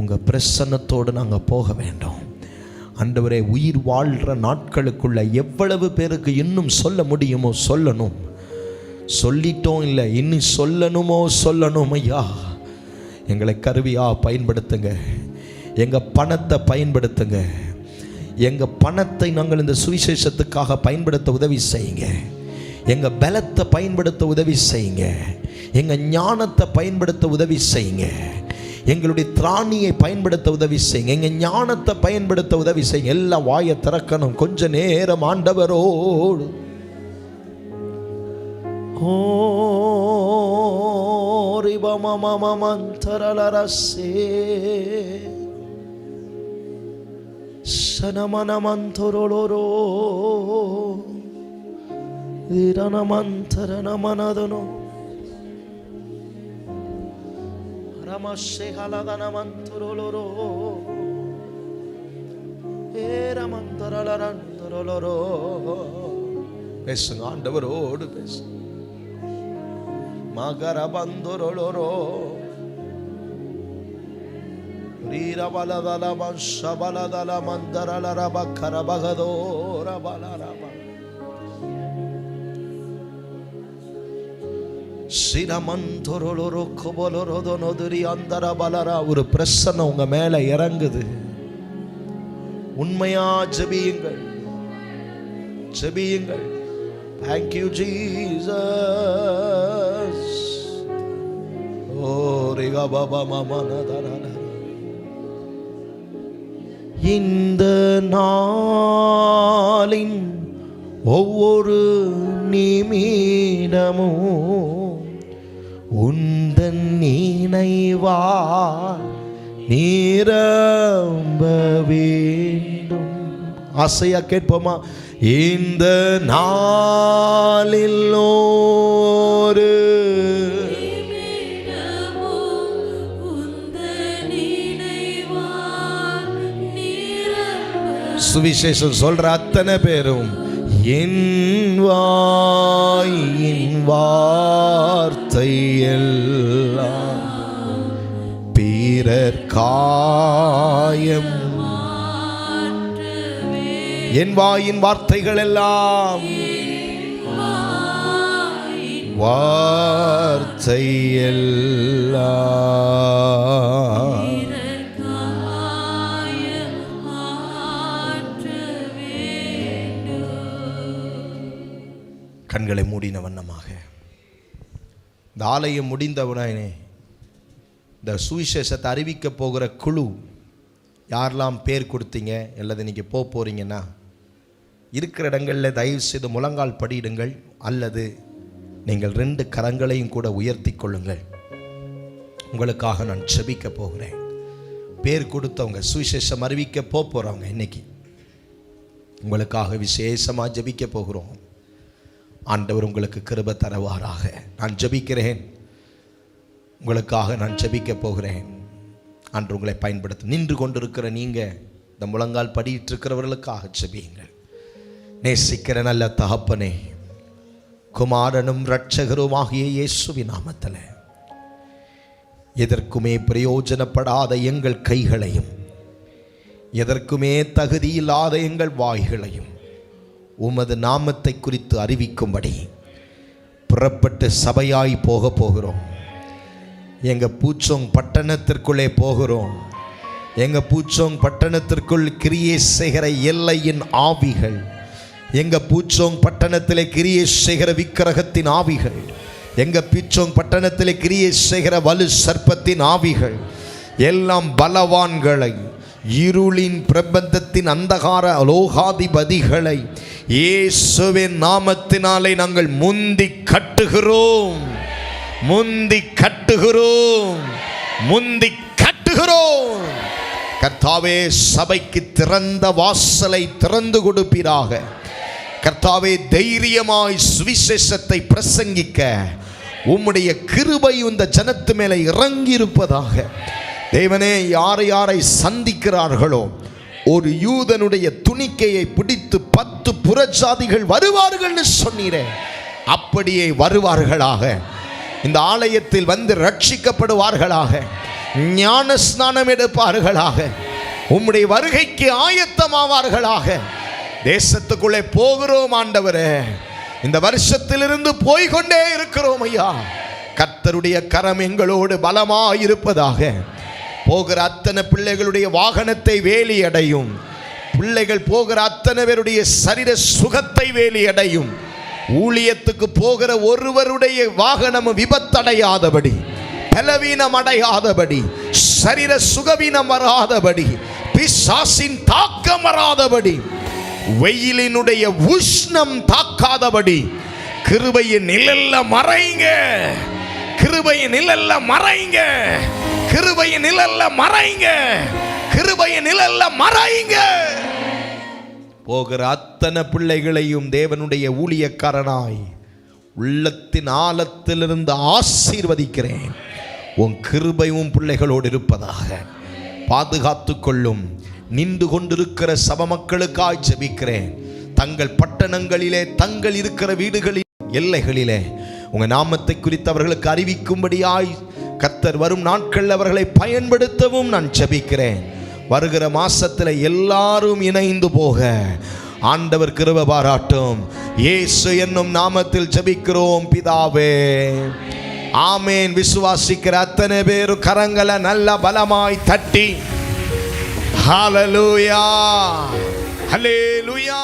உங்க பிரசன்னத்தோடு நாங்கள் போக வேண்டும் ஆண்டவரே. உயிர் வாழ்கிற நாட்களுக்குள்ள எவ்வளவு பேருக்கு இன்னும் சொல்ல முடியுமோ சொல்லணும். சொல்லிட்டோம் இல்லை, இன்னும் சொல்லணுமோ சொல்லணும் ஐயா. எங்களை கருவியா பயன்படுத்துங்க. எங்கள் பணத்தை பயன்படுத்துங்க. எங்கள் பணத்தை நாங்கள் இந்த சுவிசேஷத்துக்காக பயன்படுத்த உதவி செய்யுங்க. எங்கள் பலத்தை பயன்படுத்த உதவி செய்யுங்க. எங்கள் ஞானத்தை பயன்படுத்த உதவி செய்யுங்க. எங்களுடைய திராணியை பயன்படுத்த உதவி செய்யுங்க. எங்கள் ஞானத்தை பயன்படுத்த உதவி செய்யுங்க. எல்லாம் வாயை திறக்கணும் கொஞ்ச நேரம் ஆண்டவரோடு. ஓ ரிபமமமந்தரலரசே சனமனமந்தரலரோ
Iranamantharanamanadono Ramashehaladanamanturoloro Eramantaralaranturoloro. பேசுங்க, ஆண்டவரோடு பேசு. மகரபந்துரொலொரோ ரீரபலதலம ஷபலதல மந்தரலரப கரபகதோ ரபலரப சிரமந்தொரொலொரோ கொபலொரோதோ நொதுரி அந்தரபலரா. ஒரு பிரசன்னம் உங்க மேல இறங்குது. உண்மையா ஜெபியுங்கள், ஜெபியுங்கள். Thank you, Jesus. Oh, riga baba mama nadarana. இந்த நாளின் ஒவ்வொரு நிமிடமும் உந்தன் நினைவால் நிரம்ப வேண்டும். ஆசையா கேட்போமா? இந்த நாளில் ஒரு சுவிசேஷம் சொல்ற அத்தனை பேரும் என் வாயின் வார்த்தை எல்லாம் பிறர் காயம், என் வாயின் வார்த்தைகள் எல்லாம் வார்த்தை எல்லாம் கண்களை மூடின வண்ணமாக இந்த ஆலயம் முடிந்தவுடனே இந்த சுவிசேஷத்தை அறிவிக்க போகிற குழு யாரெல்லாம் பேர் கொடுத்தீங்க அல்லது நீங்கள் போகிறீங்கன்னா இருக்கிற இடங்களில் தயவு செய்து முழங்கால் படியிடுங்கள், அல்லது நீங்கள் 2 கரங்களையும் கூட உயர்த்தி கொள்ளுங்கள். உங்களுக்காக நான் ஜெபிக்க போகிறேன். பேர் கொடுத்தவங்க, சுவிசேஷம் அறிவிக்க போகிறவங்க, இன்னைக்கு உங்களுக்காக விசேஷமாக ஜெபிக்க போகிறோம். ஆண்டவர் உங்களுக்கு கிருபை தருவாராக. நான் ஜெபிக்கிறேன், உங்களுக்காக நான் ஜெபிக்க போகிறேன். ஆண்டவர் உங்களை பயன்படுத்த நின்று கொண்டிருக்கிற நீங்கள் இந்த முழங்கால் படியிட்டு இருக்கிறவர்களுக்காக ஜெபியுங்கள். நேசிக்கிற நல்ல தகப்பனே, குமாரனும் இரட்சகருமாகிய இயேசுவின் நாமத்தில் எதற்குமே பிரயோஜனப்படாத எங்கள் கைகளையும் எதற்குமே தகுதியில்லாத எங்கள் வாய்களையும் உமது நாமத்தை குறித்து அறிவிக்கும்படி புறப்பட்டு சபையாய் போகிறோம். எங்கள் பூச்சோங் பட்டணத்திற்குள்ளே போகிறோம். எங்கள் பூச்சோங் பட்டணத்திற்குள் கிரியை செய்கிற எல்லையின் ஆவிகள், எங்கள் பூச்சோங் பட்டணத்திலே கிரியை செய்கிற விக்கிரகத்தின் ஆவிகள், எங்கள் பூச்சோங் பட்டணத்திலே கிரியை செய்கிற வலு சர்ப்பத்தின் ஆவிகள் எல்லாம் பலவான்களை, இருளின் பிரபந்தத்தின் அந்தகார லோகாதிபதிகளை இயேசுவின் நாமத்தினாலே நாங்கள் முந்தி கட்டுகிறோம், முந்தி கட்டுகிறோம், முந்தி கட்டுகிறோம். கர்த்தாவே, சபைக்கு திறந்த வாசலை திறந்து கொடுப்பீராக. கர்த்தாவே, தைரியமாய் சுவிசேஷத்தை பிரசங்கிக்க உம்முடைய கிருபை இந்த ஜனத்து மேலே இறங்கி இருப்பதாக. தேவனே, யாரை யாரை சந்திக்கிறார்களோ ஒரு யூதனுடைய துணிக்கையை பிடித்து 10 புறஜாதிகள் வருவார்கள் சொன்னீரே, அப்படியே வருவார்களாக. இந்த ஆலயத்தில் வந்து ரட்சிக்கப்படுவார்களாக, ஞான ஸ்நானம் எடுப்பார்களாக, உம்முடைய வருகைக்கு ஆயத்தமாவார்களாக. தேசத்துக்குள்ளே போகிறோம் ஆண்டவரே, இந்த வருஷத்திலிருந்து போய்கொண்டே இருக்கிறோம் ஐயா. கர்த்தருடைய கரம் எங்களோடு பலமாயிருப்பதாக. போகிற அத்தனை பிள்ளைகளுடைய வாகனத்தை வேலி அடையும், பிள்ளைகள் போகிற அத்தனை பேருடைய சரீர சுகத்தை வேலி அடையும். ஊழியத்துக்கு போகிற ஒருவருடைய வாகனம் விபத்தடையாதபடி, பலவீனம் அடையாதபடி, சரீர சுகவீனம் வராதபடி, பிசாசின் தாக்கம் வராதபடி, வெயிலினுடைய உஷ்ணம் தாக்காதபடி கிருபையின் நிழல்ல மறைங்க, கிருபையின் நிழல்ல மறைங்க, கிருபையின் நிழல்ல மறைங்க, கிருபையின் நிழல்ல மறைங்க.
போகிற அத்தனை பிள்ளைகளையும் தேவனுடைய ஊழியக்காரனாய் உள்ளத்தின் ஆழத்திலிருந்து ஆசீர்வதிக்கிறேன். உன் கிருபை உன் பிள்ளைகளோடு இருப்பதாக. பாதுகாத்து கொள்ளும். நின்று கொண்டிருக்கிற சப மக்களுக்காய் ஜெபிக்கிறேன். தங்கள் பட்டணங்களிலே, தங்கள் இருக்கிற வீடுகளில், எல்லைகளிலே உங்க நாமத்தை குறித்து அவர்களுக்கு அறிவிக்கும்படியாய் கர்த்தர் வரும் நாட்கள் அவர்களை பயன்படுத்தவும் நான் ஜெபிக்கிறேன். வருகிற மாசத்துல எல்லாரும் இணைந்து போக ஆண்டவர் கிருபை பாராட்டும். இயேசு என்னும் நாமத்தில் ஜெபிக்கிறோம் பிதாவே, ஆமேன். விசுவாசிக்கிற அத்தனை பேரும் கரங்களை நல்ல பலமாய் தட்டி ஹல்லேலூயா, ஹல்லேலூயா.